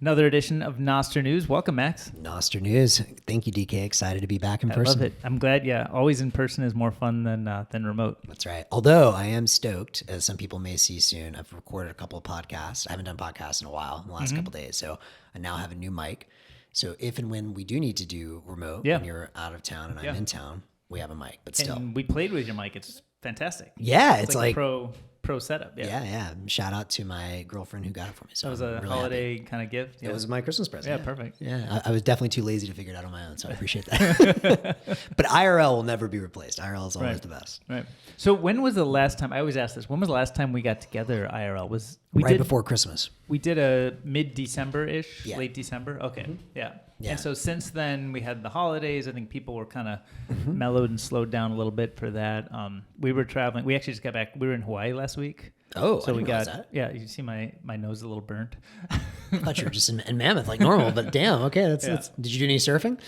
Another edition of Nostr News. Welcome, Max. Nostr News. Thank you, DK. Excited to be back in person. I love it. I'm glad. Yeah, always in person is more fun than remote. That's right. Although I am stoked, as some people may see soon, I've recorded a couple of podcasts. I haven't done podcasts in a while, in the last couple of days. So I now have a new mic. So if and when we do need to do remote, when you're out of town and I'm in town, we have a mic. But still. And we played with your mic. It's fantastic. Yeah, it's like pro setup. Yeah. Shout out to my girlfst who got it for me. So that was a really holiday kind of gift. Yeah. It was my Christmas present. Yeah, perfect. Yeah, I was definitely too lazy to figure it out on my own, so I appreciate that. But IRL will never be replaced. IRL is always the best. Right. So when was the last time? I always ask this. When was the last time we got together? IRL was before Christmas. We did a mid-December-ish, late December. Okay. Mm-hmm. Yeah. Yeah. And so since then we had the holidays. I think people were kind of mellowed and slowed down a little bit for that. We were traveling. We actually just got back. We were in Hawaii last week. Oh, so I we got that. Yeah, you see my nose a little burnt. I thought you were just in Mammoth like normal, but damn, okay. That's, did you do any surfing?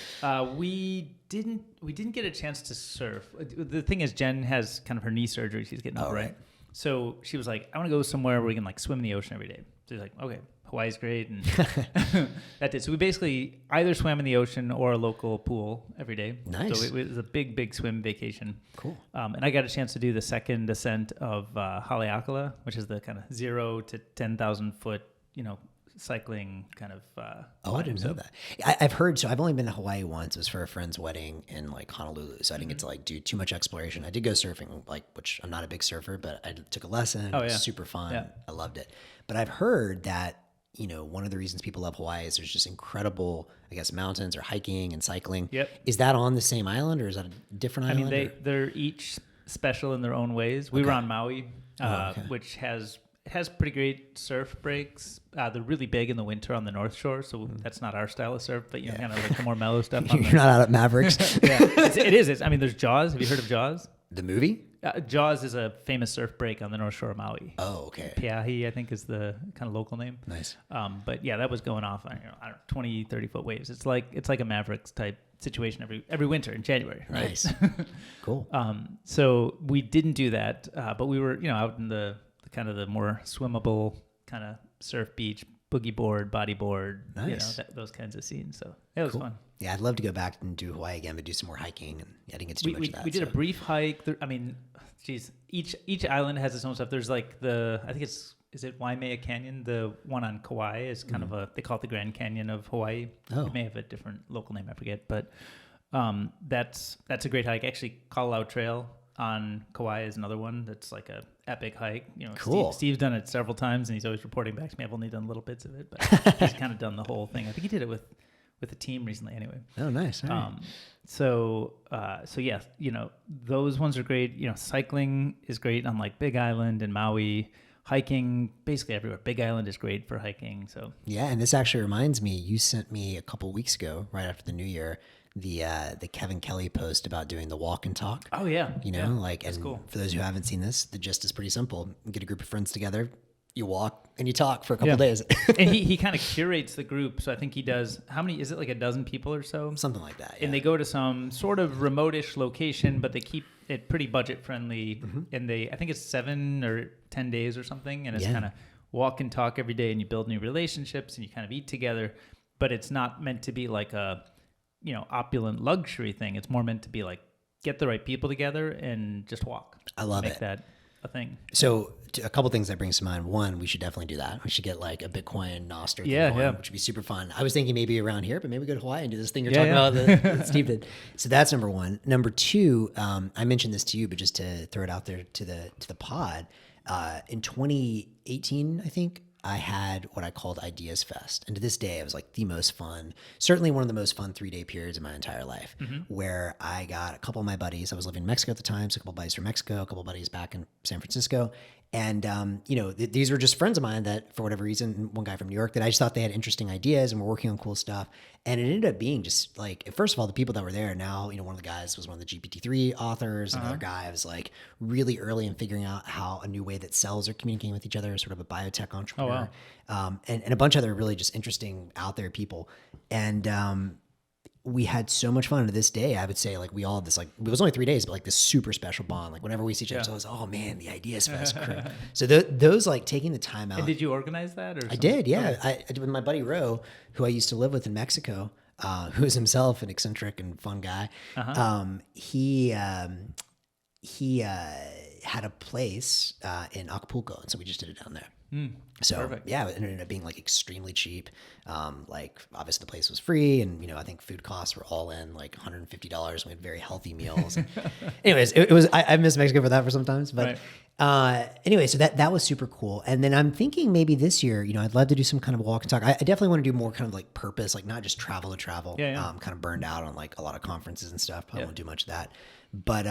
We didn't get a chance to surf. The thing is, Jen has kind of her knee surgery. She's getting over it. So she was like, I want to go somewhere where we can like swim in the ocean every day. So she's like, okay, Hawaii's great. And that did. So we basically either swam in the ocean or a local pool every day. Nice. So it was a big swim vacation. Cool. And I got a chance to do the second ascent of Haleakala, which is the kind of 0 to 10,000 foot, cycling kind of. I didn't know that. I've heard. So I've only been to Hawaii once. It was for a friend's wedding in like Honolulu. So I didn't get to like do too much exploration. I did go surfing, which I'm not a big surfer, but I took a lesson. It was super fun. Yeah. I loved it. But I've heard that, one of the reasons people love Hawaii is there's just incredible, I guess, mountains or hiking and cycling. Yep. Is that on the same island or is that a different island? I mean, they're each special in their own ways. We were on Maui, which has pretty great surf breaks. They're really big in the winter on the North Shore, so that's not our style of surf, but kind of like the more mellow stuff. You're not out at Mavericks? Yeah, it is. I mean, there's Jaws. Have you heard of Jaws? The movie? Jaws is a famous surf break on the North Shore of Maui. Oh, okay. Peahi, I think, is the kind of local name. Nice. But yeah, that was going off on 20, 30 foot waves. It's like a Mavericks type situation every winter in January. Right? Nice. Cool. So we didn't do that, but we were out in the kind of the more swimmable kind of surf beach, boogie board, bodyboard, nice. Those kinds of scenes. So it was fun. Yeah, I'd love to go back and do Hawaii again, but do some more hiking. And I didn't get to do much of that. We did a brief hike. Each island has its own stuff. There's like I think is it Waimea Canyon? The one on Kauai is kind of they call it the Grand Canyon of Hawaii. Oh. It may have a different local name, I forget. But that's a great hike. Actually, Kala'au Trail on Kauai is another one that's like a epic hike. Cool. Steve's done it several times, and he's always reporting back to me. I've only done little bits of it, but he's kind of done the whole thing. I think he did it with a team recently anyway. Oh, nice. All right. So yeah, those ones are great. Cycling is great on like Big Island and Maui. Hiking basically everywhere. Big Island is great for hiking. So yeah, and this actually reminds me, you sent me a couple weeks ago, right after the new year, the Kevin Kelly post about doing the walk and talk. Oh yeah. That's cool. For those who haven't seen this, the gist is pretty simple. You get a group of friends together, you walk and you talk for a couple days. And he kind of curates the group. So I think he does, how many, is it like a dozen people or so? Something like that. Yeah. And they go to some sort of remote-ish location, but they keep it pretty budget friendly. And I think it's 7 or 10 days or something. And it's kind of walk and talk every day, and you build new relationships and you kind of eat together, but it's not meant to be like a, opulent luxury thing. It's more meant to be like, get the right people together and just walk. I love it. Make that a thing. So a couple things that brings to mind. One, we should definitely do that. We should get like a Bitcoin Nostr thing going, which would be super fun. I was thinking maybe around here, but maybe we go to Hawaii and do this thing you're talking about that Steve did. So that's number one. Number two, I mentioned this to you, but just to throw it out there to the pod, in 2018, I think, I had what I called Ideas Fest. And to this day, it was like the most fun, certainly one of the most fun 3-day periods of my entire life, where I got a couple of my buddies. I was living in Mexico at the time, so a couple of buddies from Mexico, a couple of buddies back in San Francisco. And, these were just friends of mine that, for whatever reason, one guy from New York, that I just thought they had interesting ideas and were working on cool stuff. And it ended up being just like, first of all, the people that were there now, one of the guys was one of the GPT-3 authors. Another guy was like really early in figuring out how a new way that cells are communicating with each other, sort of a biotech entrepreneur. Oh, wow. And a bunch of other really just interesting out there people. And we had so much fun. To this day, I would say like we all had this, like, it was only 3 days, but like this super special bond. Like whenever we see each other, it's always, oh man, the Ideas Fest crew. So those like taking the time out. And did you organize that? Or I did, yeah. I did with my buddy Ro, who I used to live with in Mexico, who is himself an eccentric and fun guy. He had a place in Acapulco, and so we just did it down there. So perfect. Yeah, it ended up being like extremely cheap. Like obviously the place was free, and you know, I think food costs were all in like $150. We had very healthy meals. Anyways, it was, I miss Mexico for that for sometimes, but anyway, so that was super cool. And then I'm thinking maybe this year, you know, I'd love to do some kind of walk and talk. I definitely want to do more kind of like purpose, like not just travel to travel. Kind of burned out on like a lot of conferences and stuff. Probably won't do much of that, but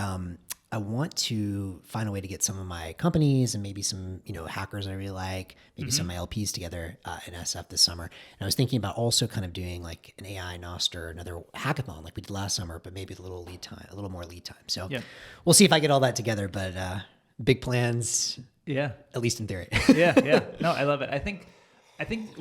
I want to find a way to get some of my companies and maybe some, you know, hackers I really like, maybe some of my LPs together in SF this summer. And I was thinking about also kind of doing like an AI Nostr, another hackathon like we did last summer, but maybe a little more lead time. So we'll see if I get all that together, but big plans. Yeah. At least in theory. Yeah. No, I love it. I think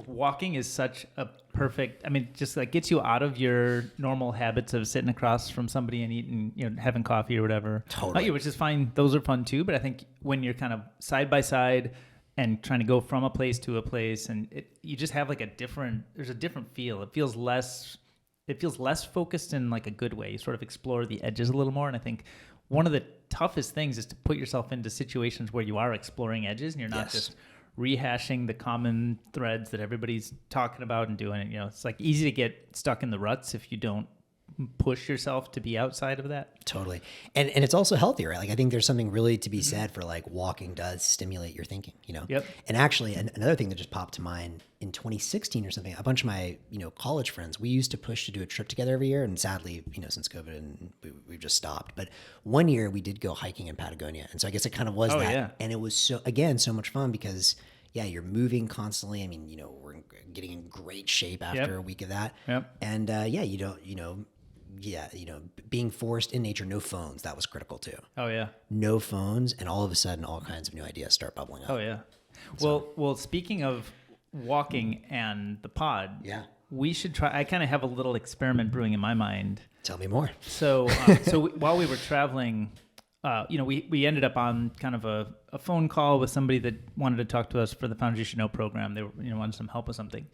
walking is such a perfect, I mean, just like gets you out of your normal habits of sitting across from somebody and eating, you know, having coffee or whatever. Totally. Which is fine. Those are fun too. But I think when you're kind of side by side and trying to go from a place to a place, and you just have like there's a different feel. It feels less focused in like a good way. You sort of explore the edges a little more. And I think one of the toughest things is to put yourself into situations where you are exploring edges and you're not just rehashing the common threads that everybody's talking about and doing it. You know, it's like easy to get stuck in the ruts if you don't push yourself to be outside of that. Totally. And it's also healthy, right? Like I think there's something really to be said for like walking does stimulate your thinking, you know? Yep. And actually another thing that just popped to mind in 2016 or something, a bunch of my, you know, college friends, we used to push to do a trip together every year. And sadly, you know, since COVID and we've just stopped, but one year we did go hiking in Patagonia. And so I guess it kind of was that. Yeah. And it was so much fun because you're moving constantly. I mean, you know, we're getting in great shape after a week of that. Yep. And you don't, you know, being forced in nature, no phones, that was critical too. Oh yeah. No phones, and all of a sudden all kinds of new ideas start bubbling up. Oh yeah. Well, speaking of walking and the pod, we should try, I kind of have a little experiment brewing in my mind. Tell me more. So, while we were traveling, you know, we ended up on kind of a phone call with somebody that wanted to talk to us for the Founders You Should Know program. They were, you know, wanted some help with something.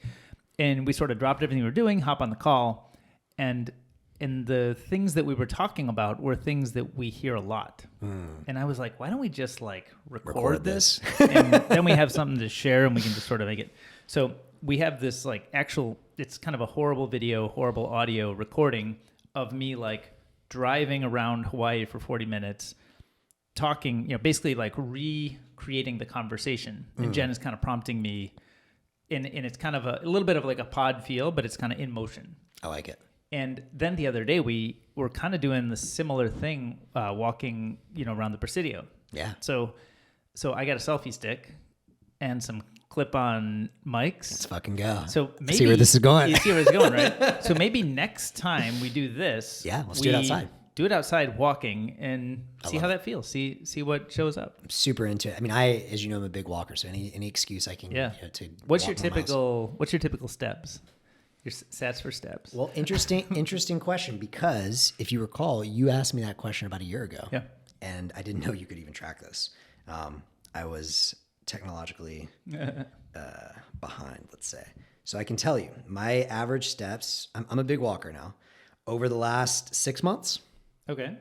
And we sort of dropped everything we were doing, hop on the call, and the things that we were talking about were things that we hear a lot. And I was like, why don't we just like record this? And then we have something to share and we can just sort of make it. So we have this like it's kind of a horrible video, horrible audio recording of me like driving around Hawaii for 40 minutes, talking, you know, basically like recreating the conversation. And Jen is kind of prompting me and it's kind of a little bit of like a pod feel, but it's kind of in motion. I like it. And then the other day we were kind of doing the similar thing, walking, you know, around the Presidio. Yeah. So I got a selfie stick and some clip-on mics. Let's fucking go. So maybe see where this is going. You see where it's going, right? So maybe next time we do this, let's do it outside. Do it outside walking and see how that feels. See what shows up. I'm super into it. I mean, as you know, I'm a big walker, so any excuse I can you know, to What's your typical steps? Your stats for steps. Well, interesting question, because if you recall, you asked me that question about a year ago. Yeah. And I didn't know you could even track this. I was technologically behind, let's say. So I can tell you, my average steps, I'm a big walker now, over the last 6 months. Okay.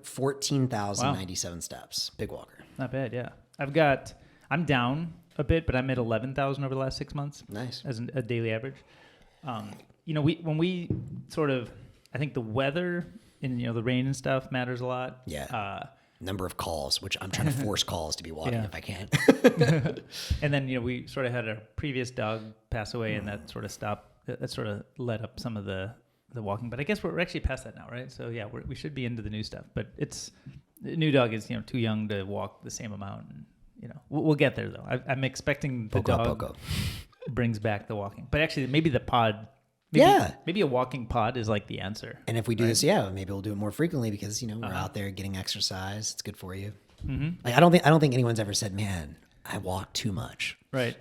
14,097 steps. Big walker. Not bad, yeah. I'm down a bit, but I'm at 11,000 over the last 6 months. Nice. As a daily average. You know, when we sort of, I think the weather and, you know, the rain and stuff matters a lot. Yeah. Number of calls, which I'm trying to force calls to be walking if I can. And then, you know, we sort of had a previous dog pass away and that sort of led up some of the walking. But I guess we're actually past that now, right? So yeah, we should be into the new stuff. But the new dog is, you know, too young to walk the same amount. And, you know, we'll get there though. I'm expecting the dog brings back the walking. But actually, maybe the pod. Maybe a walking pod is like the answer. And if we do this, maybe we'll do it more frequently because, you know, we're out there getting exercise. It's good for you. Mm-hmm. Like, I don't think anyone's ever said, man, I walk too much. Right.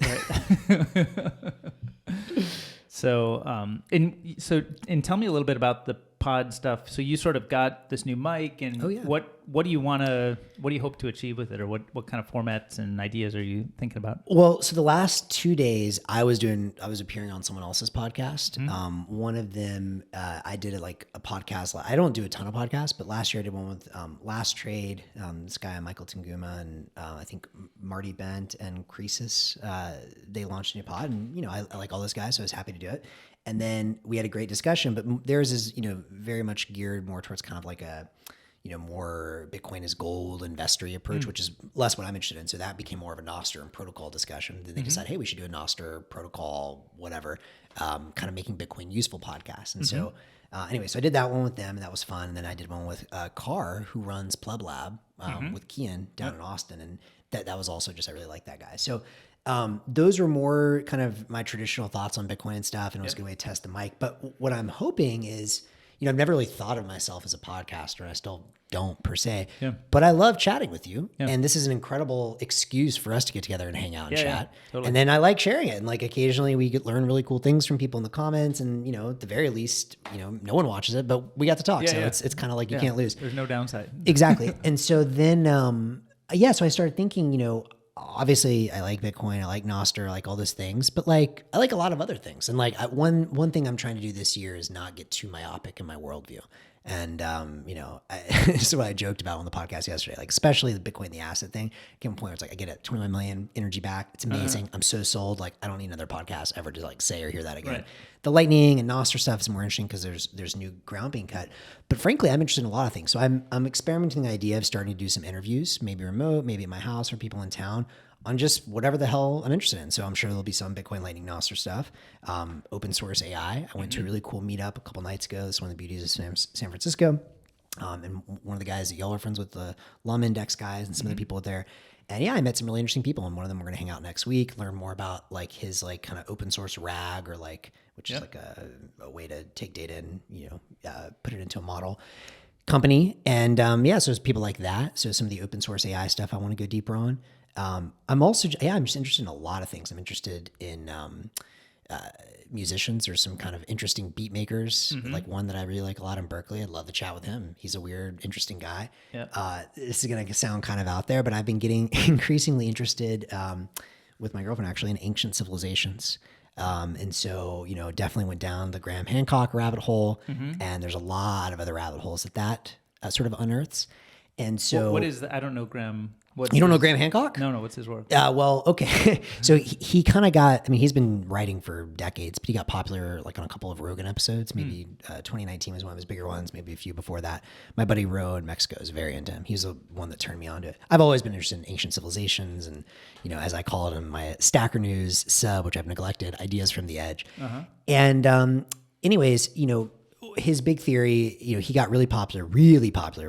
So, and tell me a little bit about the pod stuff. So you sort of got this new mic, and what do you hope to achieve with it, or what kind of formats and ideas are you thinking about? Well, so the last 2 days I was appearing on someone else's podcast. One of them, I did a podcast. I don't do a ton of podcasts, but last year I did one with Last Trade, this guy Michael Tanguma, and I think Marty Bent and Croesus. They launched a new pod, and I like all those guys, so I was happy to do it. And then we had a great discussion, but theirs is, very much geared more towards kind of like a, more Bitcoin is gold investory approach, which is less what I'm interested in. So that became more of a Nostr and protocol discussion. Then they decided, hey, we should do a Nostr protocol, whatever, kind of making Bitcoin useful podcast. And so anyway, so I did that one with them, and that was fun. And then I did one with Carr, who runs Pleb Lab with Kian down in Austin. And that was also just, I really like that guy. So those were more kind of my traditional thoughts on Bitcoin and stuff, and it was a good way to test the mic. But what I'm hoping is, I've never really thought of myself as a podcaster, and I still don't per se, but I love chatting with you. And this is an incredible excuse for us to get together and hang out and chat. Totally. And then I like sharing it. And occasionally we get learn really cool things from people in the comments, and, at the very least, no one watches it, but we got to talk. It's kind of like you can't lose. There's no downside. Exactly. And so then, so I started thinking, obviously I like Bitcoin, I like Nostr, I like all those things, but I like a lot of other things. And one thing I'm trying to do this year is not get too myopic in my worldview. And, this is what I joked about on the podcast yesterday, especially the Bitcoin, the asset thing. Came a point where it's I get it 21 million energy back. It's amazing. I'm so sold. I don't need another podcast ever to say or hear that again. Right. The Lightning and Nostr stuff is more interesting because there's new ground being cut. But frankly, I'm interested in a lot of things. So I'm experimenting the idea of starting to do some interviews, maybe remote, maybe at my house or people in town, on just whatever the hell I'm interested in. So I'm sure there'll be some Bitcoin, Lightning, Nostr stuff. Open source AI. I went to a really cool meetup a couple nights ago. This is one of the beauties of San Francisco. And one of the guys that y'all are friends with, the Lum Index guys and some of the people there. And I met some really interesting people. And one of them we're going to hang out next week, learn more about his kind of open source RAG, or which is a way to take data and, put it into a model company. And so there's people like that. So some of the open source AI stuff I want to go deeper on. I'm also, I'm just interested in a lot of things. I'm interested in musicians or some kind of interesting beat makers, one that I really like a lot in Berkeley. I'd love to chat with him. He's a weird, interesting guy. This is going to sound kind of out there, but I've been getting increasingly interested with my girlfriend actually in ancient civilizations. And so, definitely went down the Graham Hancock rabbit hole, and there's a lot of other rabbit holes that sort of unearths. And so what is I don't know, Graham. You don't know Graham Hancock? No. What's his work? Well, okay. So he kind of got, he's been writing for decades, but he got popular on a couple of Rogan episodes. Maybe 2019 was one of his bigger ones, maybe a few before that. My buddy Ro in Mexico is very into him. He's the one that turned me on to it. I've always been interested in ancient civilizations and, as I call it in my Stacker News sub, which I've neglected, ideas from the edge. And anyways, his big theory, he got really popular,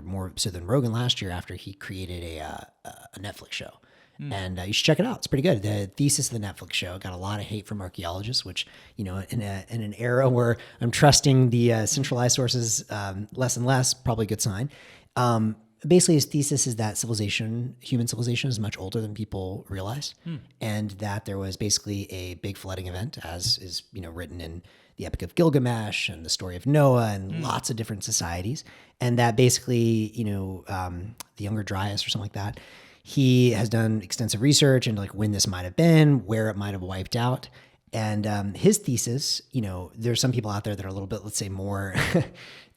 more so than Rogan last year after he created a Netflix show. And you should check it out. It's pretty good. The thesis of the Netflix show got a lot of hate from archaeologists, which, in an era where I'm trusting the centralized sources less and less, probably a good sign. Basically, his thesis is that human civilization is much older than people realize, and that there was basically a big flooding event, as is written in the Epic of Gilgamesh and the story of Noah and lots of different societies, and that basically the Younger Dryas or something like that, he has done extensive research into when this might have been, where it might have wiped out. And his thesis, there's some people out there that are a little bit, let's say, more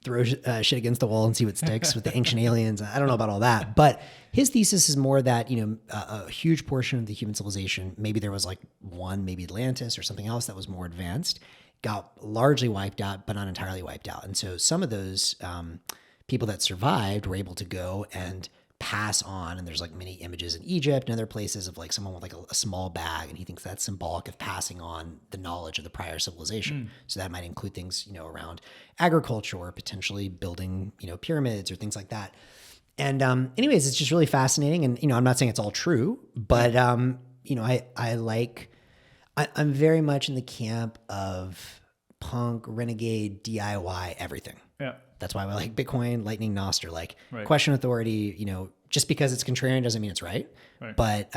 throw shit against the wall and see what sticks with the ancient aliens. I don't know about all that, but his thesis is more that, a huge portion of the human civilization, maybe there was maybe Atlantis or something else that was more advanced, got largely wiped out, but not entirely wiped out. And so some of those people that survived were able to go and pass on, and there's many images in Egypt and other places of someone with a small bag, and he thinks that's symbolic of passing on the knowledge of the prior civilization. So that might include things around agriculture or potentially building pyramids or things like that. And anyways, it's just really fascinating. And I'm not saying it's all true, but I'm very much in the camp of punk, renegade, DIY, everything. Yeah. That's why I like Bitcoin, Lightning, Nostr. Question authority, just because it's contrarian doesn't mean it's right. But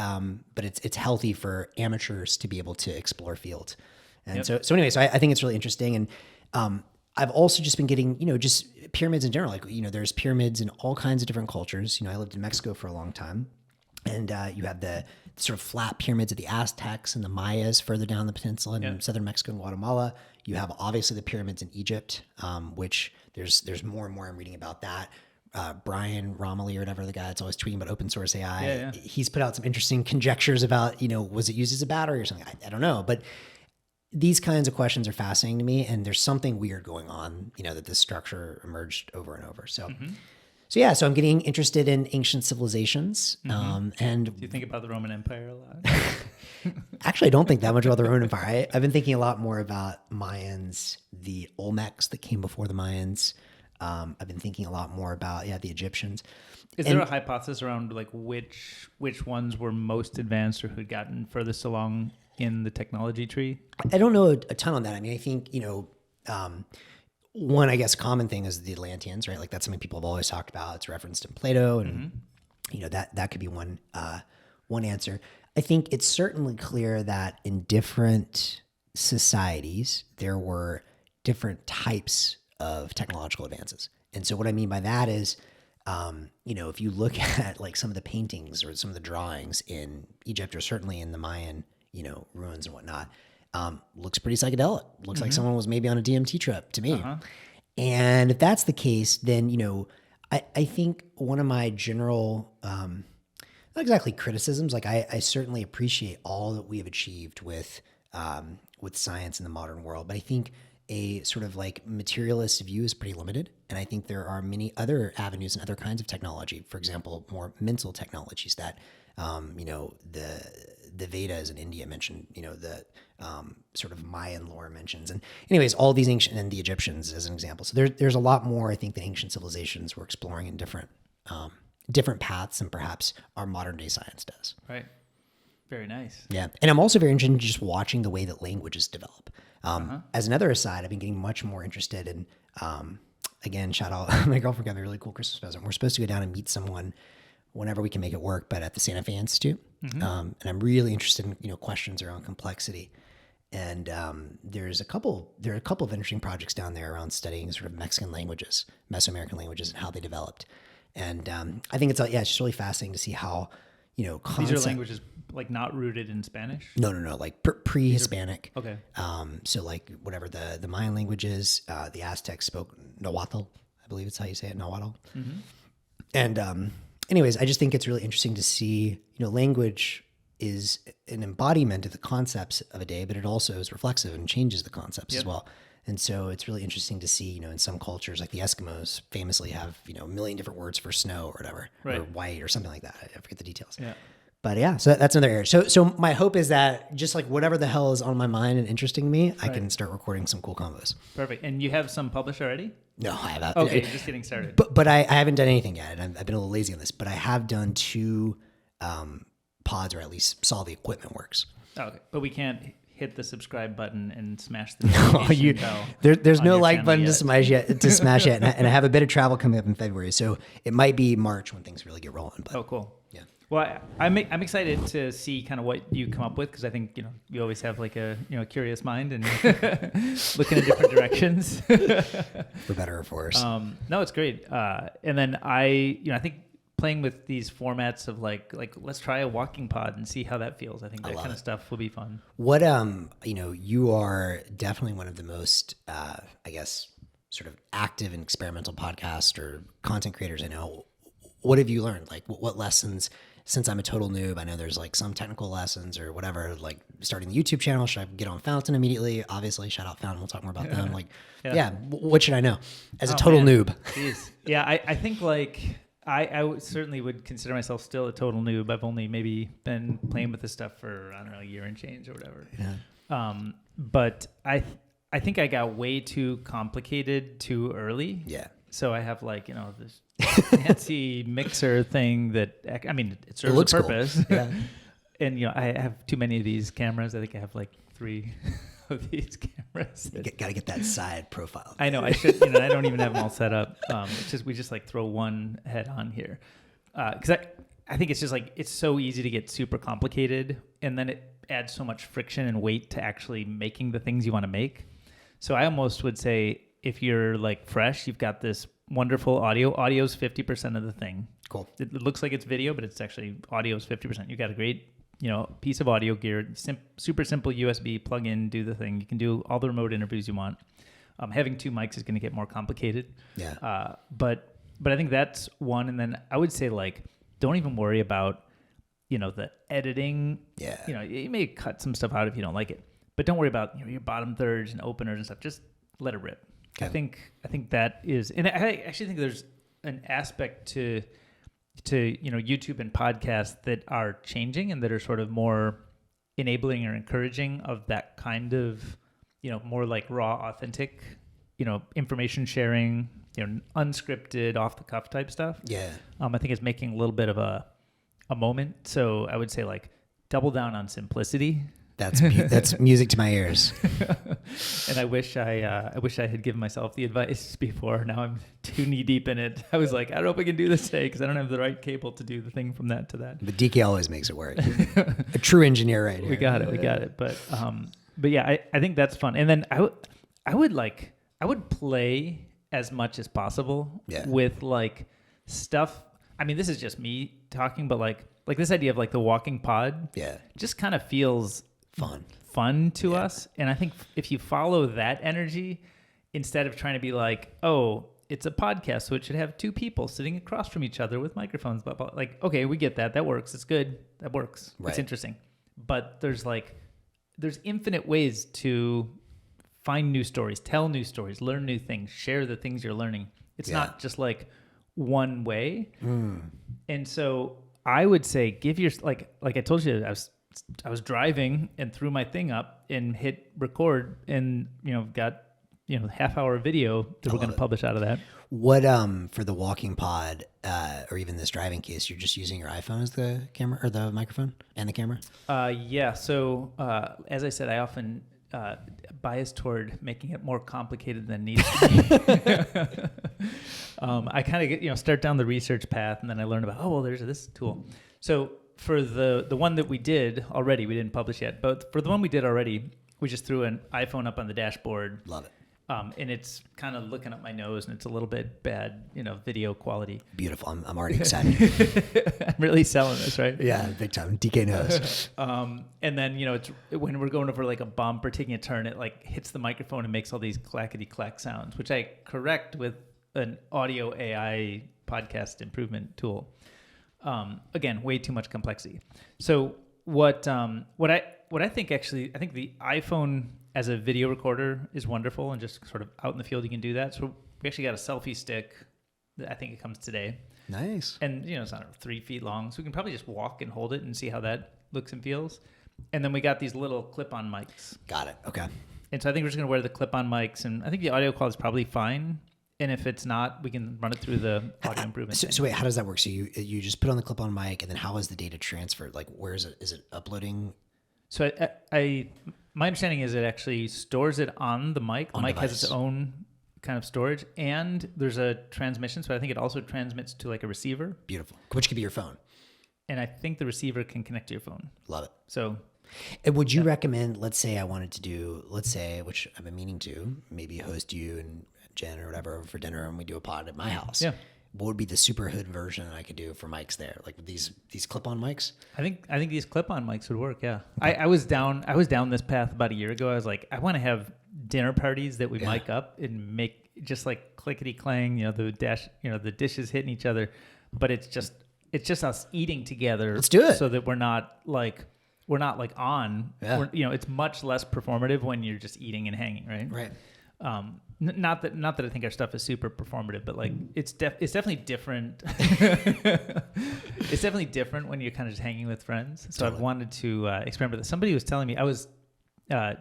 it's healthy for amateurs to be able to explore fields. And so I think it's really interesting. And I've also just been getting, just pyramids in general. Like, there's pyramids in all kinds of different cultures. I lived in Mexico for a long time. And you have the sort of flat pyramids of the Aztecs and the Mayas further down the peninsula in southern Mexico and Guatemala. You have obviously the pyramids in Egypt, which there's more and more I'm reading about that. Brian Romilly or whatever, the guy that's always tweeting about open source AI, he's put out some interesting conjectures about, was it used as a battery or something? I don't know. But these kinds of questions are fascinating to me. And there's something weird going on, that this structure emerged over and over. So, so I'm getting interested in ancient civilizations. And do you think about the Roman Empire a lot? Actually, I don't think that much about the Roman Empire. I've been thinking a lot more about Mayans, the Olmecs that came before the Mayans. I've been thinking a lot more about, the Egyptians. Is there a hypothesis around like which ones were most advanced or who'd gotten furthest along in the technology tree? I don't know a ton on that. I mean, I think, one, I guess, common thing is the Atlanteans, right? Like that's something people have always talked about. It's referenced in Plato and, that could be one answer. I think it's certainly clear that in different societies, there were different types of technological advances. And so what I mean by that is, if you look at like some of the paintings or some of the drawings in Egypt or certainly in the Mayan, ruins and whatnot, looks pretty psychedelic. Looks like someone was maybe on a DMT trip to me. And if that's the case, then, I think one of my general, not exactly criticisms, like I certainly appreciate all that we have achieved with science in the modern world, but I think a sort of like materialist view is pretty limited. And I think there are many other avenues and other kinds of technology, for example, more mental technologies that, the Vedas in India mentioned, the sort of Mayan lore mentions. And anyways, all these ancient, and the Egyptians as an example. So there's a lot more, I think, that ancient civilizations were exploring in different paths than perhaps our modern day science does. Right. Very nice. Yeah. And I'm also very interested in just watching the way that languages develop. As another aside, I've been getting much more interested in, again, shout out, my girlfriend got me a really cool Christmas present. We're supposed to go down and meet someone whenever we can make it work, but at the Santa Fe Institute. And I'm really interested in, questions around complexity. And there are a couple of interesting projects down there around studying sort of Mexican languages, Mesoamerican languages, and how they developed. And I think it's just really fascinating to see how, these are languages like not rooted in Spanish? No, like pre-Hispanic. Okay. So like whatever the Mayan languages, the Aztecs spoke Nahuatl, I believe it's how you say it, Nahuatl. And anyways, I just think it's really interesting to see, language is an embodiment of the concepts of a day, but it also is reflexive and changes the concepts as well. And so it's really interesting to see, in some cultures, like the Eskimos famously have, a million different words for snow or whatever, or white or something like that. I forget the details. Yeah. But so that's another area. So my hope is that just like whatever the hell is on my mind and interesting me, I can start recording some cool combos. Perfect. And you have some published already? No, I have not. Okay, you're just getting started. But I haven't done anything yet. And I've been a little lazy on this, but I have done 2 pods, or at least saw the equipment works. Okay, but we can't hit the subscribe button and smash the notification bell. There's no like button to smash yet. And I have a bit of travel coming up in February, so it might be March when things really get rolling. But, cool. Yeah. Well, I'm excited to see kind of what you come up with, because I think you always have like a curious mind and looking in different directions. For better or for worse. No, it's great. And then I think playing with these formats of like let's try a walking pod and see how that feels. I think that kind of stuff will be fun. What you are definitely one of the most I guess sort of active and experimental podcast or content creators I know. What have you learned? Like what lessons? Since I'm a total noob, I know there's like some technical lessons or whatever, like starting the YouTube channel. Should I get on Fountain immediately? Obviously, shout out Fountain. We'll talk more about them. Like, what should I know as a total noob? Jeez. Yeah, I think like I certainly would consider myself still a total noob. I've only maybe been playing with this stuff for, I don't know, a year and change or whatever. Yeah. But I think I got way too complicated too early. Yeah. So I have like, this fancy mixer thing that, I mean, it serves a purpose. Cool. Yeah. And, I have too many of these cameras. I think I have like 3 of these cameras. Got to get that side profile. I know. I should, I don't even have them all set up. We just like throw one head on here. Because I think it's just like, it's so easy to get super complicated. And then adds so much friction and weight to actually making the things you want to make. So I almost would say if you're like fresh, you've got this wonderful audio. Audio's 50% of the thing. Cool. It looks like it's video, but it's actually audio's 50%. You got a great, piece of audio gear, super simple USB plug in, do the thing. You can do all the remote interviews you want. Having 2 mics is going to get more complicated. Yeah. But I think that's one. And then I would say like, don't even worry about, the editing. Yeah. You may cut some stuff out if you don't like it, but don't worry about your bottom thirds and openers and stuff. Just let it rip. Okay. I think that is, and I actually think there's an aspect to YouTube and podcasts that are changing and that are sort of more enabling or encouraging of that kind of, more like raw, authentic, information sharing, unscripted, off the cuff type stuff. Yeah. I think it's making a little bit of a moment. So I would say like double down on simplicity. That's music to my ears. And I wish I had given myself the advice before. Now I'm too knee deep in it. I was like, I don't know if I can do this today because I don't have the right cable to do the thing from that to that. But DK always makes it work. A true engineer right here. We got it. But yeah, I think that's fun. And then I would play as much as possible with like stuff. I mean, this is just me talking, but like this idea of like the walking pod just kind of feels fun to us. And I think if you follow that energy, instead of trying to be like, oh, it's a podcast, so it should have 2 people sitting across from each other with microphones, blah, blah. Like, okay, we get that. That works. It's good. That works. Right. It's interesting. But there's infinite ways to find new stories, tell new stories, learn new things, share the things you're learning. It's not just like one way. And so I would say give your, like I told you, I was driving and threw my thing up and hit record and, got, half-hour video that we're going to publish out of that. What, for the walking pod, or even this driving case, you're just using your iPhone as the camera or the microphone and the camera? Yeah. So, as I said, I often bias toward making it more complicated than needs to be. I kind of get, start down the research path and then I learn about, there's this tool. So for the one that we did already, we didn't publish yet, but for the one we did already, we just threw an iPhone up on the dashboard. Love it. And it's kind of looking up my nose and it's a little bit bad, video quality. Beautiful. I'm already excited. I'm really selling this, right? Yeah, big time. DK knows. And then, it's when we're going over like a bump or taking a turn, it like hits the microphone and makes all these clackety clack sounds, which I correct with an audio AI podcast improvement tool. Again, way too much complexity. So what I think actually, I think the iPhone as a video recorder is wonderful and just sort of out in the field you can do that. So we actually got a selfie stick. I think it comes today. Nice. And it's not 3 feet long, so we can probably just walk and hold it and see how that looks and feels. And then we got these little clip-on mics. Got it. Okay. And so I think we're just going to wear the clip-on mics, and I think the audio quality is probably fine. And if it's not, we can run it through the audio improvement. So wait, how does that work? So you just put on the clip-on mic, and then how is the data transferred? Like, where is it? Is it uploading? So my understanding is it actually stores it on the mic. The mic device. has its own kind of storage, and there's a transmission. So I think it also transmits to like a receiver. Beautiful. Which could be your phone. And I think the receiver can connect to your phone. Love it. So. And would you recommend, let's say I wanted to do, which I've been meaning to, maybe host you and Jen or whatever over for dinner and we do a pod at my house. Yeah. What would be the super hood version I could do for mics there? Like these clip-on mics? I think these clip-on mics would work. Yeah. I was down this path about a year ago. I was like, I want to have dinner parties that we mic up and make just like clickety clang, the dishes hitting each other, but it's just us eating together. Let's do it. So that we're not like on. Yeah. It's much less performative when you're just eating and hanging, right? Right. Not that I think our stuff is super performative, but like it's definitely different. It's definitely different when you're kind of just hanging with friends. So I've wanted to experiment with it. Somebody was telling me, I was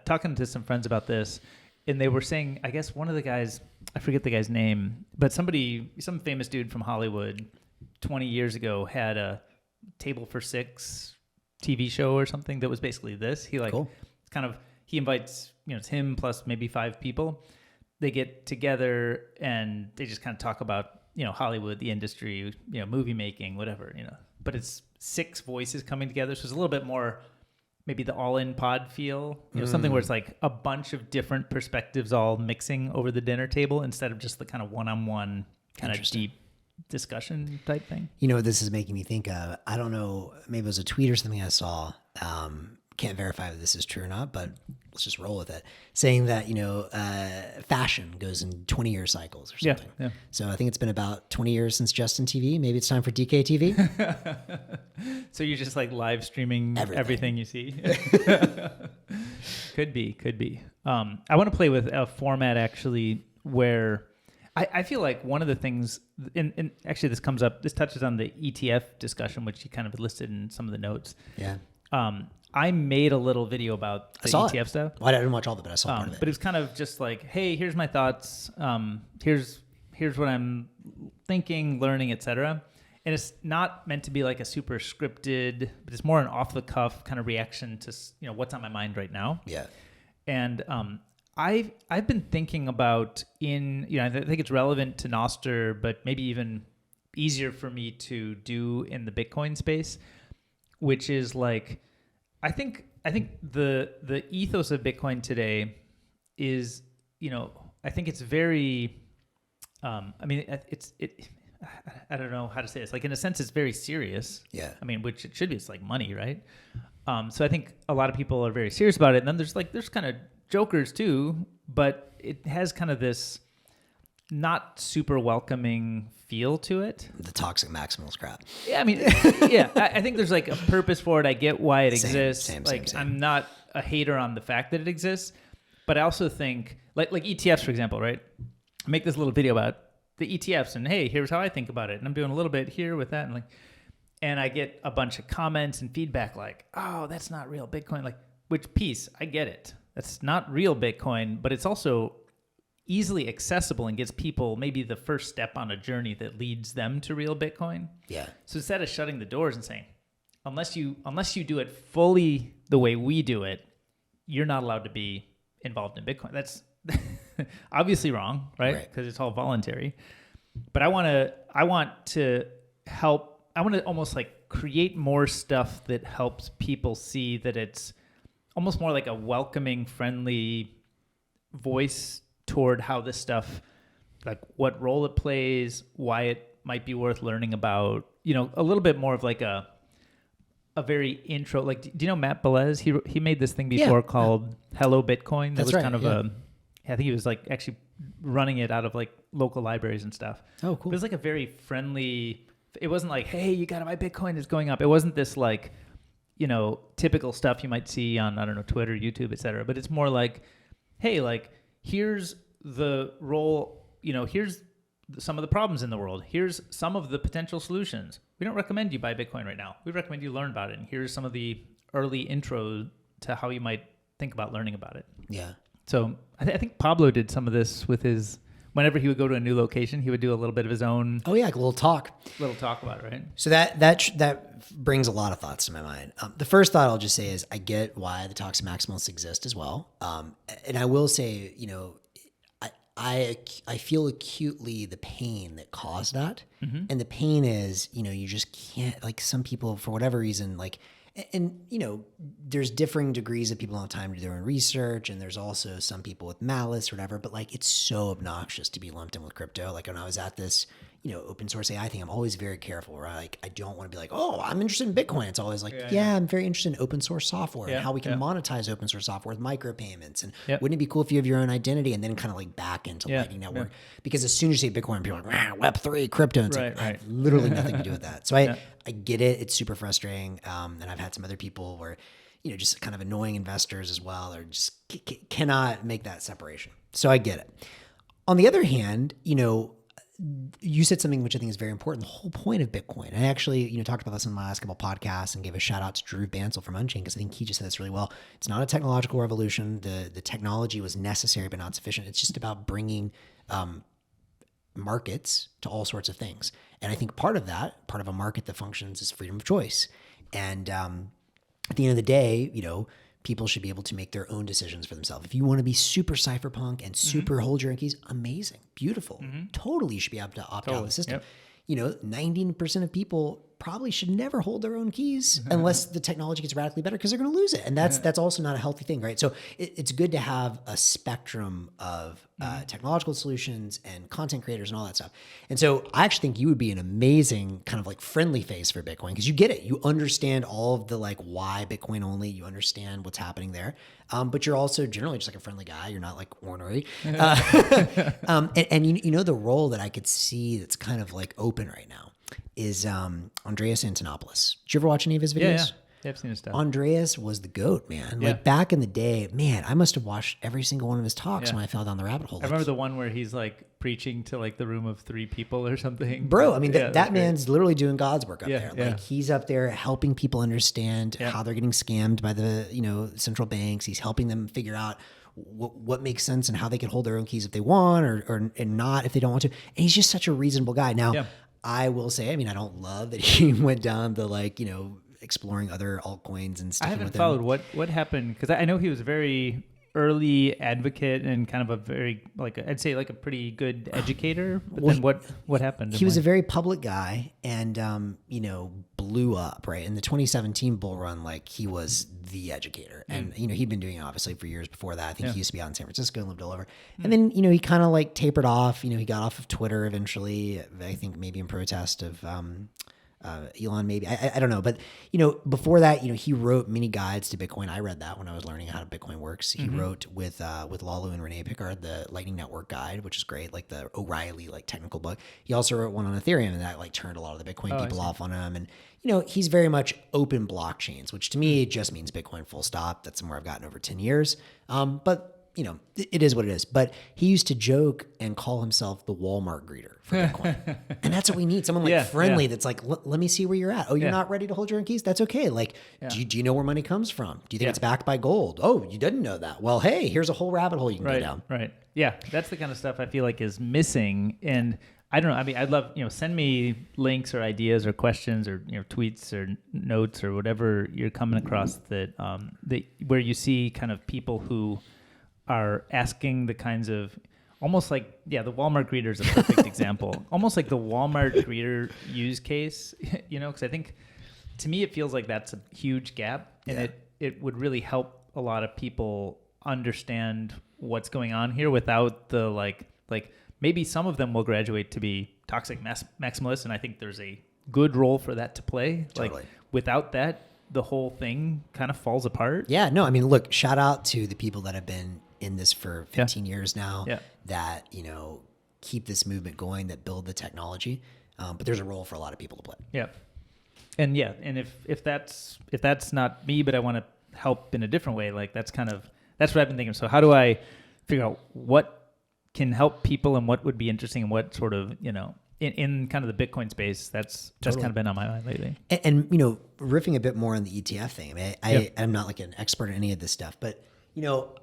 talking to some friends about this, and they were saying, I guess one of the guys, I forget the guy's name, but some famous dude from Hollywood 20 years ago had a Table for Six TV show or something that was basically this. He cool. He invites, it's him plus maybe 5 people. They get together and they just kind of talk about, Hollywood, the industry, movie making, whatever, but it's 6 voices coming together. So it's a little bit more maybe the all-in pod feel, something where it's like a bunch of different perspectives all mixing over the dinner table instead of just the kind of one-on-one kind of deep discussion type thing. You know what this is making me think of? I don't know, maybe it was a tweet or something I saw. Can't verify if this is true or not, but let's just roll with it. Saying that, fashion goes in 20-year cycles or something. Yeah. So I think it's been about 20 years since Justin TV. Maybe it's time for DK TV. So you're just like live streaming everything you see? Could be. I want to play with a format actually where I feel like one of the things, and actually this touches on the ETF discussion, which you kind of listed in some of the notes. Yeah. I made a little video about the ETF stuff. Well, I didn't watch all of it, but I saw part of it. But it's kind of just like, hey, here's my thoughts. Here's what I'm thinking, learning, etc. And it's not meant to be like a super scripted, but it's more an off the cuff kind of reaction to what's on my mind right now. Yeah. And I've been thinking about I think it's relevant to Nostr, but maybe even easier for me to do in the Bitcoin space, which is like, I think the ethos of Bitcoin today is, I think it's very, I don't know how to say this. Like in a sense, it's very serious. Yeah. I mean, which it should be. It's like money, right? So I think a lot of people are very serious about it. And then there's kind of jokers too, but it has kind of this not super welcoming feel to it. The toxic maximalist crap. Yeah, I mean, I think there's like a purpose for it. I get why it exists. Same. I'm not a hater on the fact that it exists, but I also think like ETFs, for example, right? I make this little video about the ETFs and hey, here's how I think about it. And I'm doing a little bit here with that. And I get a bunch of comments and feedback like, oh, that's not real Bitcoin. Like, which piece? I get it. That's not real Bitcoin, but it's also easily accessible and gives people maybe the first step on a journey that leads them to real Bitcoin. Yeah. So instead of shutting the doors and saying, unless you do it fully the way we do it, you're not allowed to be involved in Bitcoin. That's obviously wrong, right? Because it's all voluntary. But I want to almost like create more stuff that helps people see that it's almost more like a welcoming, friendly voice toward how this stuff, like what role it plays, why it might be worth learning about, a little bit more of like a very intro. Like, do you know Matt Belez? He made this thing before called Hello Bitcoin. That was kind of I think he was like actually running it out of like local libraries and stuff. Oh, cool. But it was like a very friendly, it wasn't like, hey, you got to buy Bitcoin, it's going up. It wasn't this like, typical stuff you might see on, I don't know, Twitter, YouTube, et cetera. But it's more like, hey, like, here's the role, here's some of the problems in the world. Here's some of the potential solutions. We don't recommend you buy Bitcoin right now. We recommend you learn about it. And here's some of the early intro to how you might think about learning about it. Yeah. So I think Pablo did some of this with whenever he would go to a new location, he would do a little bit of his own. Oh yeah, like a little talk about it, right? So that brings a lot of thoughts to my mind. The first thought I'll just say is I get why the toxic maximalists exist as well. And I will say, I feel acutely the pain that caused that. Mm-hmm. And the pain is, you just can't, like some people for whatever reason, like, and there's differing degrees of people don't have time to do their own research. And there's also some people with malice or whatever, but like, it's so obnoxious to be lumped in with crypto. Like when I was at this, open source AI thing, I'm always very careful, right? Like I don't want to be like, oh, I'm interested in Bitcoin. It's always like, I'm very interested in open source software and how we can monetize open source software with micropayments. And wouldn't it be cool if you have your own identity and then kind of like back into Lightning Network? Because as soon as you say Bitcoin, people are like, Web3, crypto. And it's I have literally nothing to do with that. So I get it. It's super frustrating. And I've had some other people where, just kind of annoying investors as well, or just cannot make that separation. So I get it. On the other hand, you said something which I think is very important. The whole point of Bitcoin. I actually, talked about this in my last couple podcasts and gave a shout out to Drew Bansel from Unchained because I think he just said this really well. It's not a technological revolution. The technology was necessary but not sufficient. It's just about bringing markets to all sorts of things. And I think part of a market that functions is freedom of choice. And at the end of the day, people should be able to make their own decisions for themselves. If you want to be super cypherpunk and super hold your own keys, amazing, beautiful. Totally, you should be able to opt out of the system. 19% of people probably should never hold their own keys unless the technology gets radically better, because they're going to lose it. And that's also not a healthy thing, right? So it's good to have a spectrum of technological solutions and content creators and all that stuff. And so I actually think you would be an amazing kind of like friendly face for Bitcoin, because you get it. You understand all of the like why Bitcoin only, you understand what's happening there. But you're also generally just like a friendly guy. You're not like ornery. And you know, the role that I could see that's kind of like open right now is Andreas Antonopoulos. Did you ever watch any of his videos? Yeah, I've seen his stuff. Andreas was the GOAT, man. Like back in the day, man, I must have watched every single one of his talks when I fell down the rabbit hole. I remember the one where he's like preaching to like the room of 3 people or something. Bro, I mean, that man's literally doing God's work up there. Yeah. Like he's up there helping people understand how they're getting scammed by the, you know, central banks. He's helping them figure out what makes sense and how they can hold their own keys if they want or not if they don't want to. And he's just such a reasonable guy. Now, I will say, I mean, I don't love that he went down the like, you know, exploring other altcoins and stuff. I haven't followed what happened, because I know he was a very early advocate and kind of a very, like, I'd say like a pretty good educator. But then what happened? He was a very public guy and, you know, blew up, right? In the 2017 bull run, like he was the educator. And, you know, he'd been doing it obviously for years before that. I think he used to be out in San Francisco and lived all over. And then, you know, he kind of like tapered off, you know, he got off of Twitter eventually, I think maybe in protest of, Elon, maybe, I don't know. But, you know, before that, you know, he wrote mini guides to Bitcoin. I read that when I was learning how Bitcoin works. He wrote with Lalo and Renee Pickard, the Lightning Network guide, which is great. Like the O'Reilly, like technical book. He also wrote one on Ethereum, and that like turned a lot of the Bitcoin people off on him. And, you know, he's very much open blockchains, which to me just means Bitcoin full stop. That's somewhere I've gotten over 10 years. But you know, it is what it is. But he used to joke and call himself the Walmart greeter for Bitcoin. And that's what we need. Someone like friendly that's like, let me see where you're at. Oh, you're not ready to hold your own keys? That's okay. Like, do you know where money comes from? Do you think it's backed by gold? Oh, you didn't know that. Well, hey, here's a whole rabbit hole you can go down. Right. Yeah, that's the kind of stuff I feel like is missing. And I don't know. I mean, I'd love, you know, send me links or ideas or questions or, you know, tweets or notes or whatever you're coming across that where you see kind of people who are asking the kinds of, almost like, the Walmart greeter is a perfect example. Almost like the Walmart greeter use case, you know, because I think to me it feels like that's a huge gap, and it would really help a lot of people understand what's going on here without the like maybe some of them will graduate to be toxic maximalists, and I think there's a good role for that to play. Totally. Like without that, the whole thing kind of falls apart. Yeah, no, I mean, look, shout out to the people that have been in this for 15 years now that, you know, keep this movement going, that build the technology. But there's a role for a lot of people to play. Yeah. And if that's not me, but I want to help in a different way, like that's what I've been thinking. So how do I figure out what can help people and what would be interesting and what sort of, you know, in kind of the Bitcoin space, that's kind of been on my mind lately. And you know, riffing a bit more on the ETF thing. I mean, I'm not like an expert in any of this stuff, but you know,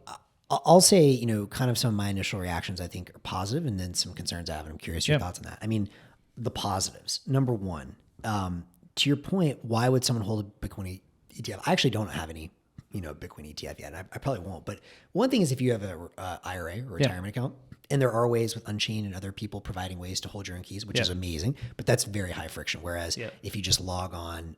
I'll say, you know, kind of some of my initial reactions I think are positive, and then some concerns I have, and I'm curious your thoughts on that. I mean, the positives. Number one, to your point, why would someone hold a Bitcoin ETF? I actually don't have any, you know, Bitcoin ETF yet. I probably won't. But one thing is, if you have a IRA or retirement account, and there are ways with Unchained and other people providing ways to hold your own keys, which is amazing, but that's very high friction. Whereas if you just log on,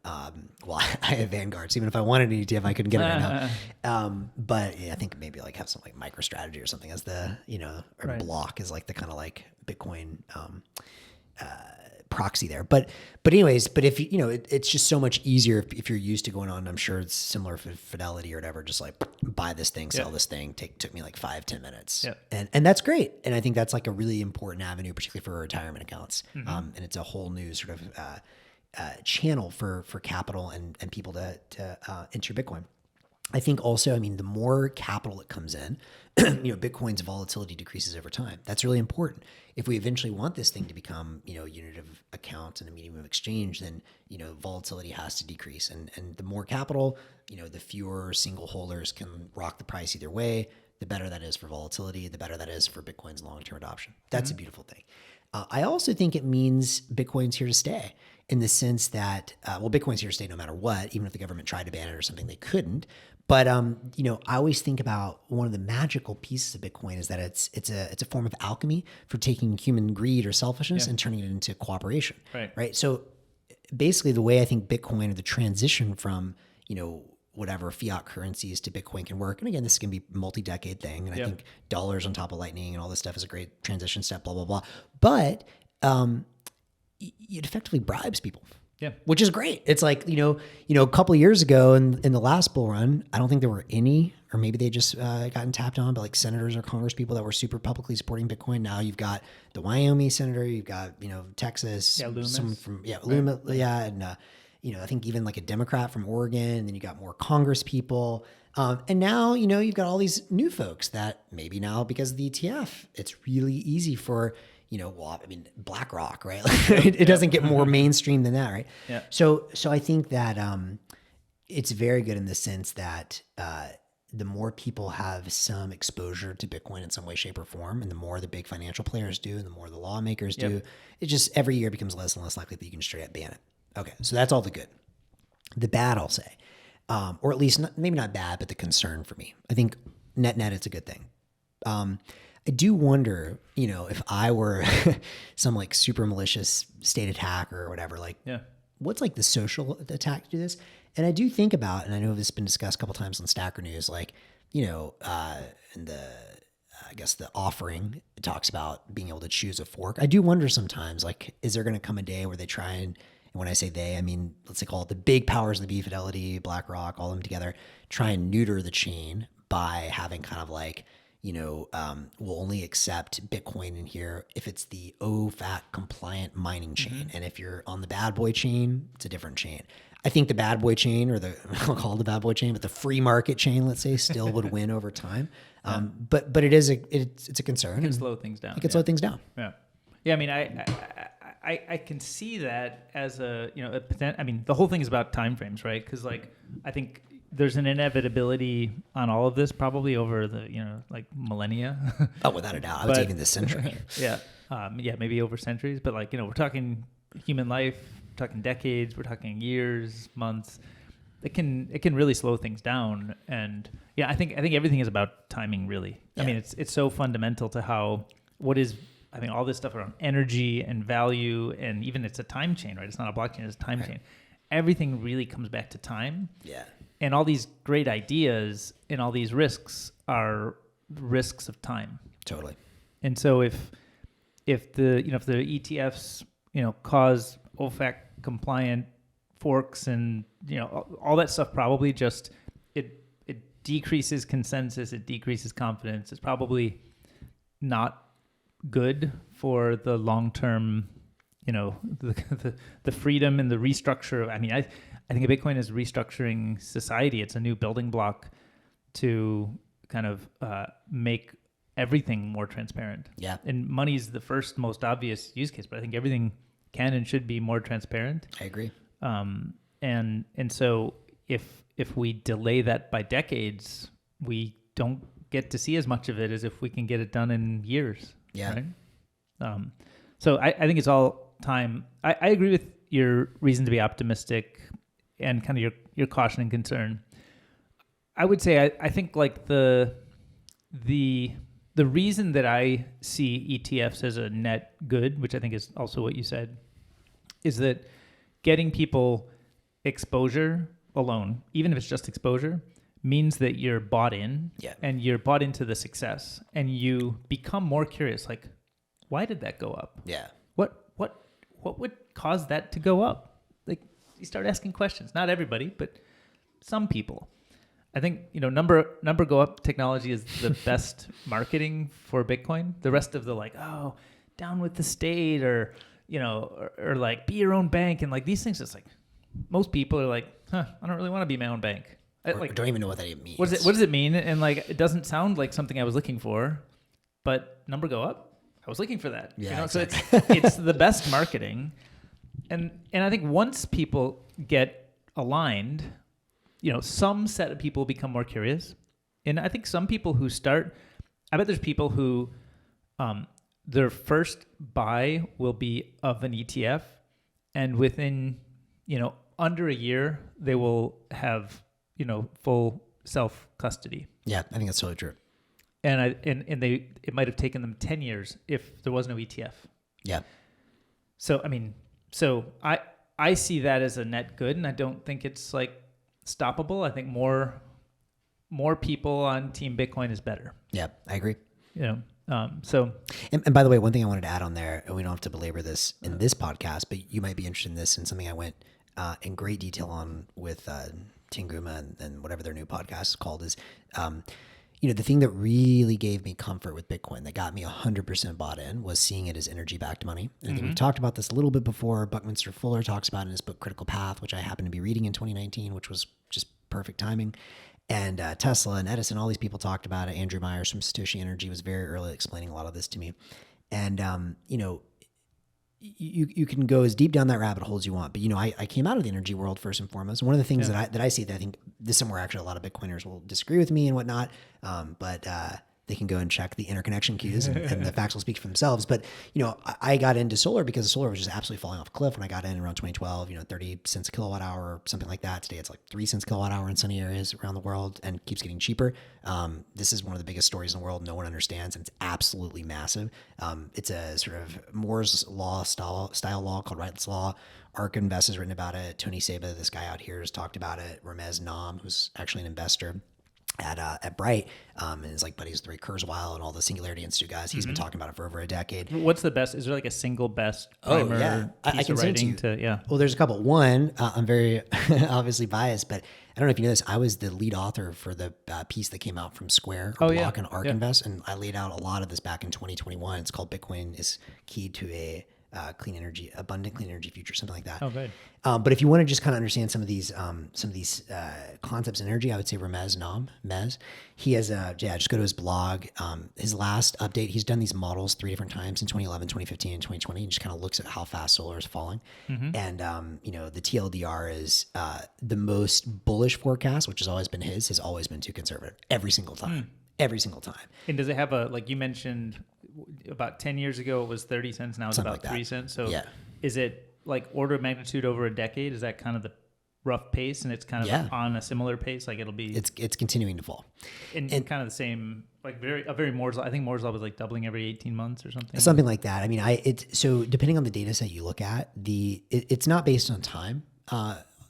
well, I have Vanguard, so even if I wanted an ETF, I couldn't get it right now. But I think maybe like have some like MicroStrategy or something as the, you know, or Block is like the kind of like Bitcoin proxy there. But if you know, it's just so much easier if you're used to going on. I'm sure it's similar for Fidelity or whatever, just like buy this thing, sell this thing, took me like 5-10 minutes. And that's great. And I think that's like a really important avenue, particularly for retirement accounts. And it's a whole new sort of channel for capital and people to enter Bitcoin. I think also, I mean, the more capital that comes in, you know, Bitcoin's volatility decreases over time. That's really important. If we eventually want this thing to become, you know, a unit of account and a medium of exchange, then, you know, volatility has to decrease. And the more capital, you know, the fewer single holders can rock the price either way, the better that is for volatility, the better that is for Bitcoin's long-term adoption. That's a beautiful thing. I also think it means Bitcoin's here to stay, in the sense that, well, Bitcoin's here to stay no matter what. Even if the government tried to ban it or something, they couldn't. But you know, I always think about one of the magical pieces of Bitcoin is that it's a form of alchemy for taking human greed or selfishness and turning it into cooperation. Right. So basically the way I think Bitcoin, or the transition from, whatever fiat currencies to Bitcoin can work. And again, this can be a multi-decade thing. And I think dollars on top of Lightning and all this stuff is a great transition step, blah, blah, blah. But it effectively bribes people. Yeah. Which is great. It's like, a couple of years ago in the last bull run, I don't think there were any, or maybe they just gotten tapped on, but like senators or Congress people that were super publicly supporting Bitcoin. Now you've got the Wyoming senator, you've got, Texas, Loomis. some from, Loomis, and, I think even like a Democrat from Oregon, and then you got more Congress people. And now, you've got all these new folks that maybe now, because of the ETF, it's really easy for, BlackRock, right? It doesn't get more mainstream than that, right? Yeah. So I think that it's very good in the sense that the more people have some exposure to Bitcoin in some way, shape, or form, and the more the big financial players do, and the more the lawmakers do, it just every year becomes less and less likely that you can straight up ban it. Okay, so that's all the good. The bad, I'll say, or at least maybe not bad, but the concern for me. I think net, it's a good thing. I do wonder, if I were some like super malicious state attack or whatever, what's like the social attack to do this? And I do think about, and I know this has been discussed a couple times on Stacker News, in the, I guess the offering, it talks about being able to choose a fork. I do wonder sometimes, is there going to come a day where they try and when I say they, I mean, let's say call it the big powers of the Fidelity, BlackRock, all of them together, try and neuter the chain by having kind of we'll only accept Bitcoin in here if it's the OFAC compliant mining chain. And if you're on the bad boy chain, it's a different chain. I think the bad boy chain, or I'll call it the bad boy chain, but the free market chain, let's say, still would win over time. But it's a concern. It can slow things down. It can slow things down. Yeah. Yeah. I mean, I can see that as a I mean, the whole thing is about timeframes, right? Because I think there's an inevitability on all of this probably over the millennia. Oh, without a doubt, I would say even this century. Yeah, maybe over centuries, but we're talking human life, we're talking decades, we're talking years, months. It can really slow things down, and yeah, I think everything is about timing, really. Yeah. I mean, it's so fundamental to how all this stuff around energy and value, and even it's a time chain, right? It's not a blockchain, it's a time chain. Everything really comes back to time. Yeah. And all these great ideas and all these risks are risks of time. Totally. And so if the ETFs, cause OFAC compliant forks and, all that stuff, probably just, it decreases consensus, it decreases confidence. It's probably not good for the long-term, the freedom and the restructure. I mean, I think Bitcoin is restructuring society. It's a new building block to kind of make everything more transparent. Yeah. And money's the first most obvious use case, but I think everything can and should be more transparent. I agree. And so if we delay that by decades, we don't get to see as much of it as if we can get it done in years. Yeah. Right? So I think it's all time. I agree with your reason to be optimistic and kind of your caution and concern. I would say I think the reason that I see ETFs as a net good, which I think is also what you said, is that getting people exposure alone, even if it's just exposure, means that you're bought in. Yeah. And you're bought into the success, and you become more curious. Why did that go up? Yeah. What would cause that to go up? You start asking questions. Not everybody, but some people. I think number go up technology is the best marketing for Bitcoin. The rest of the down with the state or be your own bank and these things. It's most people are I don't really want to be my own bank. I don't even know what that even means. What does it mean? And it doesn't sound like something I was looking for, but number go up. I was looking for that. Yeah. Exactly. So it's the best marketing. And I think once people get aligned, some set of people become more curious. And I think some people who I bet there's people who their first buy will be of an ETF, and within, under a year, they will have, full self-custody. Yeah, I think that's totally true. And it might have taken them 10 years if there was no ETF. Yeah. So, I mean, I see that as a net good, and I don't think it's like stoppable. I think more people on Team Bitcoin is better. Yeah, I agree. You know, so. And by the way, one thing I wanted to add on there, and we don't have to belabor this in this podcast, but you might be interested in this, and something I went in great detail on with Tinguma and whatever their new podcast is called is, the thing that really gave me comfort with Bitcoin, that got me 100% bought in, was seeing it as energy-backed money. And I think we've talked about this a little bit before. Buckminster Fuller talks about it in his book Critical Path, which I happened to be reading in 2019, which was just perfect timing. And Tesla and Edison, all these people talked about it. Andrew Myers from Satoshi Energy was very early explaining a lot of this to me. And, you can go as deep down that rabbit hole as you want, but I came out of the energy world first and foremost. One of the things that I see that I think this is somewhere actually a lot of Bitcoiners will disagree with me and whatnot, but they can go and check the interconnection queues and the facts will speak for themselves. But, I got into solar because solar was just absolutely falling off a cliff when I got in around 2012, 30 cents a kilowatt hour or something like that. Today it's like 3 cents a kilowatt hour in sunny areas around the world and keeps getting cheaper. This is one of the biggest stories in the world. No one understands, and it's absolutely massive. It's a sort of Moore's law style law called Wright's law. ARK Invest has written about it. Tony Seba, this guy out here, has talked about it. Ramez Nam, who's actually an investor at Bright, and his buddies with Ray Kurzweil and all the Singularity Institute guys. He's been talking about it for over a decade. What's the best? Is there like a single best primer I can send it to you. Yeah. Well, there's a couple. One, I'm very obviously biased, but I don't know if you know this. I was the lead author for the piece that came out from Square or Block and ARK Invest, and I laid out a lot of this back in 2021. It's called Bitcoin is Key to a abundant clean energy future, something like that. Oh, good. But if you want to just kind of understand some of these concepts in energy, I would say Ramez Nam, he has just go to his blog. His last update, he's done these models 3 different times in 2011, 2015, and 2020, and just kind of looks at how fast solar is falling. And, the TLDR is the most bullish forecast, which has always been has always been too conservative every single time. Every single time. And does it have like you mentioned, about 10 years ago it was 30 cents, now it's Something about like 3 cents. So is it like order of magnitude over a decade? Is that kind of the rough pace, and it's kind of on a similar pace? Like it'll be it's continuing to fall. And kind of the same, like very Moore's law. I think Moore's law was like doubling every 18 months or something. Something like that. I mean, so depending on the data set you look at, it's not based on time.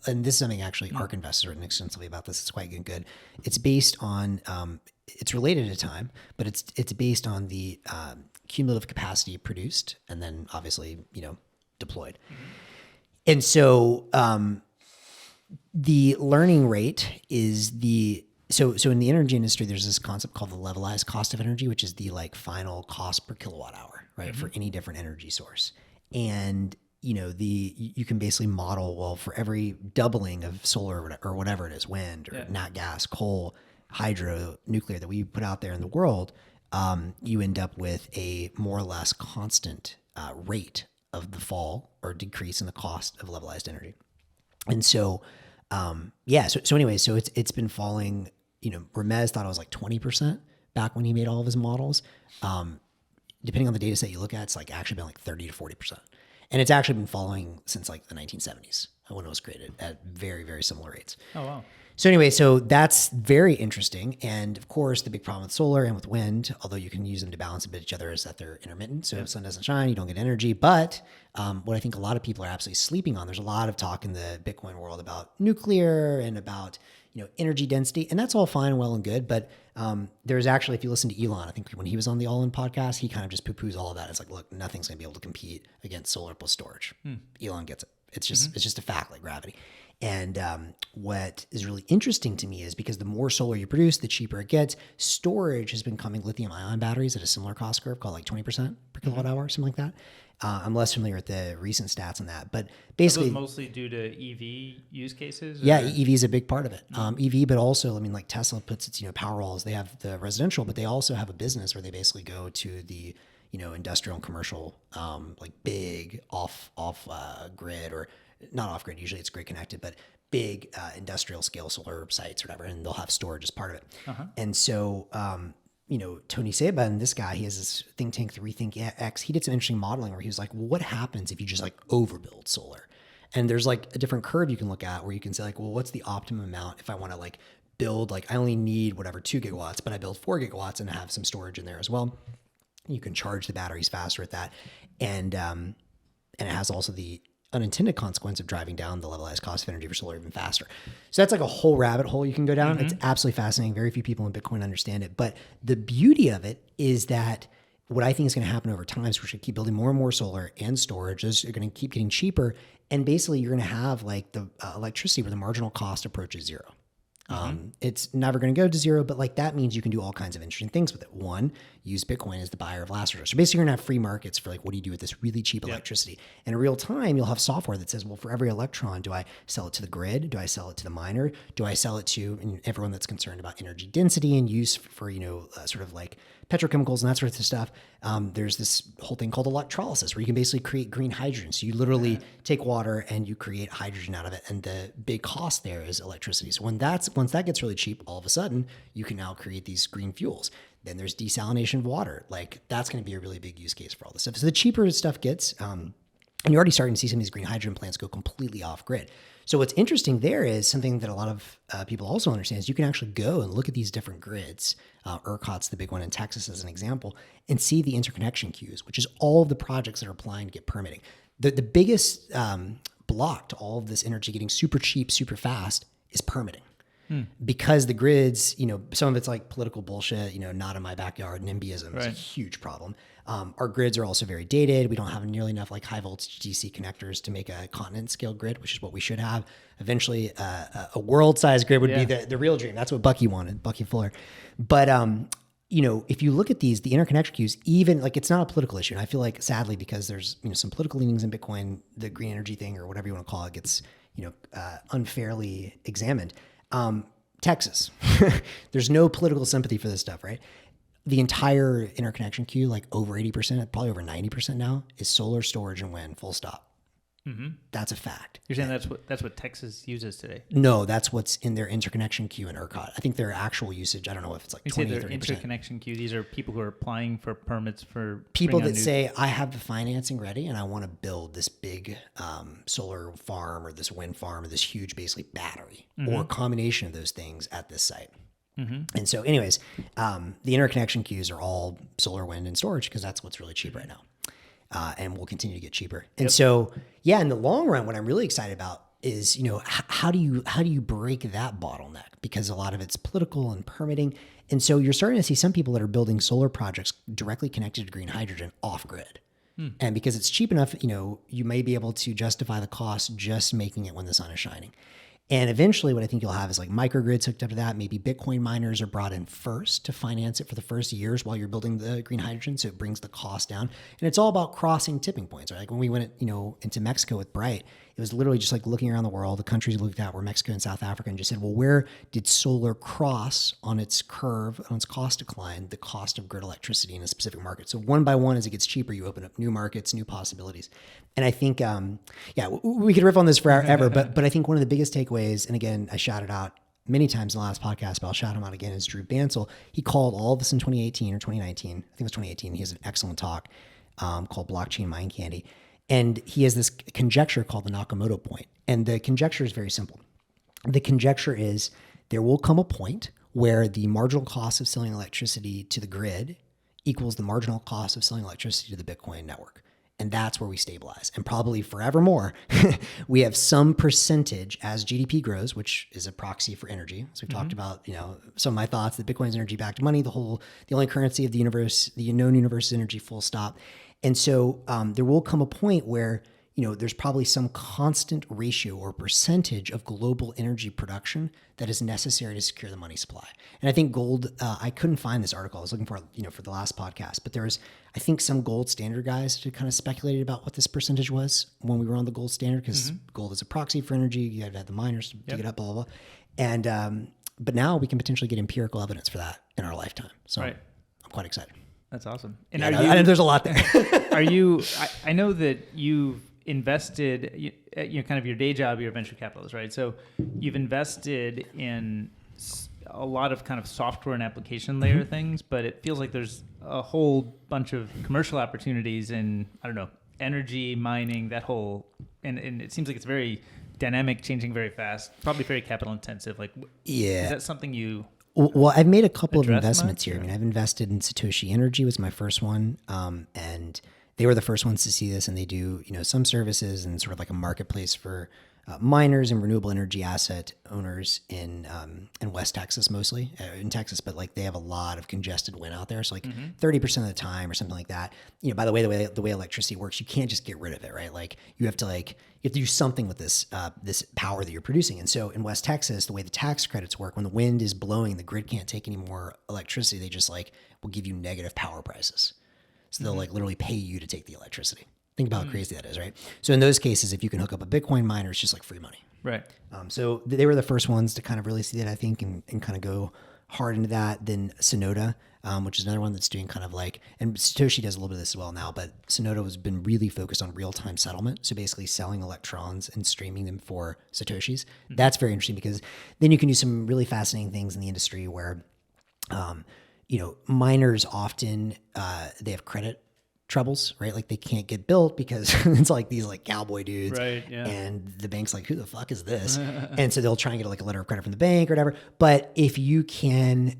And this is something actually ARK Invest has written extensively about this. It's quite good. It's based on it's related to time, but it's based on the cumulative capacity produced and then obviously deployed. And so the learning rate is so in the energy industry, there's this concept called the levelized cost of energy, which is the final cost per kilowatt hour, right, for any different energy source. And you can basically model, well, for every doubling of solar or whatever it is, wind or nat gas, coal, hydro, nuclear that we put out there in the world, you end up with a more or less constant rate of the fall or decrease in the cost of levelized energy. And so, so it's been falling. Ramez thought it was like 20% back when he made all of his models. Depending on the data set you look at, it's actually been 30 to 40%. And it's actually been falling since the 1970s when it was created at very, very similar rates. Oh, wow. So anyway, so that's very interesting. And of course, the big problem with solar and with wind, although you can use them to balance a bit each other, is that they're intermittent. So if the sun doesn't shine, you don't get energy. But what I think a lot of people are absolutely sleeping on, there's a lot of talk in the Bitcoin world about nuclear and about energy density. And that's all fine and well and good. But there's actually, if you listen to Elon, I think when he was on the All In podcast, he kind of just poo-poos all of that. It's like, look, nothing's going to be able to compete against solar plus storage. Elon gets it. It's just a fact, like gravity. And what is really interesting to me is because the more solar you produce, the cheaper it gets. Storage has been coming lithium ion batteries at a similar cost curve called 20% per kilowatt hour, something like that. I'm less familiar with the recent stats on that, but basically, are those mostly due to EV use cases? Yeah, EV is a big part of it. EV, but also, like Tesla puts its power walls. They have the residential, but they also have a business where they basically go to the industrial and commercial, big off grid or not off grid. Usually it's grid connected, but big industrial scale solar sites or whatever, and they'll have storage as part of it. And so, Tony Seba and this guy, he has this think tank, the Rethink X. He did some interesting modeling where he was like, well, what happens if you just overbuild solar? And there's a different curve you can look at where you can say well, what's the optimum amount if I want to build, I only need 2 gigawatts, but I build 4 gigawatts and have some storage in there as well. You can charge the batteries faster at that. And it has also the unintended consequence of driving down the levelized cost of energy for solar even faster. So that's like a whole rabbit hole you can go down. It's absolutely fascinating. Very few people in Bitcoin understand it. But the beauty of it is that what I think is going to happen over time is we're going to keep building more and more solar and storage. Those are going to keep getting cheaper. And basically you're going to have like the electricity where the marginal cost approaches zero. It's never going to go to zero, but like that means you can do all kinds of interesting things with it. One, use Bitcoin as the buyer of last resort. So basically you're going to have free markets for like, what do you do with this really cheap electricity? And in real time, you'll have software that says, well, for every electron, do I sell it to the grid? Do I sell it to the miner? Do I sell it to everyone that's concerned about energy density and use for sort of like petrochemicals and that sort of stuff? There's this whole thing called electrolysis where you can basically create green hydrogen. So you literally take water and you create hydrogen out of it. And the big cost there is electricity. So once that gets really cheap, all of a sudden you can now create these green fuels. Then there's desalination of water. Like that's going to be a really big use case for all this stuff. So the cheaper stuff gets, and you're already starting to see some of these green hydrogen plants go completely off grid. So what's interesting there is something that a lot of people also understand is you can actually go and look at these different grids. ERCOT's the big one in Texas as an example, and see the interconnection queues, which is all of the projects that are applying to get permitting. The biggest block to all of this energy getting super cheap, super fast is permitting. Because the grids, some of it's like political bullshit, not in my backyard, NIMBYism is a huge problem. Our grids are also very dated. We don't have nearly enough like high voltage DC connectors to make a continent scale grid, which is what we should have. Eventually, a world size grid would be the real dream. That's what Bucky wanted, Bucky Fuller. But, if you look at the interconnection queues, even like it's not a political issue. And I feel like sadly, because there's, some political leanings in Bitcoin, the green energy thing or whatever you want to call it gets, unfairly examined. Texas, there's no political sympathy for this stuff, right? The entire interconnection queue, like over 80%, probably over 90% now, is solar, storage, and wind, full stop. That's a fact. You're saying that's what Texas uses today? No, that's what's in their interconnection queue in ERCOT. I think their actual usage, I don't know if it's like 20 or 30%. Interconnection queue, these are people who are applying for permits for... People that say, I have the financing ready and I want to build this big solar farm or this wind farm or this huge basically battery or a combination of those things at this site. And so anyways, the interconnection queues are all solar, wind, and storage because that's what's really cheap right now. And will continue to get cheaper. And so, in the long run, what I'm really excited about is, how do you break that bottleneck? Because a lot of it's political and permitting. And so you're starting to see some people that are building solar projects directly connected to green hydrogen off grid. And because it's cheap enough, you may be able to justify the cost just making it when the sun is shining. And eventually what I think you'll have is like microgrids hooked up to that. Maybe Bitcoin miners are brought in first to finance it for the first years while you're building the green hydrogen. So it brings the cost down. And it's all about crossing tipping points, right? Like when we went, into Mexico with Bright, it was literally just like looking around the world. The countries we looked at were Mexico and South Africa and just said, well, where did solar cross on its curve, on its cost decline, the cost of grid electricity in a specific market? So one by one, as it gets cheaper, you open up new markets, new possibilities. And I think, we could riff on this forever, but I think one of the biggest takeaways, and again, I shouted out many times in the last podcast, but I'll shout him out again, is Drew Bansal. He called all of this in 2018 or 2019. I think it was 2018. He has an excellent talk called Blockchain Mind Candy. And he has this conjecture called the Nakamoto point. And the conjecture is very simple. The conjecture is there will come a point where the marginal cost of selling electricity to the grid equals the marginal cost of selling electricity to the Bitcoin network. And that's where we stabilize. And probably forevermore, we have some percentage as GDP grows, which is a proxy for energy. So we've talked about, some of my thoughts that Bitcoin is energy-backed money, the only currency of the universe, the known universe is energy, full stop. And so there will come a point where, there's probably some constant ratio or percentage of global energy production that is necessary to secure the money supply. And I think gold, I couldn't find this article. I was looking for, for the last podcast, but there was, I think, some gold standard guys who kind of speculated about what this percentage was when we were on the gold standard, because gold is a proxy for energy. You have to have the miners to dig it up, blah, blah, blah. And, but now we can potentially get empirical evidence for that in our lifetime. So I'm quite excited. That's awesome. And there's a lot there. I know that you've invested, kind of your day job, you're a venture capitalist, right? So you've invested in a lot of kind of software and application layer things, but it feels like there's a whole bunch of commercial opportunities in, energy, mining, that whole, and it seems like it's very dynamic, changing very fast, probably very capital intensive. Is that something you... Well, I've made a couple of investments here. I've invested in Satoshi Energy was my first one. And They were the first ones to see this, and they do, some services and sort of like a marketplace for miners and renewable energy asset owners in West Texas, mostly in Texas, but like they have a lot of congested wind out there. So like 30% of the time or something like that, by the way electricity works, you can't just get rid of it, right? Like you have to do something with this power that you're producing. And so in West Texas, the way the tax credits work, when the wind is blowing, the grid can't take any more electricity. They just will give you negative power prices. So they'll literally pay you to take the electricity. Think about how crazy that is, right? So in those cases, if you can hook up a Bitcoin miner, it's just like free money. Right. So they were the first ones to kind of really see that, I think, and kind of go hard into that. Then Sonoda, which is another one that's doing kind of and Satoshi does a little bit of this as well now, but Sonoda has been really focused on real-time settlement. So basically selling electrons and streaming them for Satoshis. That's very interesting because then you can do some really fascinating things in the industry where, miners often, they have credit troubles, right? Like they can't get built because it's like these cowboy dudes, right? Yeah. And the bank's like, who the fuck is this? And so they'll try and get a letter of credit from the bank or whatever. But if you can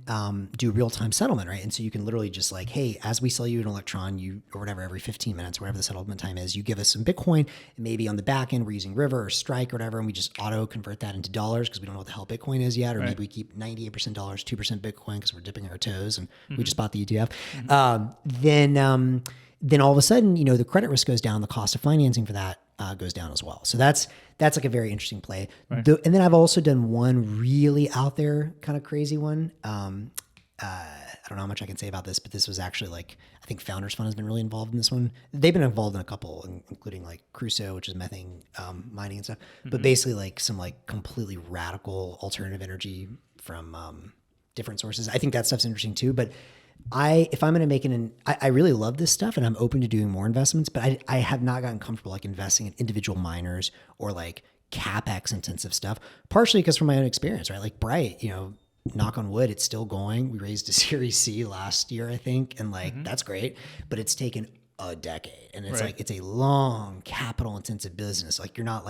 do real time settlement, right? And so you can literally just hey, as we sell you an electron, or whatever, every 15 minutes, whatever the settlement time is, you give us some Bitcoin, and maybe on the back end we're using River or Strike or whatever, and we just auto convert that into dollars because we don't know what the hell Bitcoin is yet, or maybe we keep 98% dollars, 2% Bitcoin because we're dipping our toes and we just bought the ETF. Then all of a sudden, the credit risk goes down, the cost of financing for that goes down as well. So that's like a very interesting play. Right. And then I've also done one really out there kind of crazy one. I don't know how much I can say about this, but this was actually I think Founders Fund has been really involved in this one. They've been involved in a couple, including Crusoe, which is methane mining and stuff. But basically some completely radical alternative energy from different sources. I think that stuff's interesting too. But if I'm going to make I really love this stuff and I'm open to doing more investments, but I have not gotten comfortable investing in individual miners or CapEx intensive stuff, partially because from my own experience, right? Like Bright, knock on wood, it's still going. We raised a Series C last year, I think. And that's great, but it's taken a decade and it's it's a long capital intensive business. You're not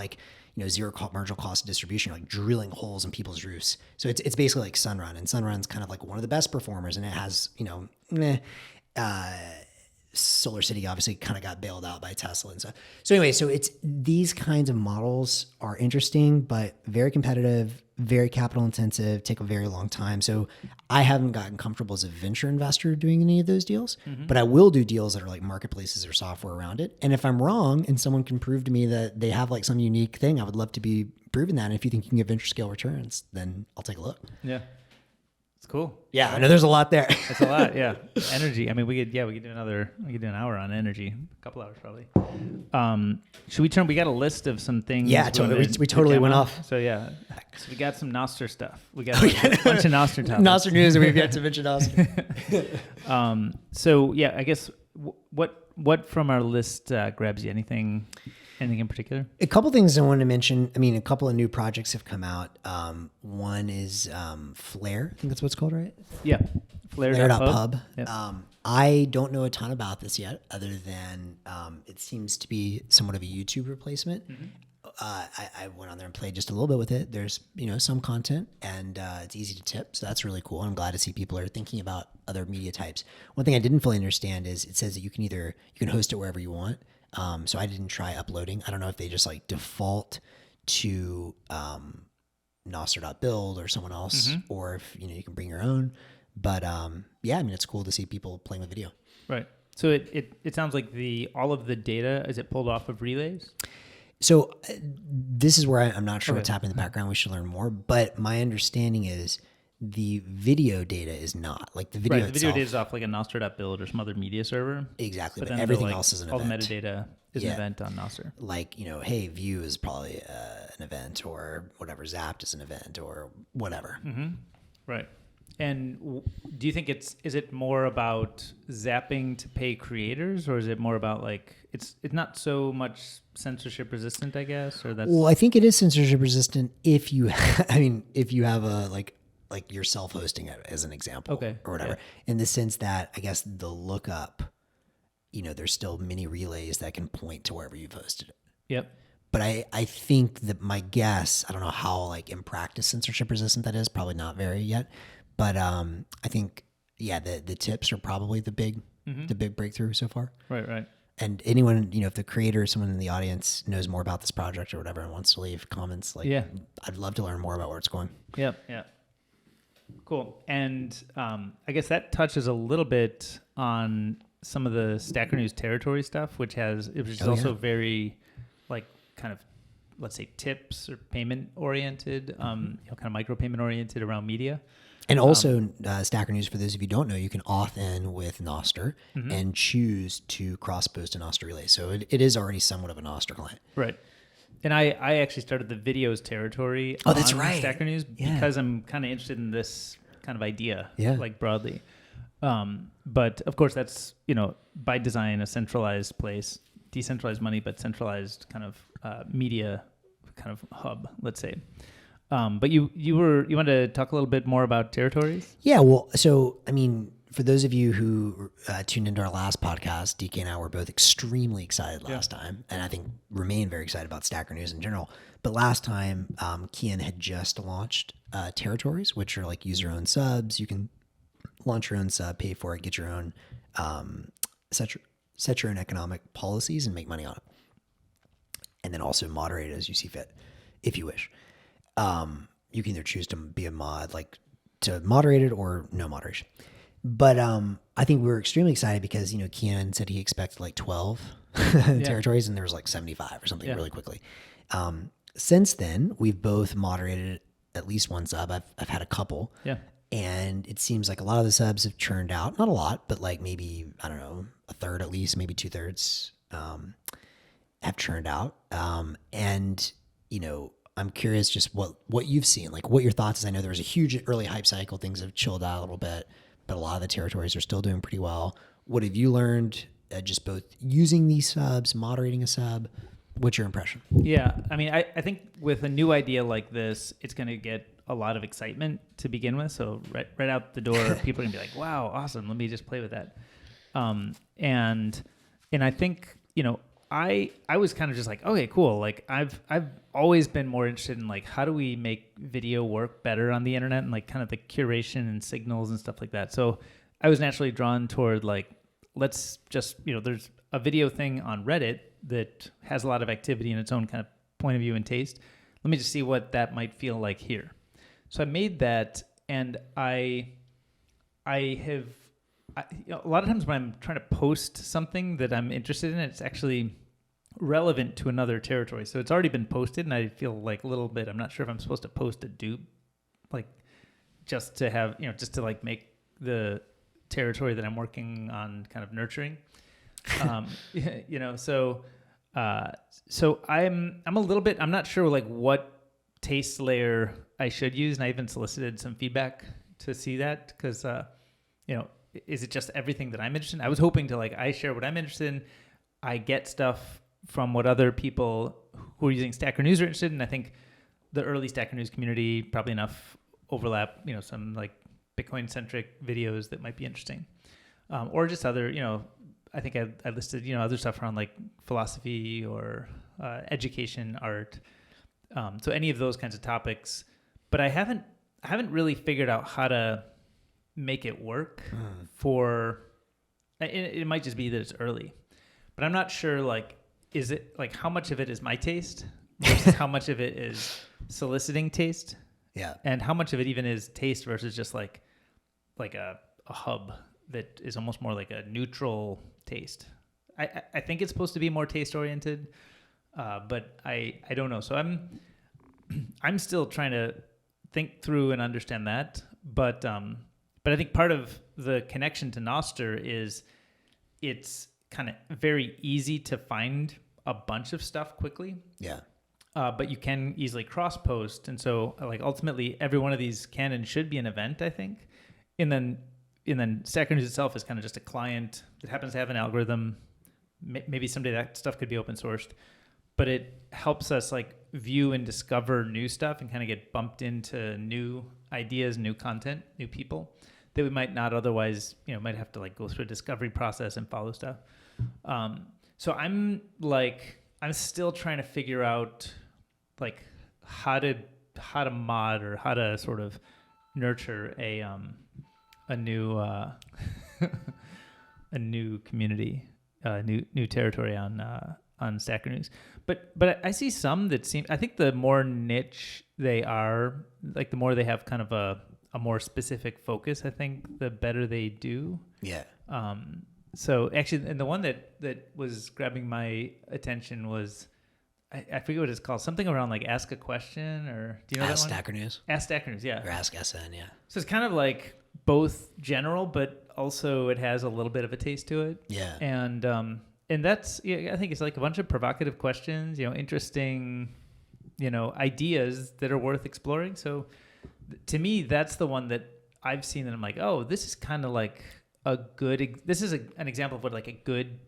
zero marginal cost distribution, drilling holes in people's roofs. So it's basically like Sunrun, and Sunrun's kind of one of the best performers, and it has, Solar City obviously kind of got bailed out by Tesla and stuff. So anyway, it's these kinds of models are interesting, but very competitive, very capital intensive, take a very long time. So I haven't gotten comfortable as a venture investor doing any of those deals, but I will do deals that are marketplaces or software around it. And if I'm wrong and someone can prove to me that they have some unique thing, I would love to be proven that. And if you think you can get venture scale returns, then I'll take a look. Yeah. It's cool. Yeah, I know there's a lot there. That's a lot. Yeah. Energy. I mean, we could do an hour on energy, a couple hours probably. We got a list of some things. Yeah, totally. We totally went off. So yeah. So we got some Nostr stuff. We got a bunch of Nostr topics. Nostr news, and we've yet to mention Nostr. So yeah, I guess what from our list grabs you? Anything in particular? A couple things I wanted to mention. I mean, a couple of new projects have come out. One is Flare. I think that's what it's called, right? Yeah. Flare.pub. Yep. I don't know a ton about this yet, other than it seems to be somewhat of a YouTube replacement. I went on there and played just a little bit with it. There's some content, and it's easy to tip, so that's really cool. I'm glad to see people are thinking about other media types. One thing I didn't fully understand is it says that you can host it wherever you want. So I didn't try uploading. I don't know if they just default to Nostr.build or someone else, or if you can bring your own. But yeah, I mean, it's cool to see people playing with video. Right. So it sounds like all of the data, is it pulled off of relays? So this is where I'm not sure what's happening in the background. We should learn more. But my understanding is the video data is not. The video itself. The video data is off a Nostr.build or some other media server. Exactly. But everything else is an event. All the metadata is an event on Nostr. Hey, View is probably an event, or whatever, Zapped is an event, or whatever. Right. And do you think is it more about zapping to pay creators, or is it more about it's not so much censorship resistant, I guess, or that's? Well, I think it is censorship resistant if you, if you have a like you're self-hosting it as an example, or whatever, in the sense that I guess the lookup, there's still many relays that can point to wherever you've hosted it. Yep. But I think that my guess, I don't know how in practice censorship resistant that is, probably not very yet. But I think, the tips are probably the big breakthrough so far. Right. And anyone, if the creator, someone in the audience knows more about this project or whatever and wants to leave comments, I'd love to learn more about where it's going. Yep. Yeah. Cool. And I guess that touches a little bit on some of the Stacker News territory stuff, which is also very kind of, let's say, tips or payment oriented, kind of micropayment oriented around media. And also, Stacker News, for those of you who don't know, you can auth in with Nostr and choose to cross-post a Nostr relay. So it is already somewhat of a Nostr client. Right. And I actually started the videos territory on that's right. Stacker News because I'm kind of interested in this kind of idea, broadly. But, of course, that's, by design, a centralized place, decentralized money, but centralized kind of media kind of hub, let's say. But you wanted to talk a little bit more about territories? Yeah, well, so, for those of you who tuned into our last podcast, DK and I were both extremely excited last time, and I think remain very excited about Stacker News in general. But last time, Kian had just launched territories, which are like user-owned subs. You can launch your own sub, pay for it, get your own, set your own economic policies and make money on it. And then also moderate it as you see fit, if you wish. You can either choose to be a mod, to moderate it or no moderation. But I think we were extremely excited because, Kian said he expected 12 territories and there was 75 or something really quickly. Since then, we've both moderated at least one sub. I've had a couple. Yeah. And it seems like a lot of the subs have churned out. Not a lot, but maybe, I don't know, a third at least, maybe 2/3 have churned out. And, I'm curious just what you've seen, what your thoughts is. I know there was a huge early hype cycle. Things have chilled out a little bit, but a lot of the territories are still doing pretty well. What have you learned just both using these subs, moderating a sub? What's your impression? Yeah, I think with a new idea like this, it's going to get a lot of excitement to begin with. So right out the door, people are going to be like, wow, awesome. Let me just play with that. And I think, I was kind of just okay, cool. I've always been more interested in how do we make video work better on the internet and kind of the curation and signals and stuff like that. So I was naturally drawn toward let's just, there's a video thing on Reddit that has a lot of activity in its own kind of point of view and taste. Let me just see what that might feel like here. So I made that, and a lot of times when I'm trying to post something that I'm interested in, it's actually relevant to another territory. So it's already been posted, and I feel a little bit, I'm not sure if I'm supposed to post a dupe, just to have, just to make the territory that I'm working on kind of nurturing. So I'm a little bit, I'm not sure what taste layer I should use. And I even solicited some feedback to see that because, is it just everything that I'm interested in? I was hoping to I share what I'm interested in. I get stuff from what other people who are using Stacker News are interested in. I think the early Stacker News community, probably enough overlap, some Bitcoin centric videos that might be interesting. Or just other, I think I listed, other stuff around philosophy or education, art. So any of those kinds of topics, but I haven't really figured out how to make it work for, it might just be that it's early, but I'm not sure, is it how much of it is my taste versus how much of it is soliciting taste? Yeah. And how much of it even is taste versus just a hub that is almost more like a neutral taste. I think it's supposed to be more taste oriented, but I don't know. So I'm still trying to think through and understand that. But I think part of the connection to Nostr is it's kind of very easy to find a bunch of stuff quickly. Yeah. But you can easily cross post. And so ultimately every one of these can and should be an event, I think. And then Stacker News itself is kind of just a client that happens to have an algorithm. Maybe someday that stuff could be open sourced, but it helps us view and discover new stuff and kind of get bumped into new ideas, new content, new people that we might not otherwise, might have to go through a discovery process and follow stuff. So I'm still trying to figure out how to mod or how to sort of nurture a new a new community. new territory on Stacker News. But I see some that seem. I think the more niche they are, like the more they have kind of a more specific focus, I think the better they do. Yeah. So actually, and the one that was grabbing my attention was, I forget what it's called, something around like Ask a Question, or do you know Ask that one? Stacker News. Ask Stacker News, yeah. Or Ask SN, yeah. So it's kind of like both general, but also it has a little bit of a taste to it. Yeah. And that's, yeah, I think it's like a bunch of provocative questions, interesting, ideas that are worth exploring. So to me, that's the one that I've seen that I'm like, oh, this is kind of like this is an example of what like a good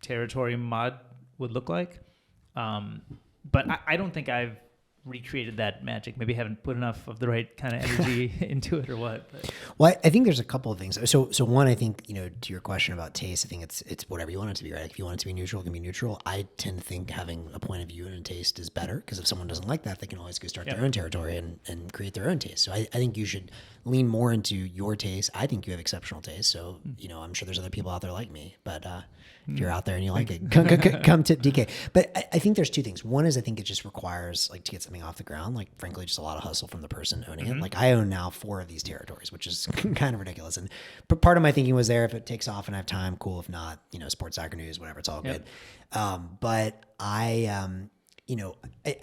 territory mod would look like. But I don't think I've recreated that magic. Maybe I haven't put enough of the right kind of energy into it or what. But. Well, I think there's a couple of things. So one, I think, to your question about taste, I think it's whatever you want it to be, right? If you want it to be neutral, it can be neutral. I tend to think having a point of view and a taste is better, because if someone doesn't like that, they can always go start their own territory and create their own taste. So I think you should lean more into your taste. I think you have exceptional taste. So, I'm sure there's other people out there like me, but, if you're out there and you like it, come tip DK. But I think there's two things. One is I think it just requires, like, to get something off the ground, like, frankly, just a lot of hustle from the person owning it. Like, I own now 4 of these territories, which is kind of ridiculous. And part of my thinking was there, if it takes off and I have time, cool. If not, Sports Soccer News, whatever, it's all good. But I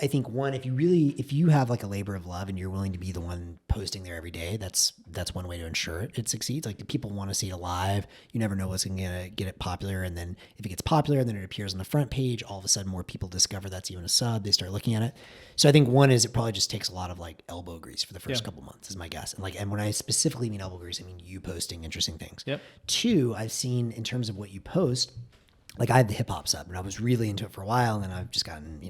think one, if you have like a labor of love and you're willing to be the one posting there every day, that's one way to ensure it succeeds. Like, the people want to see it alive. You never know what's going to get it popular. And then if it gets popular, then it appears on the front page, all of a sudden more people discover that's even a sub. They start looking at it. So I think one is it probably just takes a lot of like elbow grease for the first couple months is my guess. And when I specifically mean elbow grease, I mean you posting interesting things. Yep. 2, I've seen in terms of what you post, like I had the hip hop sub and I was really into it for a while, and then I've just gotten,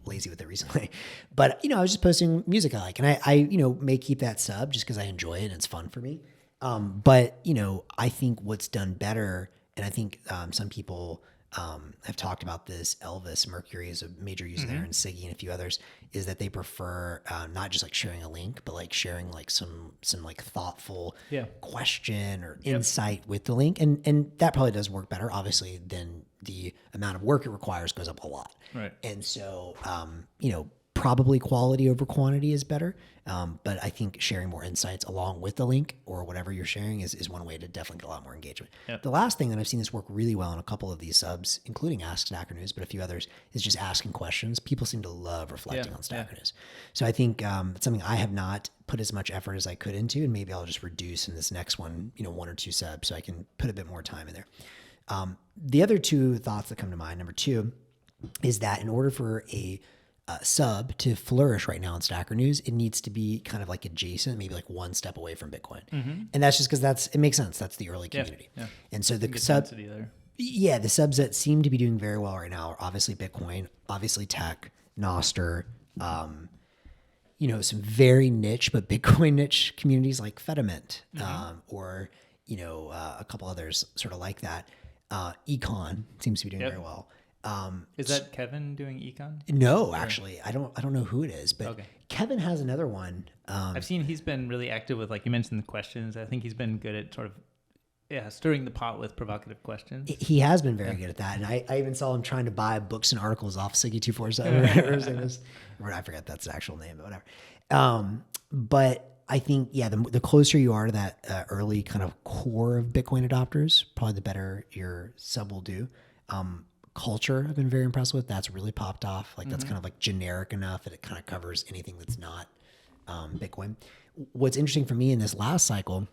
lazy with it recently. But, I was just posting music I like, and I may keep that sub just because I enjoy it and it's fun for me. But, I think what's done better, and I think some people have talked about this, Elvis Mercury is a major user there, and Siggy and a few others, is that they prefer not just like sharing a link, but like sharing like some like thoughtful question or insight with the link. And that probably does work better, obviously, than the amount of work it requires goes up a lot. Right. And so, probably quality over quantity is better. But I think sharing more insights along with the link or whatever you're sharing is one way to definitely get a lot more engagement. Yep. The last thing that I've seen this work really well in a couple of these subs, including Ask Stacker News, but a few others, is just asking questions. People seem to love reflecting on Stacker News. So I think it's something I have not put as much effort as I could into, and maybe I'll just reduce in this next one, 1 or 2 subs, so I can put a bit more time in there. The other 2 thoughts that come to mind, number 2, is that in order for a sub to flourish right now in Stacker News, it needs to be kind of like adjacent, maybe like 1 step away from Bitcoin. And that's just because it makes sense. That's the early community. Yeah. And so the subs that seem to be doing very well right now are obviously Bitcoin, obviously tech, Nostr, some very niche, but Bitcoin niche communities like Fediment, or, a couple others sort of like that. Econ seems to be doing very well. Is that Kevin doing Econ? No, actually, I don't know who it is, but Kevin has another one. I've seen he's been really active with, like you mentioned, the questions. I think he's been good at sort of stirring the pot with provocative questions. He has been very good at that, and I even saw him trying to buy books and articles off Siggy247. Or I forget that's the actual name, but whatever. But I think, the closer you are to that early kind of core of Bitcoin adopters, probably the better your sub will do. Culture I've been very impressed with. That's really popped off. Like that's kind of like generic enough that it kind of covers anything that's not Bitcoin. What's interesting for me in this last cycle,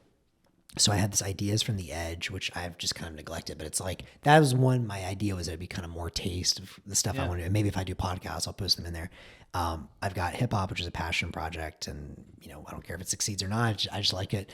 so I had this ideas from the edge, which I've just kind of neglected, but it's like, that was one, my idea was it'd be kind of more taste of the stuff I want to do. And maybe if I do podcasts, I'll post them in there. I've got hip hop, which is a passion project, and I don't care if it succeeds or not. I just like it.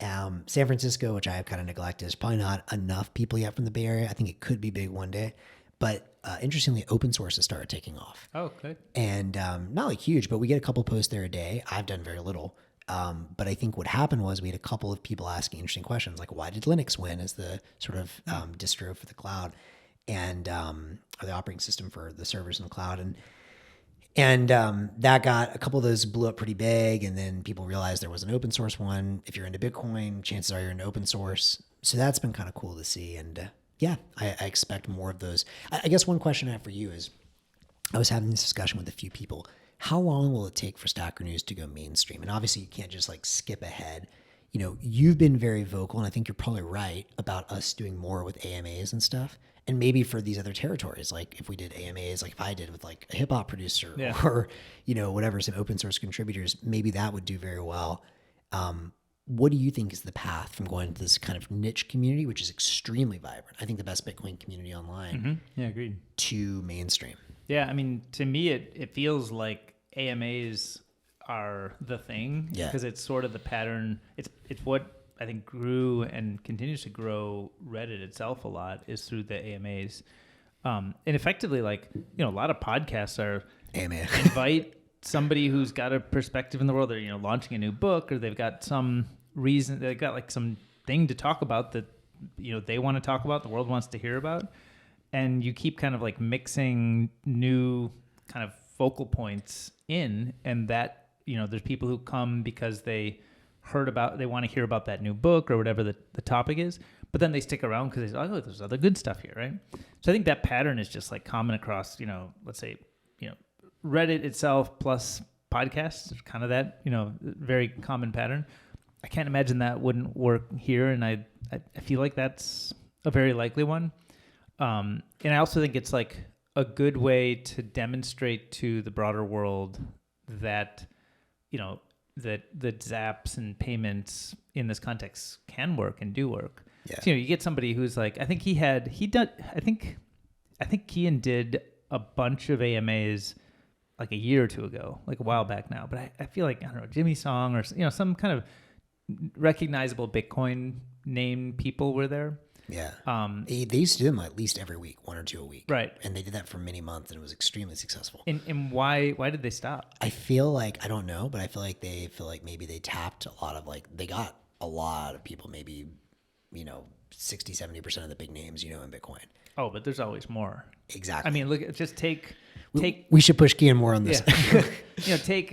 San Francisco, which I have kind of neglected, is probably not enough people yet from the Bay Area. I think it could be big one day. But interestingly, open source has started taking off. Oh, good. And not like huge, but we get a couple posts there a day. I've done very little. But I think what happened was we had a couple of people asking interesting questions, like why did Linux win as the sort of distro for the cloud, and or the operating system for the servers in the cloud. And that got a couple of those blew up pretty big. And then people realized there was an open source one. If you're into Bitcoin, chances are you're into open source. So that's been kind of cool to see. And Yeah, I expect more of those. I guess one question I have for you is, I was having this discussion with a few people. How long will it take for Stacker News to go mainstream? And obviously you can't just like skip ahead. You know, you've been very vocal, and I think you're probably right about us doing more with AMAs and stuff. And maybe for these other territories, like if we did AMAs, like if I did with like a hip hop producer or, you know, whatever, some open source contributors, maybe that would do very well. What do you think is the path from going to this kind of niche community, which is extremely vibrant? I think the best Bitcoin community online. Mm-hmm. Yeah, agreed. To mainstream. Yeah, I mean, to me, it feels like AMAs are the thing because it's sort of the pattern. It's what I think grew and continues to grow Reddit itself a lot is through the AMAs. And effectively, like, you know, a lot of podcasts are AMA. Invite somebody who's got a perspective in the world. They're, you know, launching a new book, or they've got some reason, they've got like some thing to talk about that, you know, they want to talk about, the world wants to hear about. And you keep kind of like mixing new kind of focal points in, and that, you know, there's people who come because they want to hear about that new book or whatever the topic is, but then they stick around because they say, oh, there's other good stuff here, right? So I think that pattern is just like common across, you know, let's say, you know, Reddit itself plus podcasts, kind of that, you know, very common pattern. I can't imagine that wouldn't work here, and I feel like that's a very likely one. And I also think it's like a good way to demonstrate to the broader world that, you know, that zaps and payments in this context can work and do work. Yeah. So, you know, you get somebody who's like, I think Kian did a bunch of AMAs like a year or two ago, like a while back now. But I feel like, I don't know, Jimmy Song or, you know, some kind of recognizable Bitcoin name people were there. Yeah. They used to do them at least every week, 1 or 2 a week. Right. And they did that for many months, and it was extremely successful. And why did they stop? I feel like, I don't know, but I feel like maybe they tapped a lot of, like, they got a lot of people, maybe, you know, 60, 70% of the big names, you know, in Bitcoin. Oh, but there's always more. Exactly. I mean, look, just take. We should push Kian more on this. Yeah. You know, take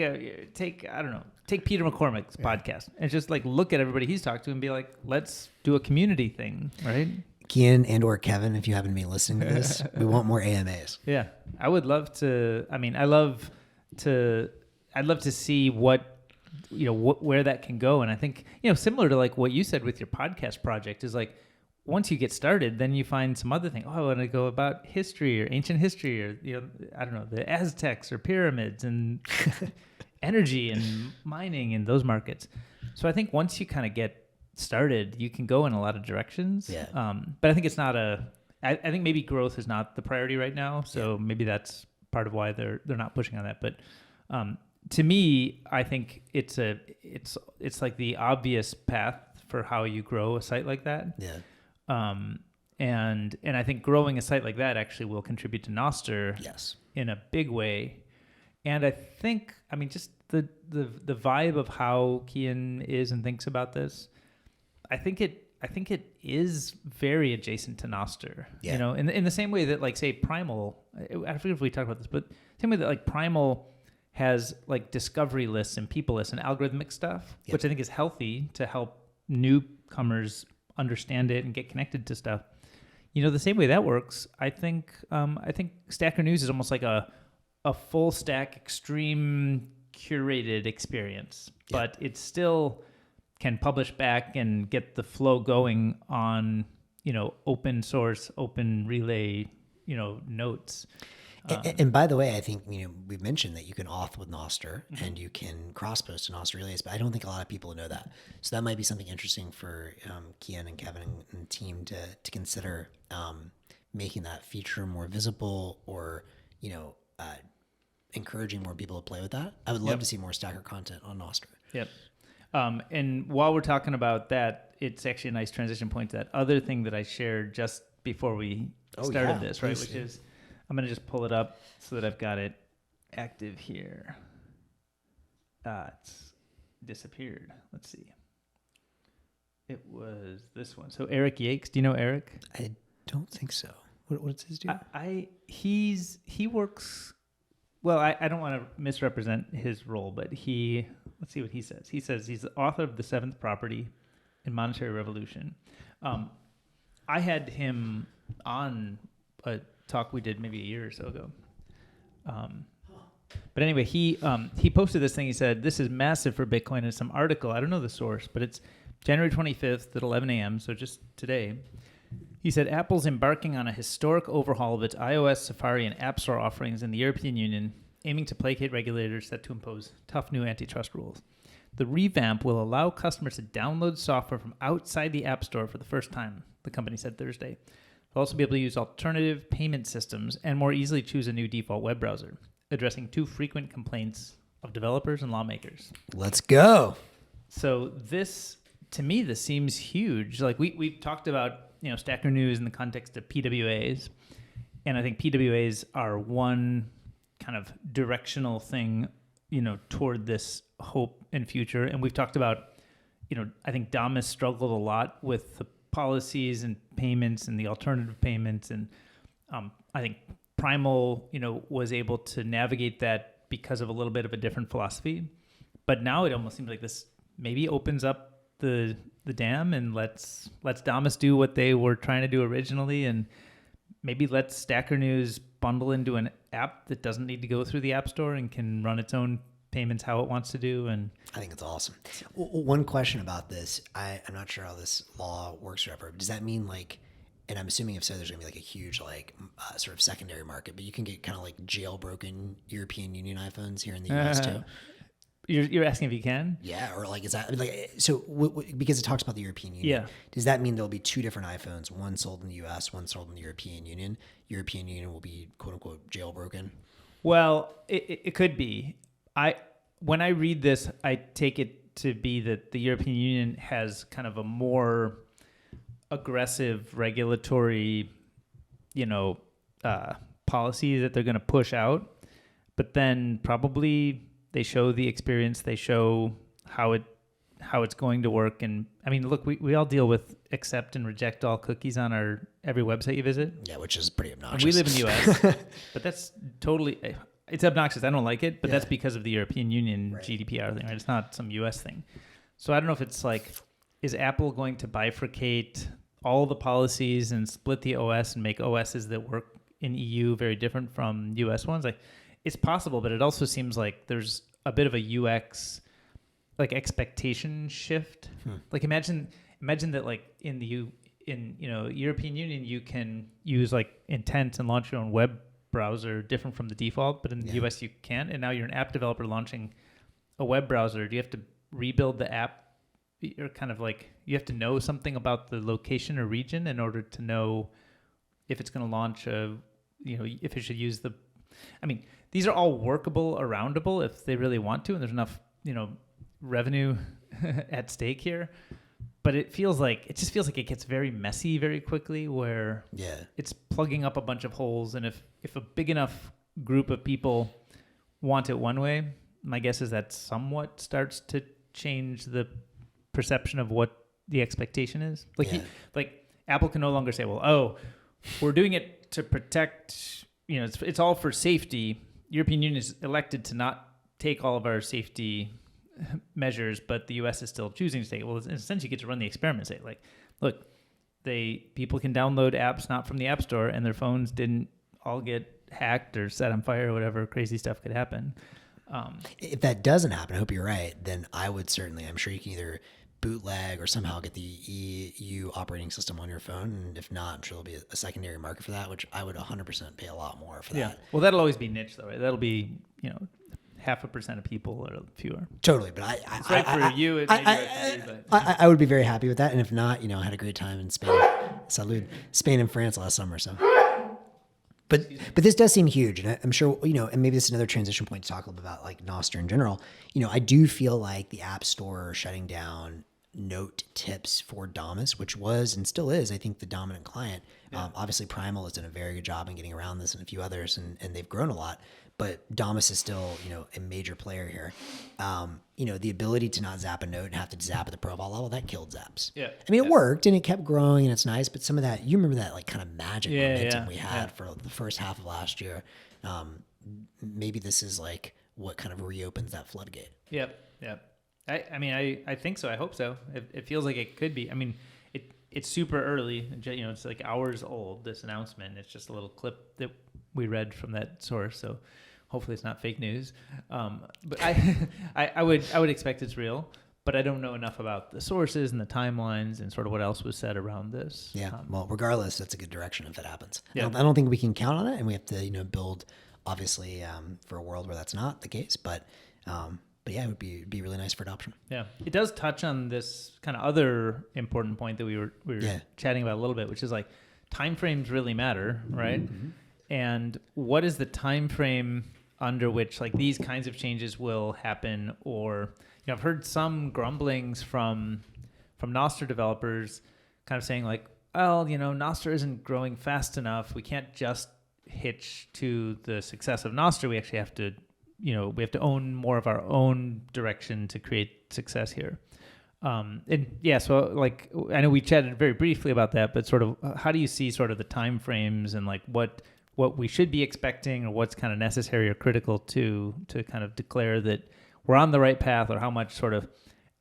Peter McCormick's podcast and just like look at everybody he's talked to and be like, let's do a community thing, right? Kian and or Kevin, if you happen to be listening to this, we want more AMAs. Yeah, I would love to. I mean, I'd love to see what, you know, where that can go. And I think, you know, similar to like what you said with your podcast project is like, once you get started, then you find some other thing. Oh, I want to go about history or ancient history, or, you know, I don't know, the Aztecs or pyramids and energy and mining in those markets. So I think once you kind of get started, you can go in a lot of directions. Yeah. But I think it's not I think maybe growth is not the priority right now. So maybe that's part of why they're not pushing on that. But to me, I think it's like the obvious path for how you grow a site like that. Yeah. And I think growing a site like that actually will contribute to Nostr in a big way. And I think, I mean, just the vibe of how Kian is and thinks about this, I think it is very adjacent to Nostr. Yeah. You know, in the same way that, like, say Primal, I forget if we talked about this, but same way that like Primal has like discovery lists and people lists and algorithmic stuff, which I think is healthy to help newcomers understand it and get connected to stuff. You know, the same way that works, I think Stacker News is almost like a full stack, extreme curated experience, but it still can publish back and get the flow going on, you know, open source, open relay, you know, notes. And by the way, I think, you know, we've mentioned that you can auth with Nostr and you can cross-post to Nostr relays, but I don't think a lot of people know that. So that might be something interesting for Kian and Kevin and the team to consider, making that feature more visible, or, you know, encouraging more people to play with that. I would love to see more Stacker content on Nostr. Yep. And while we're talking about that, it's actually a nice transition point to that other thing that I shared just before we started this, right? Which is, I'm going to just pull it up so that I've got it active here. It's disappeared. Let's see. It was this one. So Eric Yakes, do you know Eric? I don't think so. What's his do? He works, well, I don't want to misrepresent his role, but let's see what he says. He says he's the author of The Seventh Property and Monetary Revolution. I had him on a talk we did maybe a year or so ago. But anyway, he posted this thing. He said, this is massive for Bitcoin. In some article, I don't know the source, but it's January 25th at 11 a.m., so just today. He said, Apple's embarking on a historic overhaul of its iOS, Safari, and App Store offerings in the European Union, aiming to placate regulators set to impose tough new antitrust rules. The revamp will allow customers to download software from outside the App Store for the first time, the company said Thursday. They'll also be able to use alternative payment systems and more easily choose a new default web browser, addressing two frequent complaints of developers and lawmakers. Let's go. So this, to me, this seems huge. Like we've talked about, Stacker News in the context of PWAs, and I think PWAs are one kind of directional thing, toward this hope and future. And we've talked about, I think Damas struggled a lot with the policies and payments and the alternative payments, and I think Primal, was able to navigate that because of a little bit of a different philosophy. But now it almost seems like this maybe opens up the dam and lets Damas do what they were trying to do originally, and maybe let Stacker News bundle into an app that doesn't need to go through the App Store and can run its own payments how it wants to do. And I think it's awesome. One question about this, I'm not sure how this law works or whatever. Does that mean and I'm assuming if so, there's gonna be a huge sort of secondary market, but you can get kind of jailbroken European Union iPhones here in the US too? You're asking if you can? Yeah, or is that so? Because it talks about the European Union. Yeah. Does that mean there'll be two different iPhones, one sold in the U.S., one sold in the European Union? European Union will be quote unquote jailbroken. Well, it could be. When I read this, I take it to be that the European Union has kind of a more aggressive regulatory, policy that they're going to push out, but then probably they show the experience, they show how it's going to work. And I mean, look, we all deal with accept and reject all cookies on every website you visit. Yeah, which is pretty obnoxious. And we live in the US, but that's totally, it's obnoxious. I don't like it, but that's because of the European Union GDPR thing, right? It's not some US thing. So I don't know if it's is Apple going to bifurcate all the policies and split the OS and make OSs that work in EU very different from US ones? It's possible, but it also seems like there's a bit of a UX expectation shift. Imagine that in the European Union you can use intent and launch your own web browser different from the default, but in the US you can't. And now you're an app developer launching a web browser. Do you have to rebuild the app? You're kind of you have to know something about the location or region in order to know if it's going to launch if it should use the. I mean, these are all workable, aroundable if they really want to, and there's enough, revenue at stake here. But it just feels like it gets very messy very quickly, where it's plugging up a bunch of holes. And if a big enough group of people want it one way, my guess is that somewhat starts to change the perception of what the expectation is. Apple can no longer say, we're doing it to protect, it's all for safety. European Union is elected to not take all of our safety measures, but the US is still choosing to take it. Well, in a sense, you get to run the experiment. Say, look, people can download apps not from the App Store, and their phones didn't all get hacked or set on fire or whatever crazy stuff could happen. If that doesn't happen, I hope you're right, then I would certainly, I'm sure you can either bootleg or somehow get the EU operating system on your phone. And if not, I'm sure there'll be a secondary market for that, which I would 100% pay a lot more for that. Well, that'll always be niche though, right? That'll be, 0.5% of people or fewer. Totally. But I would be very happy with that. And if not, I had a great time in Spain. Salud. Spain and France last summer. So. But this does seem huge, and I'm sure, and maybe this is another transition point to talk a little bit about Nostr in general. I do feel like the App Store shutting down note tips for Damas, which was and still is, I think, the dominant client. Yeah. Obviously, Primal has done a very good job in getting around this, and a few others, and they've grown a lot. But Damas is still, a major player here. The ability to not zap a note and have to zap at the profile level, that killed zaps. Yeah. I mean, it worked and it kept growing and it's nice, but some of that, you remember that kind of magic momentum we had for the first half of last year. Maybe this is what kind of reopens that floodgate. Yep. I think so. I hope so. It feels like it could be. I mean, it's super early. It's like hours old, this announcement. It's just a little clip that we read from that source. So hopefully it's not fake news. But I would expect it's real, but I don't know enough about the sources and the timelines and sort of what else was said around this. Yeah. Well, regardless, that's a good direction if it happens. Yeah. I don't think we can count on it, and we have to, build obviously for a world where that's not the case, but yeah, it would be really nice for adoption. Yeah, it does touch on this kind of other important point that we were chatting about a little bit, which is like timeframes really matter, right? Mm-hmm. And what is the time frame under which like these kinds of changes will happen? Or I've heard some grumblings from Nostr developers, kind of saying like, well, Nostr isn't growing fast enough. We can't just hitch to the success of Nostr. We actually have to we have to own more of our own direction to create success here. So like, I know we chatted very briefly about that, but sort of how do you see sort of the time frames and like what we should be expecting or what's kind of necessary or critical to kind of declare that we're on the right path, or how much sort of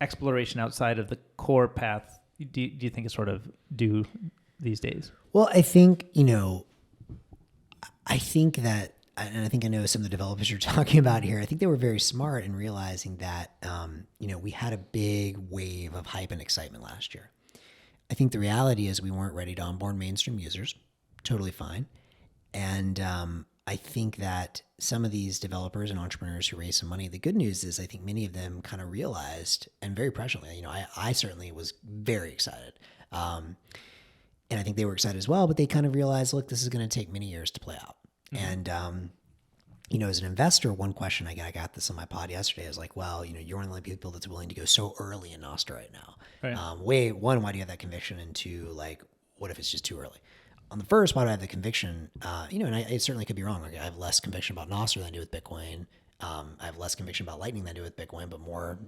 exploration outside of the core path do you think is sort of due these days? Well, I think, that, and I think I know some of the developers you're talking about here, I think they were very smart in realizing that, we had a big wave of hype and excitement last year. I think the reality is we weren't ready to onboard mainstream users. Totally fine. And I think that some of these developers and entrepreneurs who raised some money, the good news is I think many of them kind of realized, and very presciently, I certainly was very excited. And I think they were excited as well, but they kind of realized, look, this is going to take many years to play out. Mm-hmm. And, as an investor, one question I got this on my pod yesterday is like, well, you're one of the people that's willing to go so early in Nostr right now. Right. One, why do you have that conviction? And two, like, what if it's just too early? On the first, why do I have the conviction? And I certainly could be wrong. Like, I have less conviction about Nostr than I do with Bitcoin. I have less conviction about Lightning than I do with Bitcoin, but more,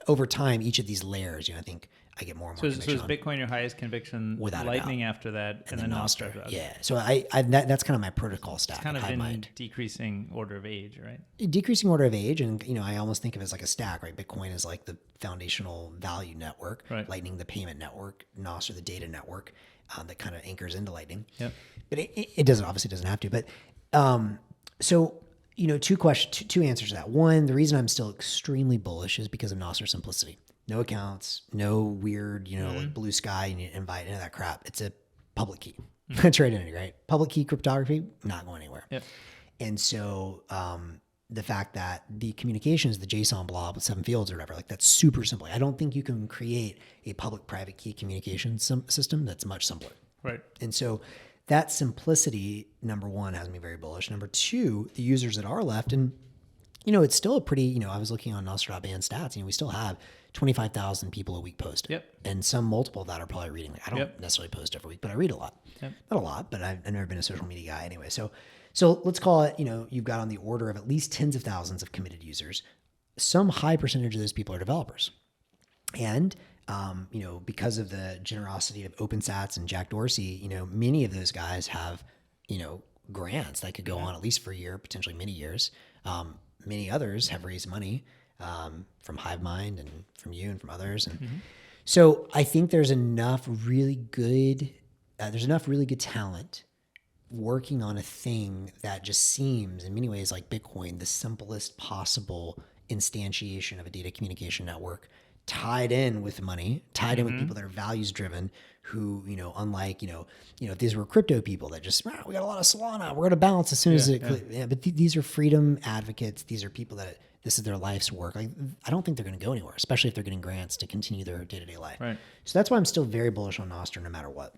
over time, each of these layers, I think I get more and more conviction. So is Bitcoin your highest conviction, without Lightning after that, and then Nostr after that? Yeah. So that's kind of my protocol stack. It's kind of in decreasing order of age, right? Decreasing order of age. And, I almost think of it as like a stack, right? Bitcoin is like the foundational value network, right. Lightning, the payment network, Nostr, the data network that kind of anchors into Lightning. Yep. But it obviously doesn't have to. But so... two answers to that. One, the reason I'm still extremely bullish is because of Nostr simplicity. No accounts, no weird, like blue sky, and you invite into that crap. It's a public key. That's right, right? Public key cryptography, not going anywhere. Yep. And so the fact that the communication is the JSON blob with 7 fields or whatever, like that's super simple. I don't think you can create a public-private key communication system that's much simpler. Right. And so that simplicity, number one, has me very bullish. Number two, the users that are left, and it's still a pretty, I was looking on Nostr.band stats, we still have 25,000 people a week post. Yep. And some multiple of that are probably reading. Like, I don't necessarily post every week, but I read a lot. Yep. Not a lot, but I've never been a social media guy anyway. So let's call it, you've got on the order of at least tens of thousands of committed users. Some high percentage of those people are developers. And because of the generosity of OpenSats and Jack Dorsey, many of those guys have, grants that could go on at least for a year, potentially many years. Many others have raised money from HiveMind and from you and from others. And so I think there's enough really good talent working on a thing that just seems in many ways like Bitcoin, the simplest possible instantiation of a data communication network, tied in with money, tied in with people that are values driven, who, unlike, if these were crypto people that just, we got a lot of Solana, we're going to bounce as soon as it, but these are freedom advocates. These are people that this is their life's work. Like, I don't think they're going to go anywhere, especially if they're getting grants to continue their day-to-day life. Right. So that's why I'm still very bullish on Nostr no matter what.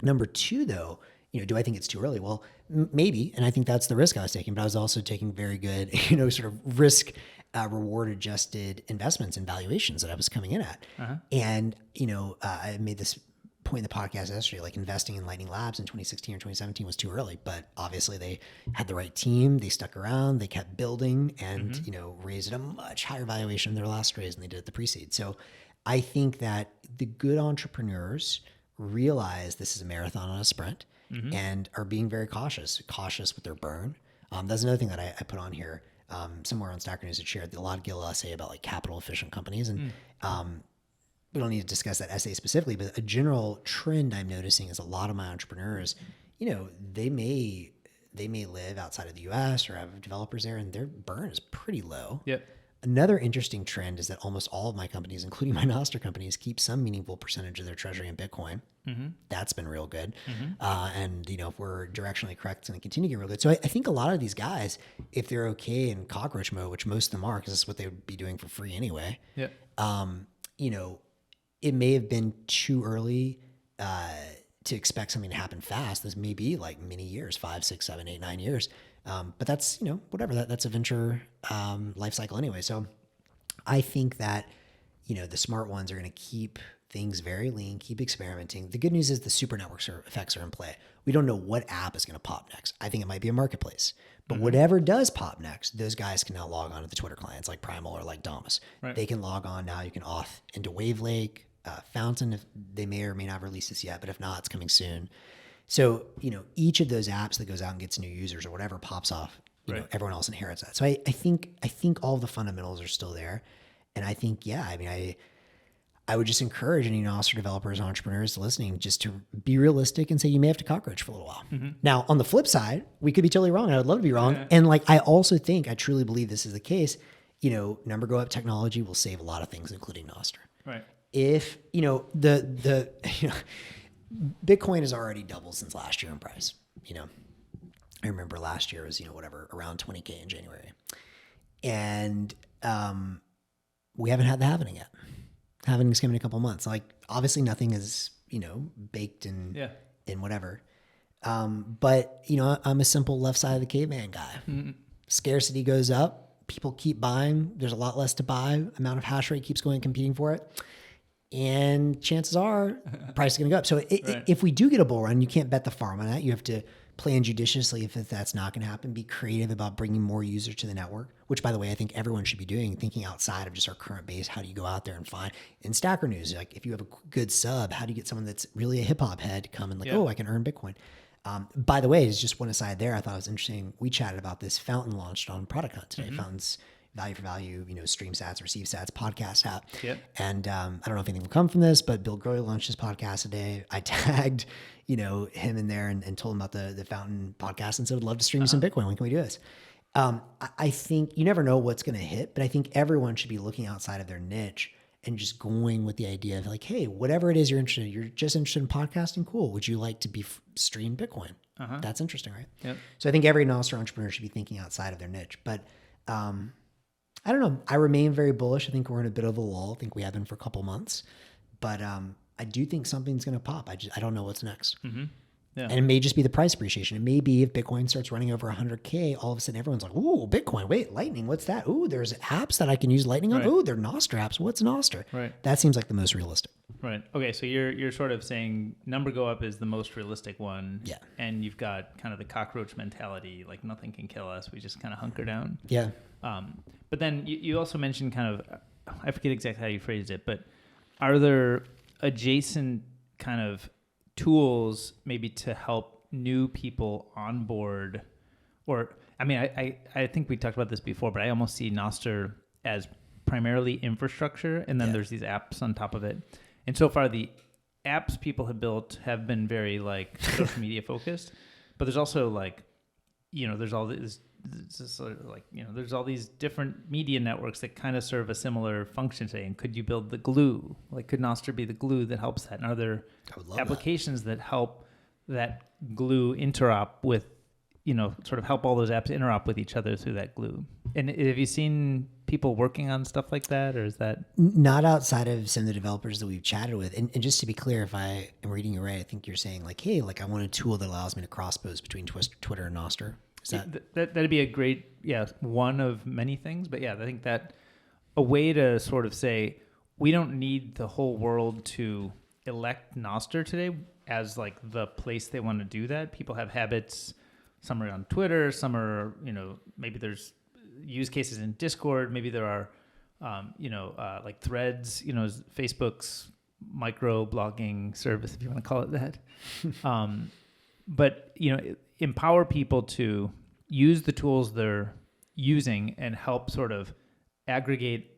Number two, though, do I think it's too early? Well, maybe. And I think that's the risk I was taking, but I was also taking very good, sort of risk reward adjusted investments and valuations that I was coming in at. Uh-huh. And, I made this point in the podcast yesterday, like investing in Lightning Labs in 2016 or 2017 was too early, but obviously they had the right team. They stuck around, they kept building and, raised at a much higher valuation than their last raise than they did at the pre-seed. So I think that the good entrepreneurs realize this is a marathon and a sprint and are being very cautious with their burn. That's another thing that I put on here. Somewhere on Stacker News, it shared a lot of Gil essay about like capital efficient companies. And we don't need to discuss that essay specifically, but a general trend I'm noticing is a lot of my entrepreneurs, they may live outside of the US or have developers there, and their burn is pretty low. Yep. Another interesting trend is that almost all of my companies, including my Nostr companies, keep some meaningful percentage of their treasury in Bitcoin. Mm-hmm. That's been real good. Mm-hmm. And if we're directionally correct, it's going to continue to get real good. So I think a lot of these guys, if they're okay in cockroach mode, which most of them are, because this is what they would be doing for free anyway. Yeah. It may have been too early to expect something to happen fast. This may be like many years, 5, 6, 7, 8, 9 years. But that's, whatever, that's a venture life cycle anyway. So I think that, the smart ones are going to keep things very lean, keep experimenting. The good news is the super networks effects are in play. We don't know what app is going to pop next. I think it might be a marketplace. But whatever does pop next, those guys can now log on to the Twitter clients like Primal or like Damus. Right. They can log on now. You can auth into Wavelake, Fountain. If they may or may not release this yet, but if not, it's coming soon. So, each of those apps that goes out and gets new users or whatever pops off, everyone else inherits that. So I think all of the fundamentals are still there. And I think, I would just encourage any Nostr developers, entrepreneurs listening, just to be realistic and say you may have to cockroach for a little while. Mm-hmm. Now, on the flip side, we could be totally wrong. I would love to be wrong. Yeah. And I also think, I truly believe this is the case, number go up technology will save a lot of things, including Nostr. Right. If, Bitcoin has already doubled since last year in price. I remember last year was, around 20K in January. And we haven't had the halving yet. Halving is coming in a couple of months. Obviously nothing is, baked in whatever. But, I'm a simple left side of the caveman guy. Mm-hmm. Scarcity goes up. People keep buying. There's a lot less to buy. Amount of hash rate keeps going, competing for it. And chances are price is going to go up. So if we do get a bull run, you can't bet the farm on that. You have to plan judiciously if that's not going to happen. Be creative about bringing more users to the network, which, by the way, I think everyone should be doing, thinking outside of just our current base. How do you go out there and find, in Stacker News, if you have a good sub, how do you get someone that's really a hip hop head to come and I can earn Bitcoin? By the way, it's just one aside there. I thought it was interesting. We chatted about this. Fountain launched on Product Hunt today. Mm-hmm. Fountain's value for value, stream stats, receive stats, podcast app. Yep. And I don't know if anything will come from this, but Bill Groy launched his podcast today. I tagged, him in there and told him about the Fountain podcast and said, I'd love to stream some Bitcoin. When can we do this? I think you never know what's going to hit, but I think everyone should be looking outside of their niche and just going with the idea of hey, whatever it is you're interested in, you're just interested in podcasting. Cool. Would you like to be stream Bitcoin? That's interesting, right? Yep. So I think every Nostr entrepreneur should be thinking outside of their niche, but, I don't know. I remain very bullish. I think we're in a bit of a lull. I think we have been for a couple months, but I do think something's going to pop. I don't know what's next. Mm-hmm. Yeah. And it may just be the price appreciation. It may be if Bitcoin starts running over 100K, all of a sudden everyone's like, ooh, Bitcoin, wait, Lightning, what's that? Ooh, there's apps that I can use Lightning on. Right. Ooh, they're Nostr apps. What's Nostr? Right. That seems like the most realistic. Right. Okay. So you're sort of saying number go up is the most realistic one. Yeah. And you've got kind of the cockroach mentality, nothing can kill us. We just kind of hunker down. Yeah. But then you also mentioned kind of, I forget exactly how you phrased it, but are there adjacent kind of tools maybe to help new people onboard? Or, I think we talked about this before, but I almost see Nostr as primarily infrastructure, and then there's these apps on top of it. And so far, the apps people have built have been very social media focused, but there's also there's all this. It's just sort of there's all these different media networks that kind of serve a similar function today. And could you build the glue? Could Nostr be the glue that helps that? And are there applications that help that glue interop with, sort of help all those apps interop with each other through that glue? And have you seen people working on stuff like that, or is that not outside of some of the developers that we've chatted with? And just to be clear, if I am reading you right, I think you're saying hey, I want a tool that allows me to cross post between Twitter and Nostr. That'd be a great, one of many things. But I think that a way to sort of say, we don't need the whole world to elect Nostr today as the place they want to do that. People have habits. Some are on Twitter. Some are, maybe there's use cases in Discord. Maybe there are, Threads, Facebook's micro blogging service, if you want to call it that. But, empower people to use the tools they're using and help sort of aggregate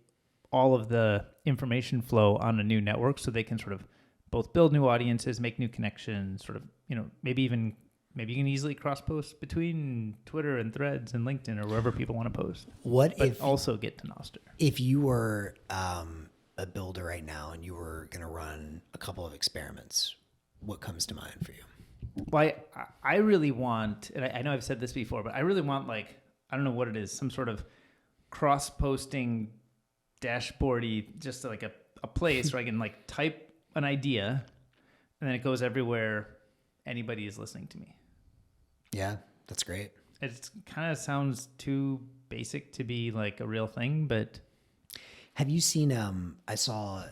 all of the information flow on a new network so they can sort of both build new audiences, make new connections, sort of, maybe you can easily cross-post between Twitter and Threads and LinkedIn or wherever people want to post. Also get to Nostr. If you were a builder right now and you were going to run a couple of experiments, what comes to mind for you? Well, I really want, and I know I've said this before, but I really want I don't know what it is, some sort of cross-posting dashboardy, just like a place where I can type an idea and then it goes everywhere anybody is listening to me. Yeah, that's great. It kind of sounds too basic to be a real thing, but... Have you seen, I saw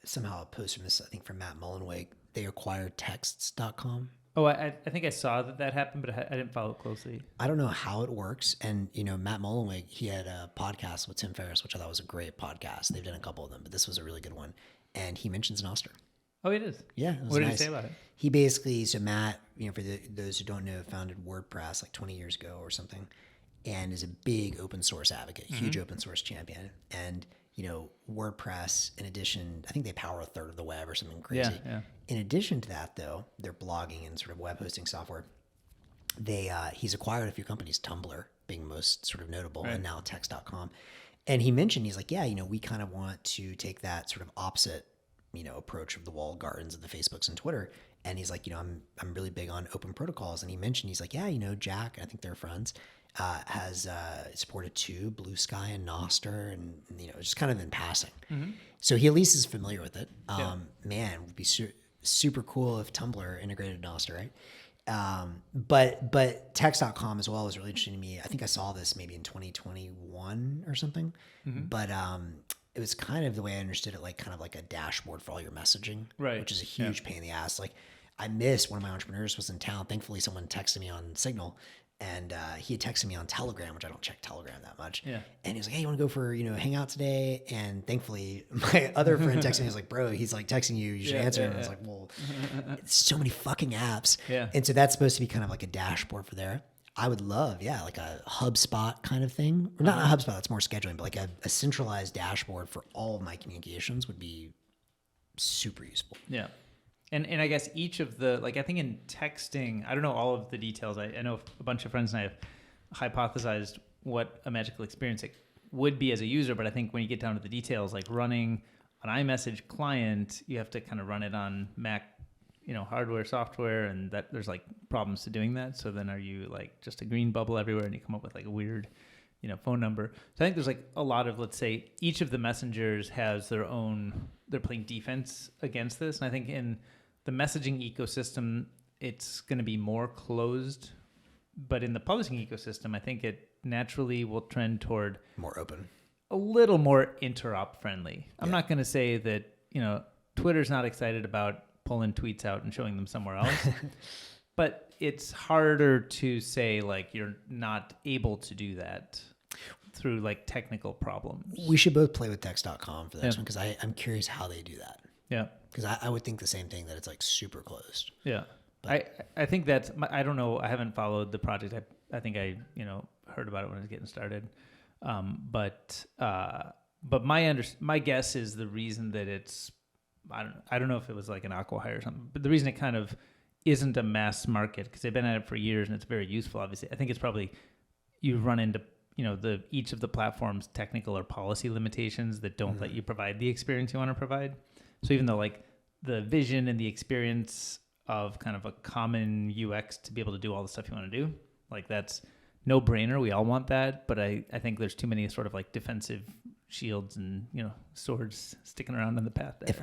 somehow a post from this, I think from Matt Mullenweg, they acquired texts.com. Oh, I think I saw that happened, but I didn't follow it closely. I don't know how it works. And, Matt Mullenweg, he had a podcast with Tim Ferriss, which I thought was a great podcast. They've done a couple of them, but this was a really good one. And he mentions Nostr. Oh, it is? Yeah. It was what did nice. he say about it? He basically, so Matt, for those who don't know, founded WordPress 20 years ago or something, and is a big open source advocate, huge open source champion. And, WordPress, in addition, I think they power a third of the web or something crazy. Yeah. In addition to that, though, their blogging and sort of web hosting software, he's acquired a few companies, Tumblr being most sort of notable, right, and now text.com. And he mentioned, he's like, yeah, we kind of want to take that sort of opposite, approach of the walled gardens of the Facebooks and Twitter. And he's like, I'm really big on open protocols. And he mentioned, he's like, yeah, Jack, I think they're friends, has supported too, Blue Sky and Nostr, and just kind of in passing. Mm-hmm. So he at least is familiar with it. Man, it would be super cool if Tumblr integrated Nostr, right? But text.com as well was really interesting to me. I think I saw this maybe in 2021 or something, but it was kind of the way I understood it, kind of like a dashboard for all your messaging, right? Which is a huge pain in the ass. I missed one of my entrepreneurs was in town. Thankfully, someone texted me on Signal. And he had texted me on Telegram, which I don't check Telegram that much. Yeah. And he was like, hey, you want to go for, hang out today? And thankfully, my other friend texted me. He was like, bro, he's texting you. You should answer him. I was like, well, it's so many fucking apps. Yeah. And so that's supposed to be kind of like a dashboard for there. I would love, a HubSpot kind of thing. Or not a HubSpot, that's more scheduling, but a centralized dashboard for all of my communications would be super useful. Yeah. And I guess each of the, I think in texting, I don't know all of the details. I know a bunch of friends and I have hypothesized what a magical experience it would be as a user, but I think when you get down to the details, running an iMessage client, you have to kind of run it on Mac, hardware, software, and that there's problems to doing that. So then are you just a green bubble everywhere and you come up with a weird, phone number. So I think there's a lot of, let's say, each of the messengers has their own, they're playing defense against this. And I think in the messaging ecosystem, it's going to be more closed, but in the publishing ecosystem, I think it naturally will trend toward more open, a little more interop friendly. I'm not going to say that, Twitter's not excited about pulling tweets out and showing them somewhere else, but it's harder to say you're not able to do that through technical problems. We should both play with text.com for this one, because I'm curious how they do that. Yeah. Because I would think the same thing, that it's super closed. Yeah. But I think that's, I don't know, I haven't followed the project. I think I, heard about it when it was getting started. But my guess is the reason that it's, I don't know if it was an acqui-hire or something, but the reason it kind of isn't a mass market, because they've been at it for years and it's very useful, obviously. I think it's probably, you run into, each of the platform's technical or policy limitations that don't let you provide the experience you want to provide. So even though the vision and the experience of kind of a common UX to be able to do all the stuff you want to do, that's no brainer. We all want that. But I think there's too many sort of defensive shields and, swords sticking around in the path there. If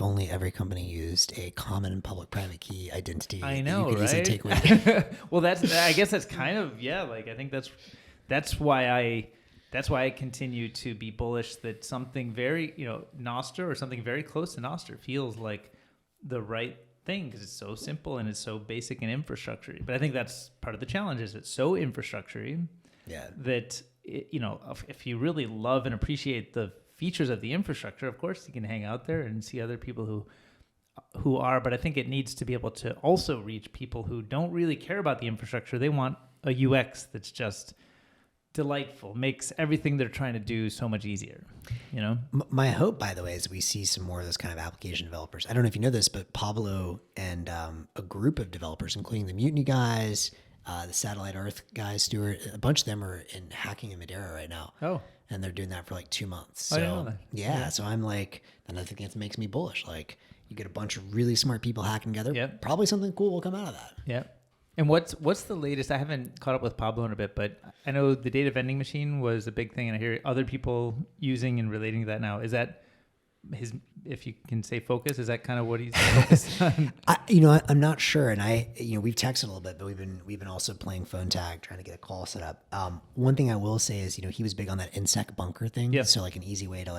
only every company used a common and public private key identity. I know, you could right? easily take away. Well, I guess that's kind of, I think that's why I continue to be bullish that something very, Nostr or something very close to Nostr feels like the right thing, because it's so simple and it's so basic and infrastructure. But I think that's part of the challenge, is it's so infrastructure that, if you really love and appreciate the features of the infrastructure, of course you can hang out there and see other people who are, but I think it needs to be able to also reach people who don't really care about the infrastructure. They want a UX that's just delightful, makes everything they're trying to do so much easier, you know? My hope, by the way, is we see some more of those kind of application developers. I don't know if you know this, but Pablo and a group of developers, including the Mutiny guys, the Satellite Earth guys, Stuart, a bunch of them are in hacking in Madeira right now. Oh. And they're doing that for like 2 months. So, I didn't know that. Yeah. So I'm like, and I think that makes me bullish. Like, you get a bunch of really smart people hacking together. Yep. Probably something cool will come out of that. Yeah. And what's the latest? I haven't caught up with Pablo in a bit, but I know the data vending machine was a big thing, and I hear other people using and relating to that now. Is that his, if you can say focus, is that kind of what he's focused on? I'm not sure. And we've texted a little bit, but we've been also playing phone tag, trying to get a call set up. One thing I will say is, he was big on that InSec bunker thing. Yeah. So like an easy way to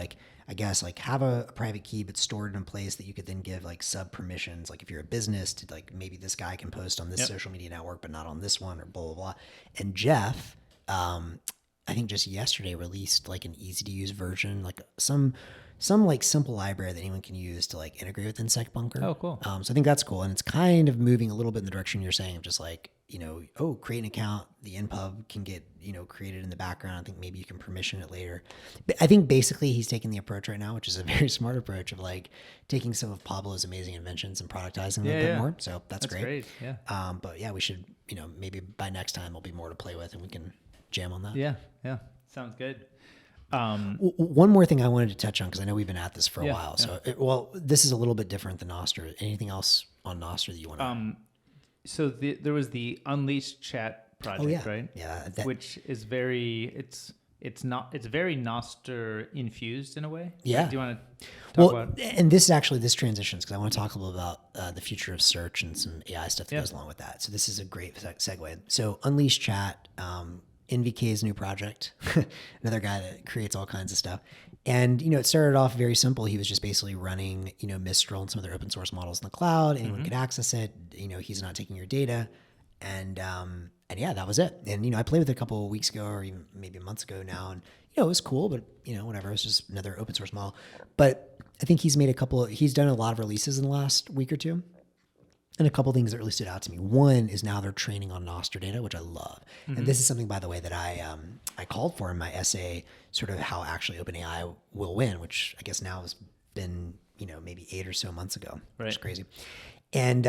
have a private key, but stored in a place that you could then give like sub permissions. Like if you're a business to like, maybe this guy can post on this social media network, but not on this one, or blah, blah, blah. And Jeff, I think just yesterday released like an easy to use version, like some like simple library that anyone can use to like integrate with InSec bunker. Oh, cool. So I think that's cool. And it's kind of moving a little bit in the direction you're saying of just like, create an account, the npub can get, created in the background. I think maybe you can permission it later. But I think basically he's taking the approach right now, which is a very smart approach of like taking some of Pablo's amazing inventions and productizing them a bit more. So that's great. Yeah. But yeah, we should, maybe by next time there'll be more to play with and we can jam on that. Yeah. Yeah. Sounds good. One more thing I wanted to touch on, because I know we've been at this for a while. Yeah. So, this is a little bit different than Nostr. Anything else on Nostr that you want to? So there was the Unleashed Chat project, right? Yeah, which is very it's very Nostr infused in a way. Yeah. Do you want to talk about? And this transitions because I want to talk a little about the future of search and some AI stuff that goes along with that. So this is a great segue. So Unleashed Chat. NVK's new project, another guy that creates all kinds of stuff. And, it started off very simple. He was just basically running, Mistral and some of their open source models in the cloud. Anyone could access it. He's not taking your data. And yeah, that was it. And, I played with it a couple of weeks ago or even maybe months ago now. And, it was cool, but, whatever. It was just another open source model. But I think he's done a lot of releases in the last week or two. And a couple of things that really stood out to me. One is now they're training on Nostr data, which I love. Mm-hmm. And this is something, by the way, that I called for in my essay, sort of how actually OpenAI will win, which I guess now has been, maybe 8 or so months ago, which is crazy. And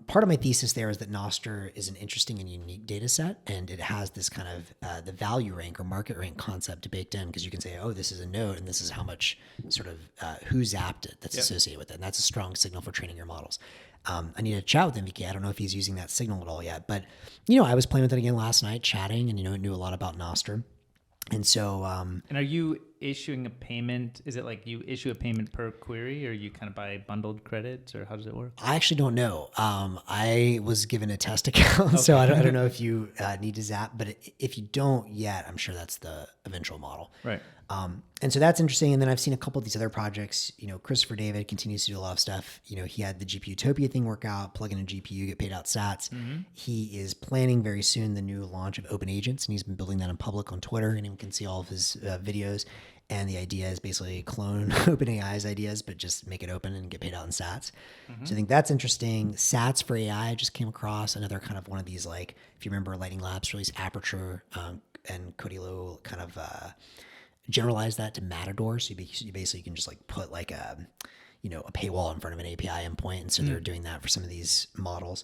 part of my thesis there is that Nostr is an interesting and unique data set, and it has this kind of the value rank or market rank concept baked in, because you can say, oh, this is a node, and this is how much sort of who zapped it that's associated with it. And that's a strong signal for training your models. I need to chat with MVK. I don't know if he's using that signal at all yet, but I was playing with it again last night, chatting, and knew a lot about Nostr. And so, and are you issuing a payment? Is it like you issue a payment per query, or you kind of buy bundled credits, or how does it work? I actually don't know. I was given a test account, so I don't know if you need to zap, but if you don't yet, I'm sure that's the eventual model. Right. And so that's interesting. And then I've seen a couple of these other projects. Christopher David continues to do a lot of stuff. He had the GPU Utopia thing work out, plug in a GPU, get paid out sats. Mm-hmm. He is planning very soon the new launch of Open Agents, and he's been building that in public on Twitter. Anyone can see all of his videos. And the idea is basically clone OpenAI's ideas, but just make it open and get paid out in sats. Mm-hmm. So I think that's interesting. Sats for AI, I just came across another kind of one of these, like, if you remember Lightning Labs released Aperture and Codilo kind of generalize that to Matador. So you basically can just like put like a paywall in front of an API endpoint. And so they're doing that for some of these models.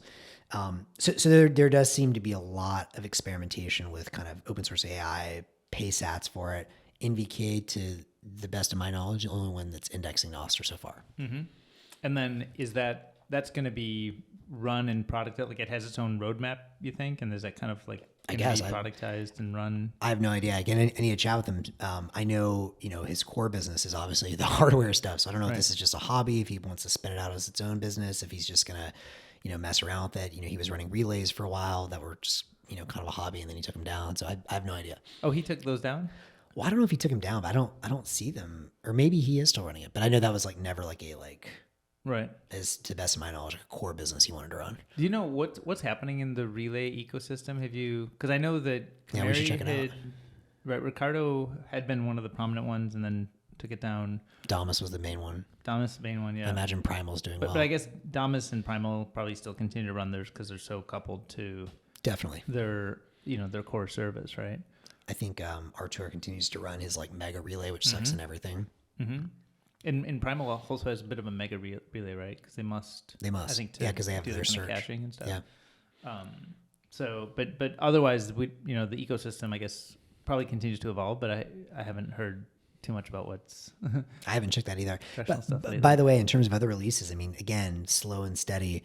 So there does seem to be a lot of experimentation with kind of open source AI, pay sats for it. NVK, to the best of my knowledge, the only one that's indexing Nostr so far. Mm-hmm. And then that's going to be run in product, like it has its own roadmap, you think? And is that kind of like, I guess, productized and run? I have no idea. Again, I need to chat with him. I know, his core business is obviously the hardware stuff. So I don't know if this is just a hobby, if he wants to spin it out as its own business, if he's just going to, mess around with it. He was running relays for a while that were just, kind of a hobby, and then he took them down. So I have no idea. Oh, he took those down? Well, I don't know if he took them down, but I don't see them, or maybe he is still running it. But I know that was like never like a right, as to the best of my knowledge, like a core business he wanted to run. Do you know what's happening in the relay ecosystem? Have you? Because I know that we should check it out. Right, Ricardo had been one of the prominent ones, and then took it down. Damus was the main one. Damus, the main one, yeah. I imagine Primal's doing well. But I guess Damus and Primal probably still continue to run theirs because they're so coupled to definitely their core service, right? I think Artur continues to run his like mega relay, which sucks in everything. Mm-hmm. And Primal also has a bit of a mega relay, right? Because they must. I think because they have do their search caching and stuff. Yeah. So, but otherwise, the ecosystem, I guess, probably continues to evolve. But I haven't heard too much about what's. I haven't checked that either. But by the way, in terms of other releases, I mean, again, slow and steady.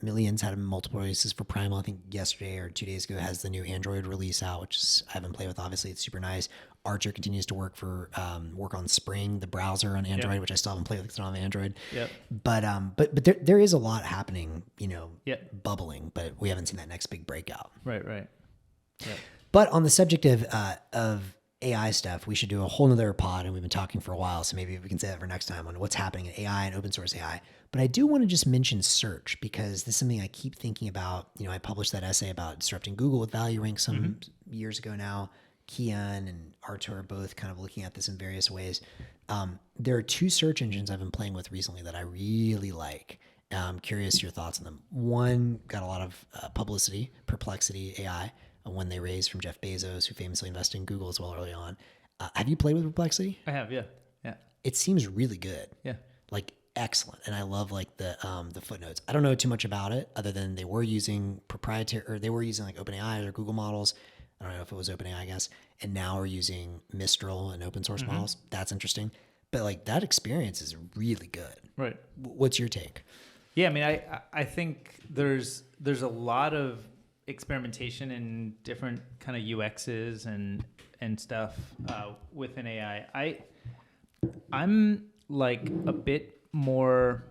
Millions had multiple releases for Primal. I think yesterday or 2 days ago has the new Android release out, which I haven't played with. Obviously, it's super nice. Archer continues to work on Spring, the browser on Android, which I still haven't played with because I don't have Android. Yep. But there is a lot happening, bubbling, but we haven't seen that next big breakout. Right. Yeah. But on the subject of AI stuff, we should do a whole nother pod, and we've been talking for a while, so maybe we can say that for next time on what's happening in AI and open source AI. But I do want to just mention search, because this is something I keep thinking about. I published that essay about disrupting Google with value rank some years ago now. Kian and Artur are both kind of looking at this in various ways. There are 2 search engines I've been playing with recently that I really like. I'm curious your thoughts on them. One got a lot of publicity, Perplexity AI, one they raised from Jeff Bezos, who famously invested in Google as well early on. Have you played with Perplexity? I have, yeah. It seems really good. Yeah. Like excellent. And I love like the footnotes. I don't know too much about it other than they were using proprietary, or they were using like OpenAI or Google models. I don't know if it was OpenAI, I guess. And now we're using Mistral and open source models. That's interesting. But like that experience is really good. Right. What's your take? Yeah, I mean, I think there's a lot of experimentation in different kind of UXs and stuff within AI. I'm like a bit more.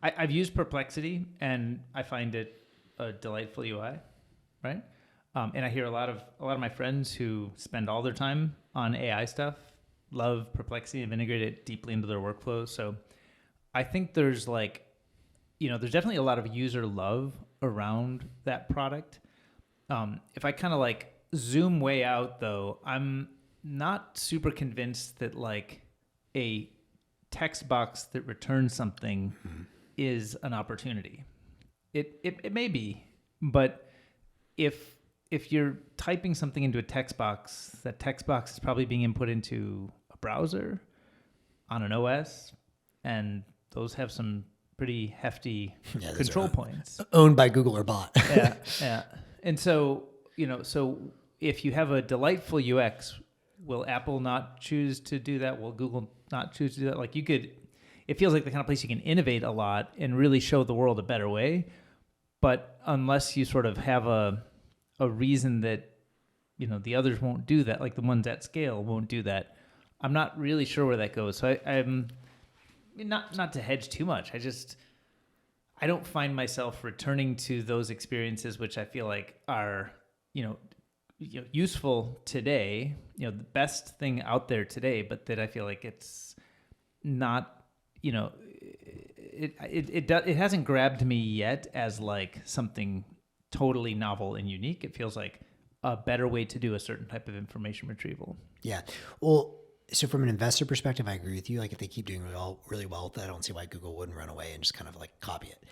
I've used Perplexity and I find it a delightful UI, right? And I hear a lot of my friends who spend all their time on AI stuff love Perplexity and integrate it deeply into their workflows. So I think there's there's definitely a lot of user love around that product. If I kind of like zoom way out though, I'm not super convinced that like a text box that returns something is an opportunity. It may be, but if you're typing something into a text box, that text box is probably being input into a browser on an OS, and those have some pretty hefty control points. Owned by Google or bought. Yeah. And so, so if you have a delightful UX, will Apple not choose to do that? Will Google not choose to do that? Like it feels like the kind of place you can innovate a lot and really show the world a better way. But unless you sort of have a reason that, the others won't do that, like the ones at scale won't do that, I'm not really sure where that goes. So I'm not to hedge too much. I don't find myself returning to those experiences, which I feel like are, useful today, the best thing out there today, but that I feel like it's not, it hasn't grabbed me yet as like something totally novel and unique. It feels like a better way to do a certain type of information retrieval. Yeah. Well, so from an investor perspective, I agree with you. Like if they keep doing really well with it, I don't see why Google wouldn't run away and just kind of like copy it.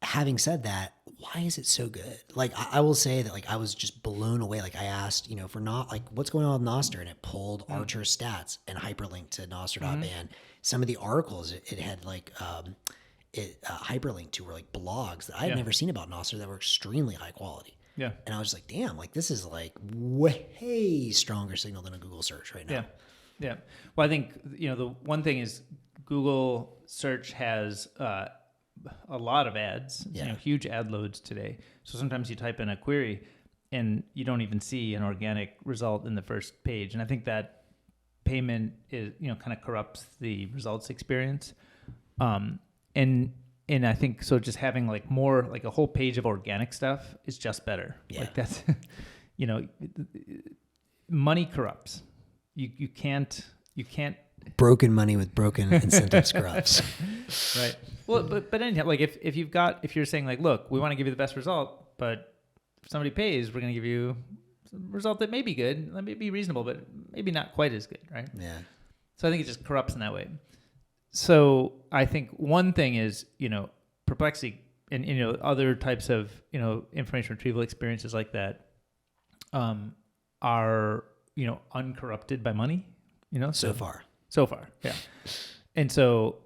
Having said that, why is it so good? Like I will say that like I was just blown away. Like I asked, for not like what's going on with Nostr, and it pulled Archer stats and hyperlinked to Nostr.ban. Some of the articles it had like hyperlinked to were like blogs that I had never seen about Nostr that were extremely high quality. Yeah. And I was like, damn, like this is like way stronger signal than a Google search right now. Yeah. Well, I think, the one thing is Google search has a lot of ads, huge ad loads today. So sometimes you type in a query and you don't even see an organic result in the first page. And I think that payment is, kind of corrupts the results experience. And I think so just having like more, like a whole page of organic stuff is just better. Yeah. Like that's, money corrupts. You can't broken money with broken incentive scrubs. Right. Well, but anyhow, like if you're saying like, look, we want to give you the best result, but if somebody pays, we're going to give you a result that may be good, that may be reasonable, but maybe not quite as good, right? Yeah. So I think it just corrupts in that way. So I think one thing is, Perplexity and other types of, information retrieval experiences like that, are, uncorrupted by money, So far. Yeah. And so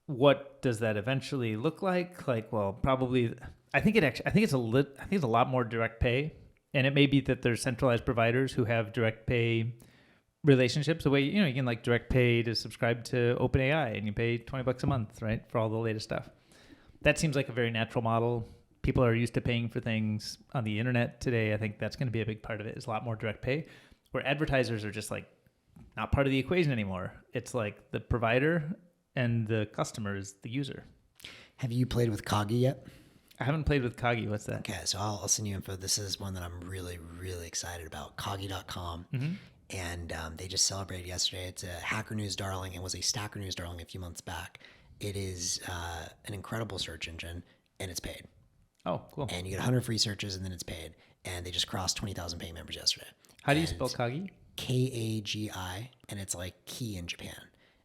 what does that eventually look like? Like, well, probably, I think it's a lot more direct pay. And it may be that there's centralized providers who have direct pay relationships. The way, you can like direct pay to subscribe to OpenAI and you pay $20 a month, right? For all the latest stuff. That seems like a very natural model. People are used to paying for things on the internet today. I think that's going to be a big part of it, is a lot more direct pay, where advertisers are just like not part of the equation anymore. It's like the provider and the customer is the user. Have you played with Kagi yet? I haven't played with Kagi. What's that? Okay, so I'll send you info. This is one that I'm really, really excited about, Kagi.com. Mm-hmm. And they just celebrated yesterday. It's a Hacker News darling and was a Stacker News darling a few months back. It is an incredible search engine, and it's paid. Oh, cool. And you get 100 free searches, and then it's paid. And they just crossed 20,000 paying members yesterday. How do you spell Kagi? Kagi, and it's like key in Japan.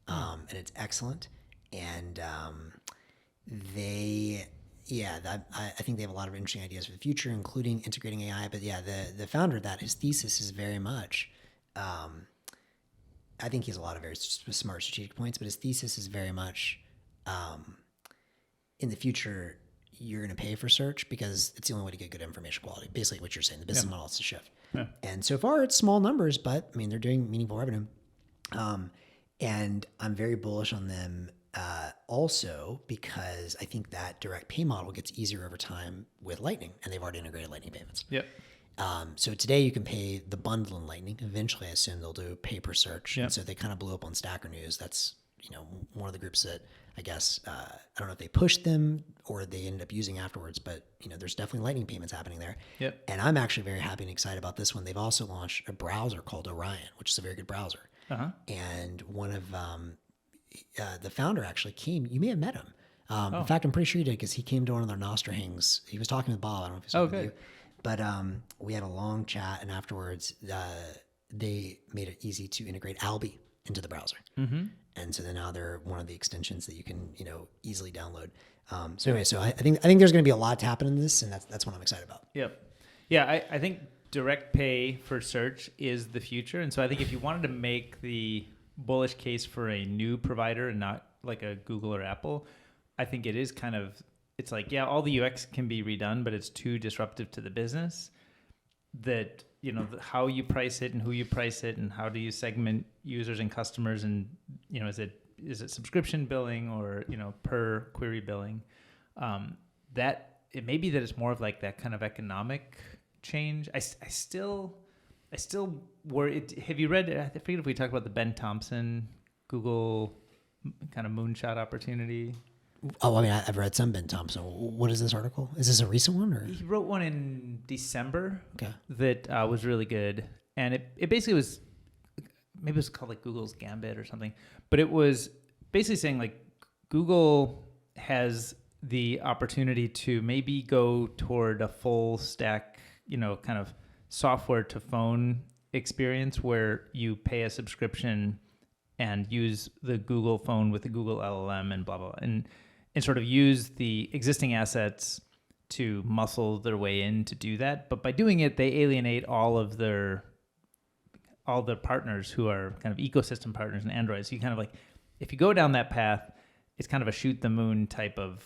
And it's excellent. And I think they have a lot of interesting ideas for the future, including integrating AI. But yeah, the founder of that, his thesis is very much, I think he has a lot of very smart strategic points, but his thesis is very much, in the future, you're going to pay for search because it's the only way to get good information quality. Basically what you're saying, the business model has to shift. Yeah. And so far it's small numbers, but I mean, they're doing meaningful revenue. And I'm very bullish on them also because I think that direct pay model gets easier over time with Lightning, and they've already integrated Lightning payments. Yep. So today you can pay the bundle in Lightning. Eventually, I assume they'll do pay per search. Yep. And so they kind of blew up on Stacker News. That's, one of the groups that I guess, I don't know if they pushed them or they ended up using afterwards, but there's definitely Lightning payments happening there. Yep. And I'm actually very happy and excited about this one. They've also launched a browser called Orion, which is a very good browser. Uh-huh. And one of the founder actually came. You may have met him. In fact, I'm pretty sure you did because he came to one of their Nostr hangs. He was talking with Bob. I don't know if he's talking with you. But we had a long chat, and afterwards, they made it easy to integrate Albi into the browser. Mm-hmm. And so then now they're one of the extensions that you can, easily download. So anyway, I think there's going to be a lot to happen in this, and that's what I'm excited about. Yep. Yeah, I think direct pay for search is the future. And so I think if you wanted to make the bullish case for a new provider and not like a Google or Apple, I think it is kind of, it's like, yeah, all the UX can be redone, but it's too disruptive to the business that, how you price it and who you price it and how do you segment users and customers, and, is it subscription billing or, per query billing? That it may be that it's more of like that kind of economic change. I still worry. Have you read, I forget if we talked about the Ben Thompson Google kind of moonshot opportunity? Oh, I mean, I've read some Ben Thompson. What is this article? Is this a recent one? Or he wrote one in December. Okay. That was really good. And it basically was, maybe it was called like Google's Gambit or something, but it was basically saying like Google has the opportunity to maybe go toward a full stack, kind of software to phone experience where you pay a subscription and use the Google phone with the Google LLM and blah, blah, blah, and sort of use the existing assets to muscle their way in to do that. But by doing it, they alienate all their partners who are kind of ecosystem partners in Android. So you kind of like, if you go down that path, it's kind of a shoot the moon type of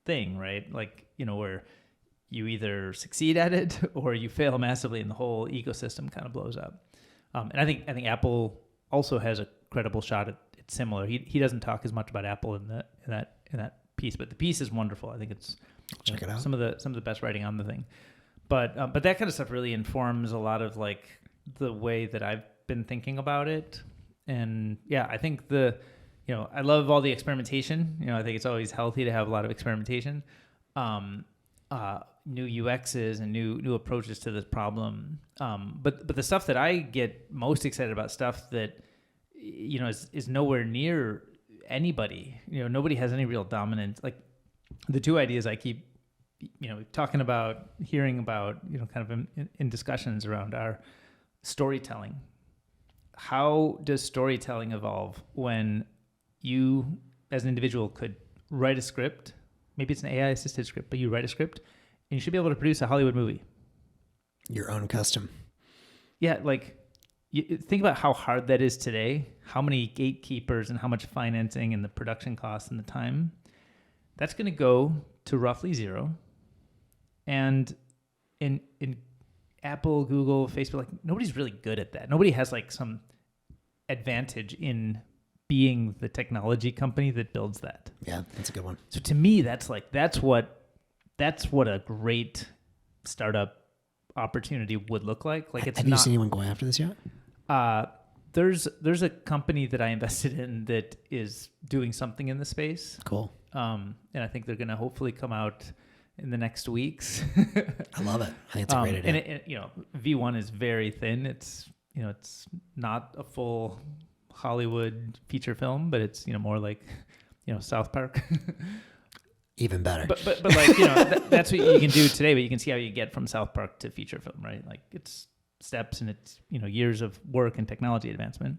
thing, right? Like, where you either succeed at it or you fail massively and the whole ecosystem kind of blows up. And I think Apple also has a credible shot at it similar. He doesn't talk as much about Apple in that piece, but the piece is wonderful. I think it's check it out. Some of the best writing on the thing. But that kind of stuff really informs a lot of like the way that I've been thinking about it. And yeah, I think I love all the experimentation. I think it's always healthy to have a lot of experimentation. New UXs and new approaches to this problem. But the stuff that I get most excited about, stuff that is nowhere near anybody. Nobody has any real dominance. Like the two ideas I keep talking about, hearing about, kind of in discussions around are storytelling. How does storytelling evolve when you as an individual could write a script? Maybe it's an AI assisted script, but you write a script and you should be able to produce a Hollywood movie. Your own custom. yeah, like you think about how hard that is today, how many gatekeepers and how much financing and the production costs and the time. That's going to go to roughly zero. And in Apple, Google, Facebook, like nobody's really good at that. Nobody has like some advantage in being the technology company that builds that. Yeah, that's a good one. So to me, that's what a great startup opportunity would look like. Like it's Have you seen anyone going after this yet? There's a company that I invested in that is doing something in the space. Cool. And I think they're going to hopefully come out in the next weeks. I love it. I think it's a great idea. And you know, V1 is very thin. It's, you know, it's not a full Hollywood feature film, but it's, you know, more like, you know, South Park. Even better. But like, you know, that's what you can do today, but you can see how you get from South Park to feature film, right? Like it's steps and it's, you know, years of work and technology advancement.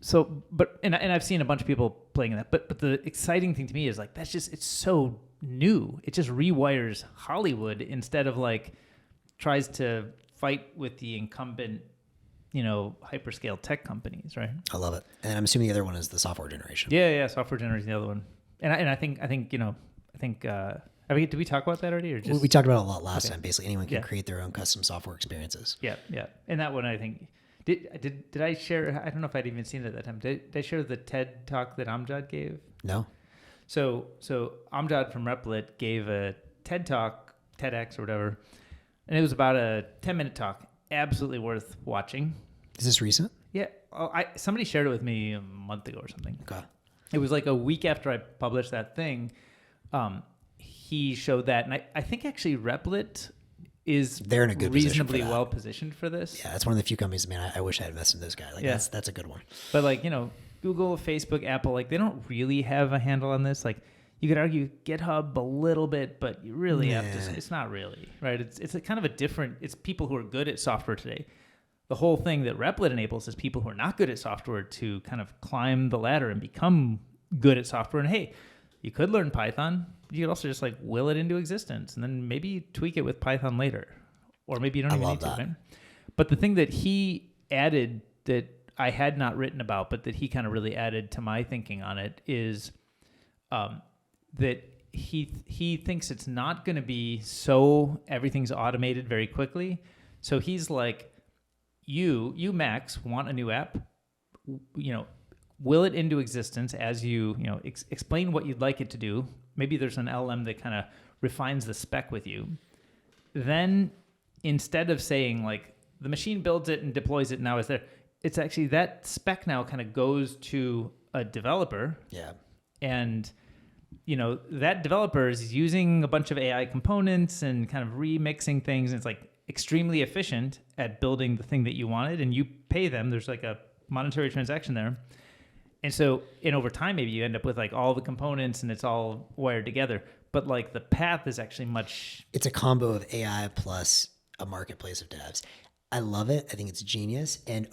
So, but, and I've seen a bunch of people playing that, but the exciting thing to me is like, that's just, it's so new. It just rewires Hollywood instead of like tries to fight with the incumbent, you know, hyperscale tech companies, right? I love it. And I'm assuming the other one is the software generation. Yeah. Software generation, the other one. And I think, you know, I mean, did we talk about that already or just? We talked about it a lot last time. Basically anyone can create their own custom software experiences. Yeah. And that one, I think, did I share, I don't know if I'd even seen it at that time. Did I share the TED talk that Amjad gave? No. So Amjad from Replit gave a TED talk, TEDx or whatever, and it was about a 10-minute talk. Absolutely worth watching. Is this recent? Yeah. Somebody shared it with me a month ago or something. Okay. It was like a week after I published that thing. He showed that, and I think actually Replit is they're in a good reasonably well positioned for this. Yeah, that's one of the few companies, man, I wish I had invested in those guys. Like that's a good one. But like, you know, Google, Facebook, Apple, like they don't really have a handle on this. Like you could argue GitHub a little bit, but you really have to, it's not really, right? It's a kind of a different, it's people who are good at software today. The whole thing that Replit enables is people who are not good at software to kind of climb the ladder and become good at software. And hey, you could learn Python. You could also just like will it into existence and then maybe tweak it with Python later. Or maybe you don't even need to. Right? But the thing that he added that I had not written about, but that he kind of really added to my thinking on it is that he thinks it's not going to be so everything's automated very quickly. So he's like, you Max, want a new app, you know, will it into existence as you know, explain what you'd like it to do. Maybe there's an LM that kind of refines the spec with you. Then instead of saying like the machine builds it and deploys it and now it's there, it's actually that spec now kind of goes to a developer. Yeah. And, you know, that developer is using a bunch of AI components and kind of remixing things. And it's like extremely efficient at building the thing that you wanted and you pay them. There's like a monetary transaction there. And so, and over time, maybe you end up with like all the components and it's all wired together. But like the path is actually much. It's a combo of AI plus a marketplace of devs. I love it. I think it's genius. And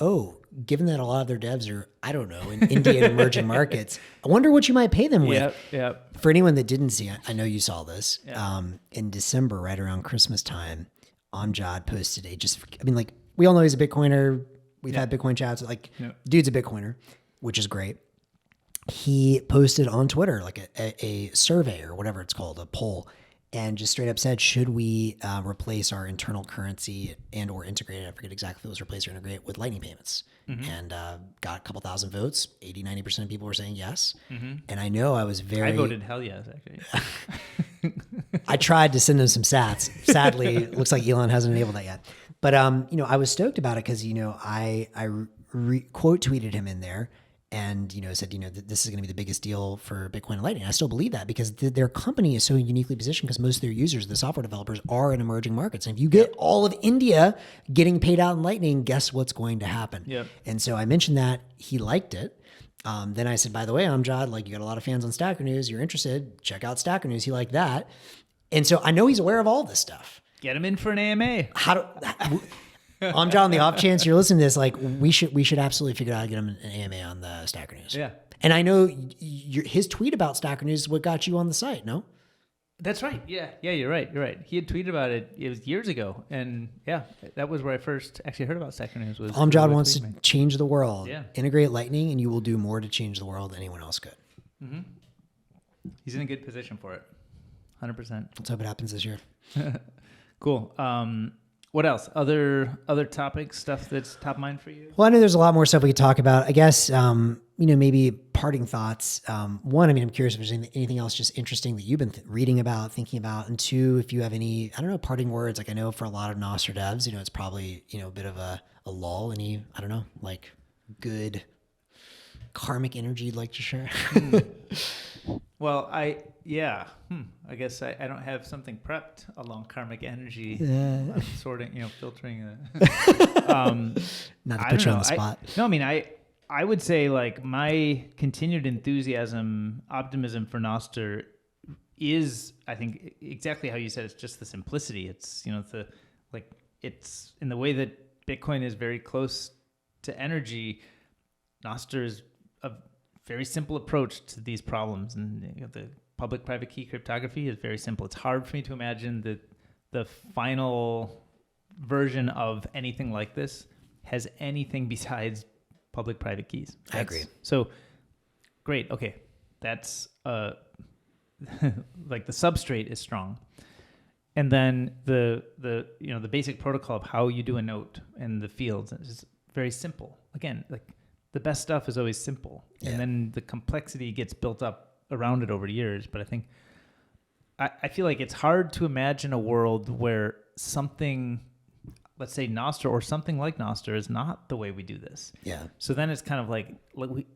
given that a lot of their devs are, I don't know, in India and emerging markets, I wonder what you might pay them with. Yep. For anyone that didn't see it, I know you saw this. Yep. In December, right around Christmas time, Amjad posted like we all know he's a Bitcoiner. We've had Bitcoin chats. Like, dude's a Bitcoiner, which is great. He posted on Twitter like a survey or whatever it's called, a poll, and just straight up said, should we replace our internal currency and or integrate it? I forget exactly if it was replace or integrate with Lightning payments. Mm-hmm. And got a couple thousand votes. 80-90% of people were saying yes. Mm-hmm. And I know I voted hell yes, actually. I tried to send him some sats. Sadly, it looks like Elon hasn't enabled that yet. But you know, I was stoked about it because, you know, I quote tweeted him in there and, you know, said, you know, this is going to be the biggest deal for Bitcoin and Lightning. I still believe that because their company is so uniquely positioned because most of their users, the software developers, are in emerging markets. And if you get all of India getting paid out in Lightning, guess what's going to happen? Yep. And so I mentioned that. He liked it. Then I said, by the way, Amjad, like you got a lot of fans on Stacker News. You're interested, check out Stacker News. He liked that. And so I know he's aware of all this stuff. Get him in for an AMA. Amjad, on the off chance you're listening to this, like we should absolutely figure out how to get him an AMA on the Stacker News. Yeah. And I know his tweet about Stacker News is what got you on the site, no? That's right. Yeah, you're right. He had tweeted about it. It was years ago, and yeah, that was where I first actually heard about Second News. Was Amjad wants to change the world. Yeah. Integrate Lightning, and you will do more to change the world than anyone else could. Mm-hmm. He's in a good position for it. 100%. Let's hope it happens this year. Cool. What else? Other topics, stuff that's top of mind for you? Well, I know there's a lot more stuff we could talk about. I guess, maybe parting thoughts. One, I'm curious if there's anything else just interesting that you've been reading about, thinking about. And two, if you have any, parting words. Like I know for a lot of Nostr devs, it's probably, a bit of a lull. Any, good karmic energy you'd like to share? Well, I guess I don't have something prepped along karmic energy. I'm sorting, filtering. Not to put you on the spot. I would say like my continued enthusiasm, optimism for Nostr is, I think, exactly how you said. It's just the simplicity. It's it's in the way that Bitcoin is very close to energy. Nostr is a very simple approach to these problems, and the public-private key cryptography is very simple. It's hard for me to imagine that the final version of anything like this has anything besides public-private keys. I agree. So, great. Okay, that's like the substrate is strong, and then the basic protocol of how you do a note and the fields is very simple. Again, like the best stuff is always simple, and then the complexity gets built up around it over years. But I think I feel like it's hard to imagine a world where something, let's say Nostr or something like Nostr, is not the way we do this. Yeah. So then it's kind of like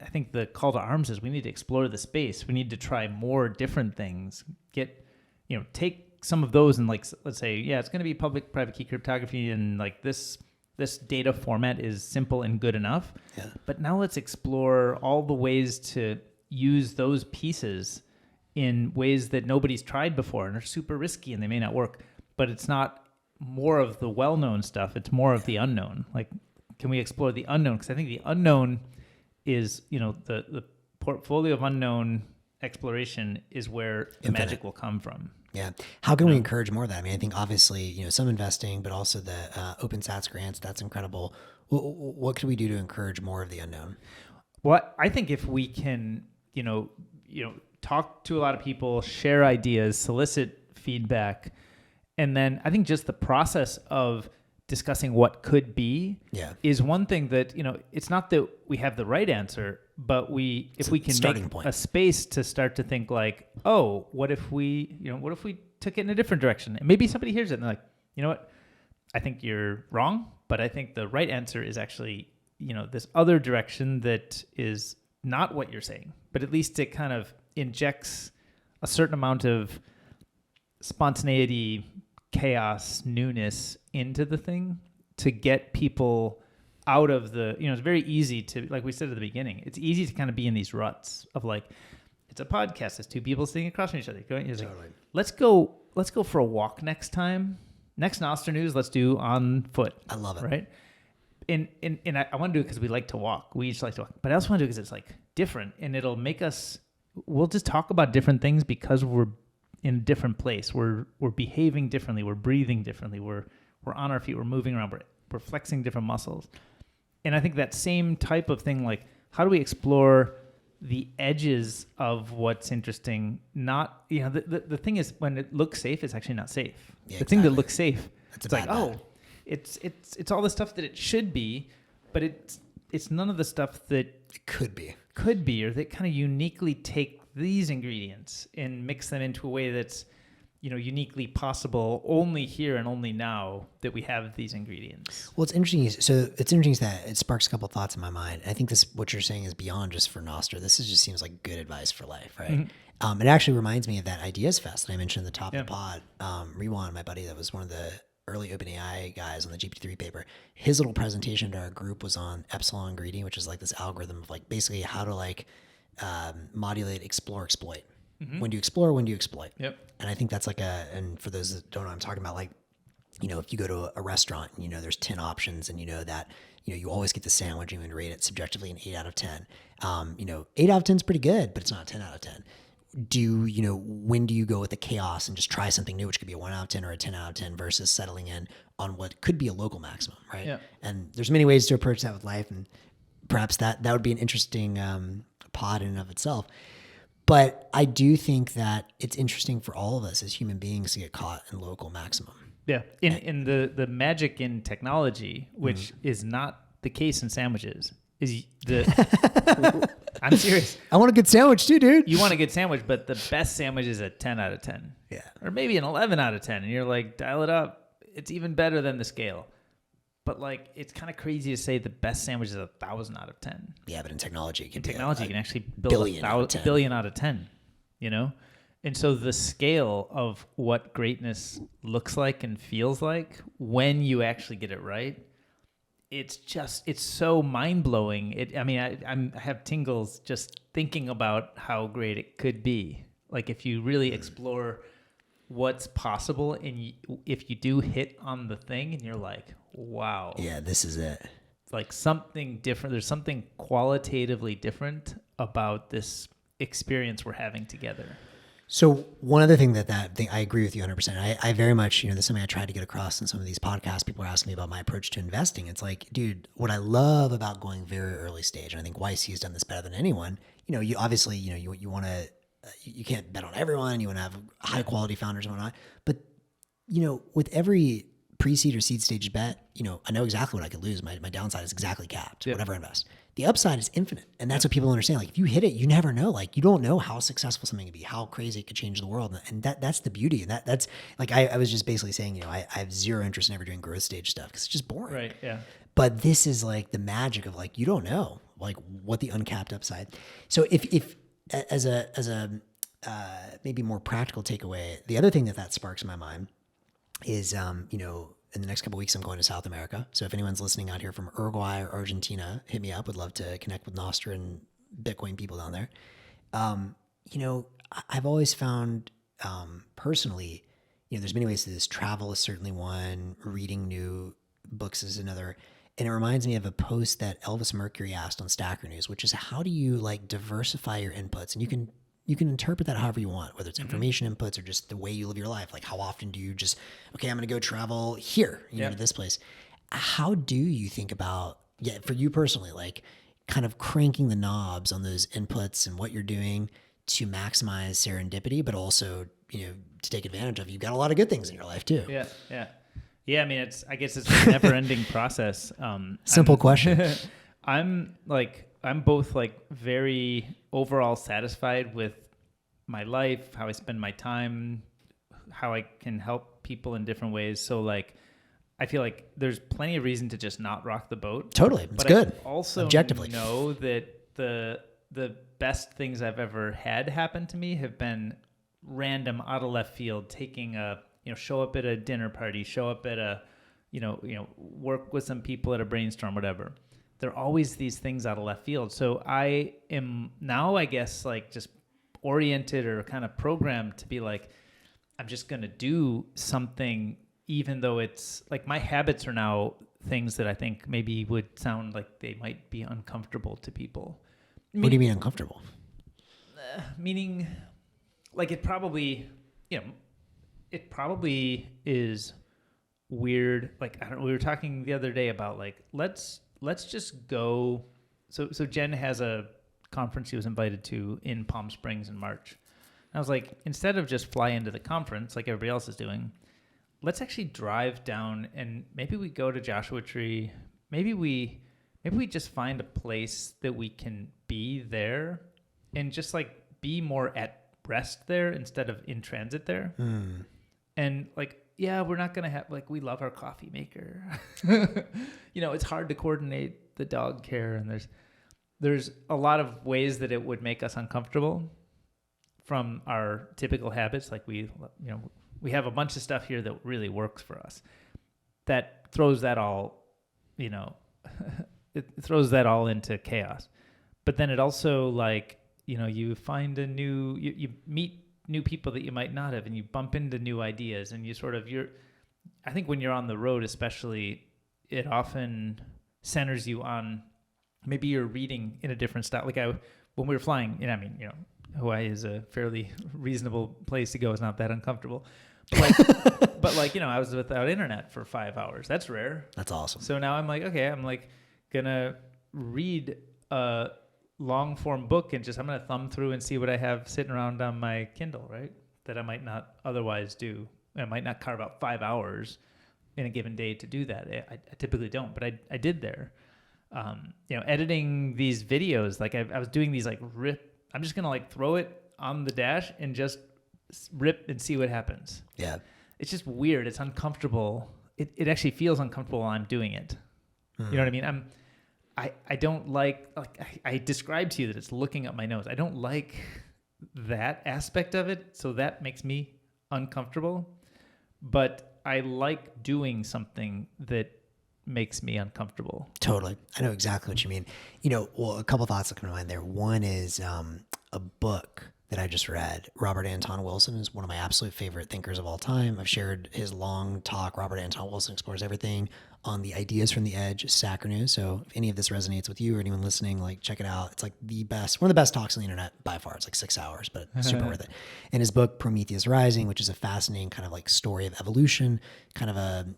I think the call to arms is we need to explore the space. We need to try more different things. Take some of those and let's say, it's going to be public-private key cryptography, and like this data format is simple and good enough. Yeah. But now let's explore all the ways to use those pieces in ways that nobody's tried before and are super risky and they may not work. But it's not more of the well-known stuff. It's more of the unknown. Like, can we explore the unknown? Because I think the unknown is, the portfolio of unknown exploration is where the magic will come from. Yeah. How can we encourage more of that? I think obviously, some investing, but also the open sats grants, that's incredible. What could we do to encourage more of the unknown? Well, I think if we can, talk to a lot of people, share ideas, solicit feedback, and then I think just the process of discussing what could be is one thing that, it's not that we have the right answer, but if we can make a space to start to think like, oh, what if we took it in a different direction? And maybe somebody hears it and they're like, you know what, I think you're wrong, but I think the right answer is actually, this other direction that is not what you're saying, but at least it kind of injects a certain amount of spontaneity, chaos, newness into the thing to get people out of the, it's very easy to, like we said at the beginning, it's easy to kind of be in these ruts of like, it's a podcast, it's two people sitting across from each other. Totally. Like, let's go for a walk next time. Next Nostr News, let's do on foot. I love it. Right? And I want to do it because we like to walk. We each like to walk. But I also want to do it because it's like different, and it'll make us, we'll just talk about different things because we're in a different place. We're behaving differently. We're breathing differently. We're on our feet. We're moving around. We're flexing different muscles. And I think that same type of thing, like how do we explore the edges of what's interesting? Not, the thing is when it looks safe, it's actually not safe. Yeah, the thing that looks safe, it's like, it's all the stuff that it should be, but it's none of the stuff that it could be, or that kind of uniquely take these ingredients and mix them into a way that's, uniquely possible only here and only now that we have these ingredients. Well, it's interesting. So it's interesting that it sparks a couple of thoughts in my mind. I think what you're saying is beyond just for Nostr. This just seems like good advice for life, right? Mm-hmm. It actually reminds me of that Ideas Fest that I mentioned at the top of the pod. Rewan, my buddy, that was one of the early OpenAI guys on the GPT-3 paper. His little presentation to our group was on epsilon greeting, which is like this algorithm of like basically how to modulate, explore, exploit. Mm-hmm. When do you explore? When do you exploit? Yep. And I think that's and for those that don't know what I'm talking about, like, if you go to a restaurant, there's 10 options and that, you always get the sandwich and you rate it subjectively an 8 out of 10. 8 out of 10 is pretty good, but it's not a 10 out of 10. when do you go with the chaos and just try something new, which could be a 1 out of 10 or a 10 out of 10 versus settling in on what could be a local maximum, right? Yeah. And there's many ways to approach that with life, and perhaps that would be an interesting pod in and of itself. But I do think that it's interesting for all of us as human beings to get caught in local maximum. Yeah. In the magic in technology, which is not the case in sandwiches, is I'm serious. I want a good sandwich too, dude. You want a good sandwich, but the best sandwich is a 10 out of 10. Yeah. Or maybe an 11 out of 10. And you're like, dial it up. It's even better than the scale. But like, it's kind of crazy to say the best sandwich is 1,000 out of 10. Yeah, but in technology, you can you can actually build a billion out of 10, you know? And so the scale of what greatness looks like and feels like when you actually get it right, it's so mind-blowing. I have tingles just thinking about how great it could be. Like if you really explore what's possible and if you do hit on the thing and you're like, wow. Yeah, this is it. It's like something different. There's something qualitatively different about this experience we're having together. So one other thing that I agree with you 100%. I very much, this is something I tried to get across in some of these podcasts. People are asking me about my approach to investing. It's like, dude, what I love about going very early stage, and I think YC has done this better than anyone, you obviously, you want to, you can't bet on everyone. You want to have high quality founders and whatnot. But, with every pre-seed or seed stage bet, I know exactly what I could lose. My downside is exactly capped, whatever I invest. The upside is infinite. And that's what people understand. Like if you hit it, you never know. Like you don't know how successful something can be, how crazy it could change the world. And that's the beauty. And that's like, I was just basically saying, I have zero interest in ever doing growth stage stuff because it's just boring. Right. Yeah. But this is like the magic of like, you don't know like what the uncapped upside. So if as a maybe more practical takeaway, the other thing that sparks in my mind is, in the next couple of weeks, I'm going to South America. So if anyone's listening out here from Uruguay or Argentina, hit me up. Would love to connect with Nostr and Bitcoin people down there. I've always found personally, there's many ways to this. Travel is certainly one. Reading new books is another. And it reminds me of a post that Elvis Mercury asked on Stacker News, which is how do you like diversify your inputs? And you can interpret that however you want, whether it's information inputs or just the way you live your life. Like how often do you just, okay, I'm going to go travel here, to this place. How do you think about, for you personally, like kind of cranking the knobs on those inputs and what you're doing to maximize serendipity, but also, to take advantage of, you've got a lot of good things in your life too. Yeah. Yeah. Yeah. I mean, I guess it's a never ending process. Simple question. I'm both like very overall satisfied with my life, how I spend my time, how I can help people in different ways. So like, I feel like there's plenty of reason to just not rock the boat. Totally. It's good. I also objectively know that the best things I've ever had happen to me have been random out of left field, taking show up at a dinner party, show up at a, work with some people at a brainstorm, whatever. There are always these things out of left field. So I am now, I guess, like just oriented or kind of programmed to be like, I'm just going to do something, even though it's like my habits are now things that I think maybe would sound like they might be uncomfortable to people. What do you mean uncomfortable? Meaning like it probably is weird. Like, I don't know, we were talking the other day about like, let's just go. So Jen has a conference she was invited to in Palm Springs in March. And I was like, instead of just fly into the conference like everybody else is doing, let's actually drive down and maybe we go to Joshua Tree. Maybe we just find a place that we can be there and just like be more at rest there instead of in transit there. And like, yeah, we're not going to have, like, we love our coffee maker. It's hard to coordinate the dog care. And there's a lot of ways that it would make us uncomfortable from our typical habits. Like we have a bunch of stuff here that really works for us. That throws that all, it throws that all into chaos. But then it also like, you find you meet new people that you might not have, and you bump into new ideas, and you sort of, I think when you're on the road, especially, it often centers you on, maybe you're reading in a different style. Like when we were flying, Hawaii is a fairly reasonable place to go. It's not that uncomfortable. But like, I was without internet for 5 hours. That's rare. That's awesome. So now I'm like, okay, I'm like gonna read a long form book and I'm gonna thumb through and see what I have sitting around on my Kindle, right? That I might not otherwise do. I might not carve out 5 hours in a given day to do that. I typically don't, but I did there. Editing these videos, like I was doing these like rip. I'm just gonna like throw it on the dash and just rip and see what happens. Yeah. It's just weird. It's uncomfortable. It actually feels uncomfortable while I'm doing it. You know what I mean? I don't like I described to you that it's looking up my nose. I don't like that aspect of it. So that makes me uncomfortable. But I like doing something that makes me uncomfortable. Totally. I know exactly what you mean. Well, a couple thoughts that come to mind there. One is a book that I just read. Robert Anton Wilson is one of my absolute favorite thinkers of all time. I've shared his long talk. Robert Anton Wilson explores everything on the Ideas from the Edge Sacker News. So if any of this resonates with you or anyone listening, like check it out. It's like one of the best talks on the internet by far. It's like 6 hours, but super worth it. And his book Prometheus Rising, which is a fascinating kind of like story of evolution, kind of a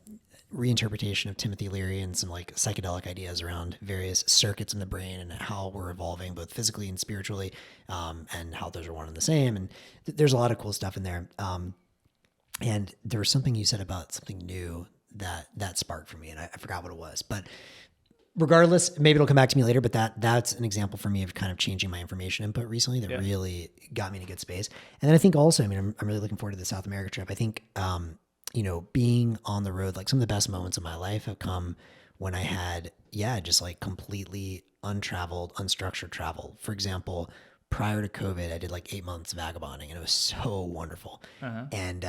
reinterpretation of Timothy Leary and some like psychedelic ideas around various circuits in the brain and how we're evolving both physically and spiritually, and how those are one and the same. And there's a lot of cool stuff in there. And there was something you said about something new that sparked for me, and I forgot what it was, but regardless, maybe it'll come back to me later, but that's an example for me of kind of changing my information input recently that really got me in a good space. And then I think also, I'm really looking forward to the South America trip. I think, being on the road, like some of the best moments of my life have come when I had, just like completely untraveled, unstructured travel. For example, prior to COVID, I did like 8 months vagabonding and it was so wonderful. And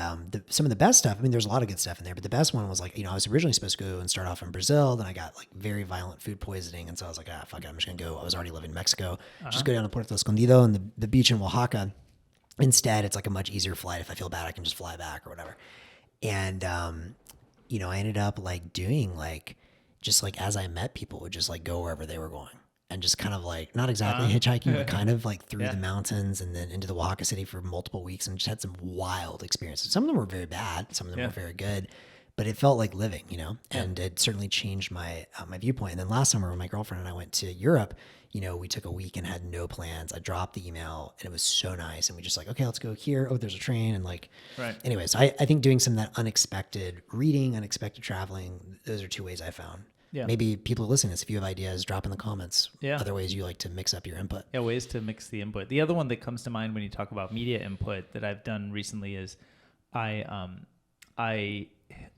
some of the best stuff, there's a lot of good stuff in there, but the best one was like, I was originally supposed to go and start off in Brazil. Then I got like very violent food poisoning. And so I was like, fuck it, I'm just gonna go. I was already living in Mexico. Just go down to Puerto Escondido and the beach in Oaxaca. Instead, it's like a much easier flight. If I feel bad, I can just fly back or whatever. And, I ended up like doing like, just like as I met people would just like go wherever they were going and just kind of like, not exactly hitchhiking, but kind of like through the mountains and then into the Oaxaca city for multiple weeks and just had some wild experiences. Some of them were very bad. Some of them were very good, but it felt like living, and it certainly changed my, my viewpoint. And then last summer when my girlfriend and I went to Europe, we took a week and had no plans. I dropped the email and it was so nice. And we just like, okay, let's go here. Oh, there's a train. And like, anyways, I think doing some of that unexpected reading, unexpected traveling, those are two ways I found. Yeah. Maybe people listening to this, if you have ideas, drop in the comments. Yeah. Other ways you like to mix up your input. Yeah, ways to mix the input. The other one that comes to mind when you talk about media input that I've done recently is I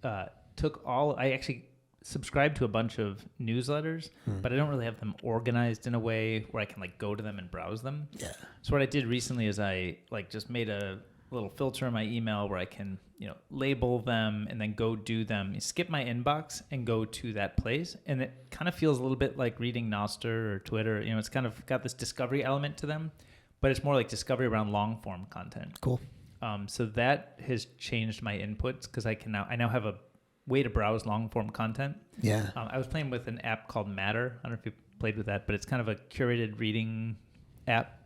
actually subscribe to a bunch of newsletters, but I don't really have them organized in a way where I can like go to them and browse them. Yeah. So what I did recently is I like just made a little filter in my email where I can, label them and then go do them. You skip my inbox and go to that place. And it kind of feels a little bit like reading Nostr or Twitter. It's kind of got this discovery element to them, but it's more like discovery around long form content. Cool. So that has changed my inputs because I now have a way to browse long form content. Yeah. I was playing with an app called Matter. I don't know if you played with that, but it's kind of a curated reading app.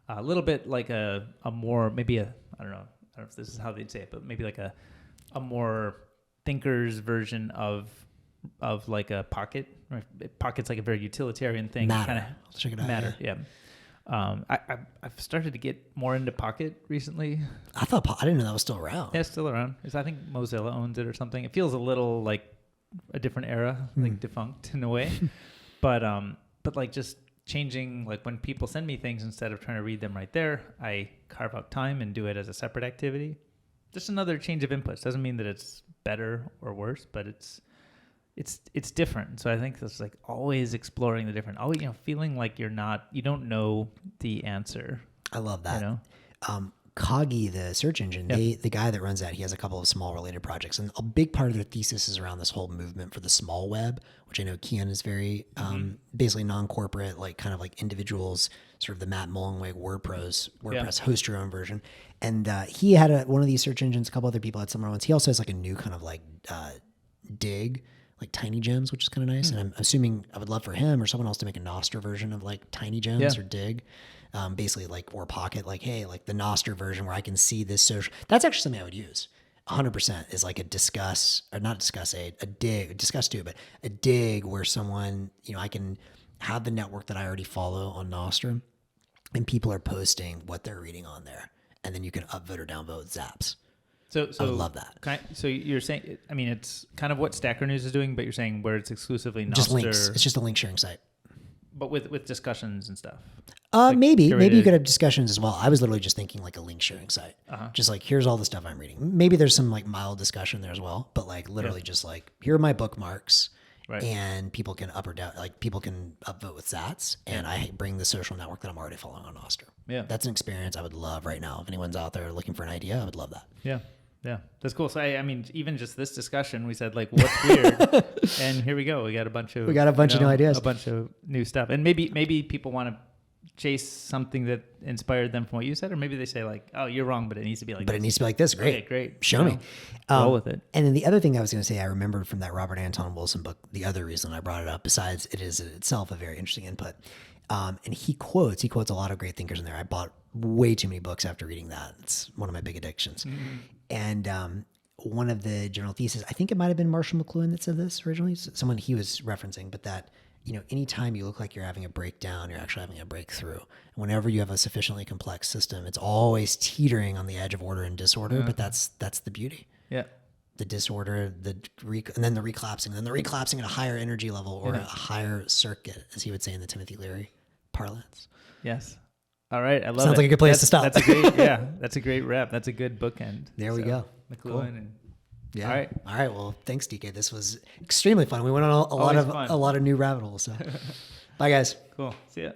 A little bit like a more, maybe I don't know if this is how they'd say it, but maybe like a more thinker's version of like a Pocket. Pocket's like a very utilitarian thing. Matter. Check it out. Matter. Yeah. I've started to get more into Pocket recently. I didn't know that was still around. Yeah, it's still around. I think Mozilla owns it or something. It feels a little like a different era, like defunct in a way. But like just changing, like when people send me things, instead of trying to read them right there, I carve out time and do it as a separate activity. Just another change of inputs. Doesn't mean that it's better or worse, but it's different. So I think that's like always exploring the different, always, feeling like you don't know the answer. I love that. Coggy, the search engine, the guy that runs that, he has a couple of small related projects. And a big part of their thesis is around this whole movement for the small web, which I know Kian is very basically non-corporate, like kind of like individuals, sort of the Matt Mullenweg WordPress host your own version. And he had one of these search engines, a couple other people had similar ones. He also has like a new kind of like dig, like tiny gems, which is kind of nice. And I'm assuming I would love for him or someone else to make a Nostr version of like tiny gems or dig. Basically like, or Pocket, like, hey, like the Nostr version where I can see this social. That's actually something I would use. 100% is like a discuss, or not discuss, a dig, discuss too, but a dig where someone, you know, I can have the network that I already follow on Nostr and people are posting what they're reading on there. And then you can upvote or downvote zaps. So I would love that. So you're saying, I mean, it's kind of what Stacker News is doing, but you're saying where it's exclusively Nostr. Just links. It's just a link sharing site. But with discussions and stuff. Maybe you could have discussions as well. I was literally just thinking like a link sharing site. Just like, here's all the stuff I'm reading. Maybe there's some like mild discussion there as well, but like literally just like, here are my bookmarks and people can up or down, like people can upvote with sats and I bring the social network that I'm already following on Nostr. Yeah. That's an experience I would love right now. If anyone's out there looking for an idea, I would love that. Yeah. Yeah, that's cool. So I mean, even just this discussion, we said like, what's weird, and here we go. We got a bunch of new ideas, a bunch of new stuff, and maybe people want to chase something that inspired them from what you said, or maybe they say like, oh, you're wrong, but it needs to be like. But it needs to be like this. Great, okay, great. Show me. Roll with it. And then the other thing I was going to say, I remembered from that Robert Anton Wilson book. The other reason I brought it up, besides it is itself a very interesting input, and he quotes a lot of great thinkers in there. I bought way too many books after reading that. It's one of my big addictions. And one of the general theses, I think it might have been Marshall McLuhan that said this originally, someone he was referencing, but that, you know, anytime you look like you're having a breakdown, you're actually having a breakthrough. And whenever you have a sufficiently complex system, it's always teetering on the edge of order and disorder, but that's the beauty. Yeah. The disorder, and then the recollapsing, at a higher energy level or a higher circuit, as he would say in the Timothy Leary parlance. Yes. All right, I love it. Sounds like a good place to stop. That's a great, that's a great wrap. That's a good bookend. There we go. McLuhan cool. and yeah. All right. Well, thanks, DK. This was extremely fun. We went on a lot of new rabbit holes. So, bye, guys. Cool. See ya.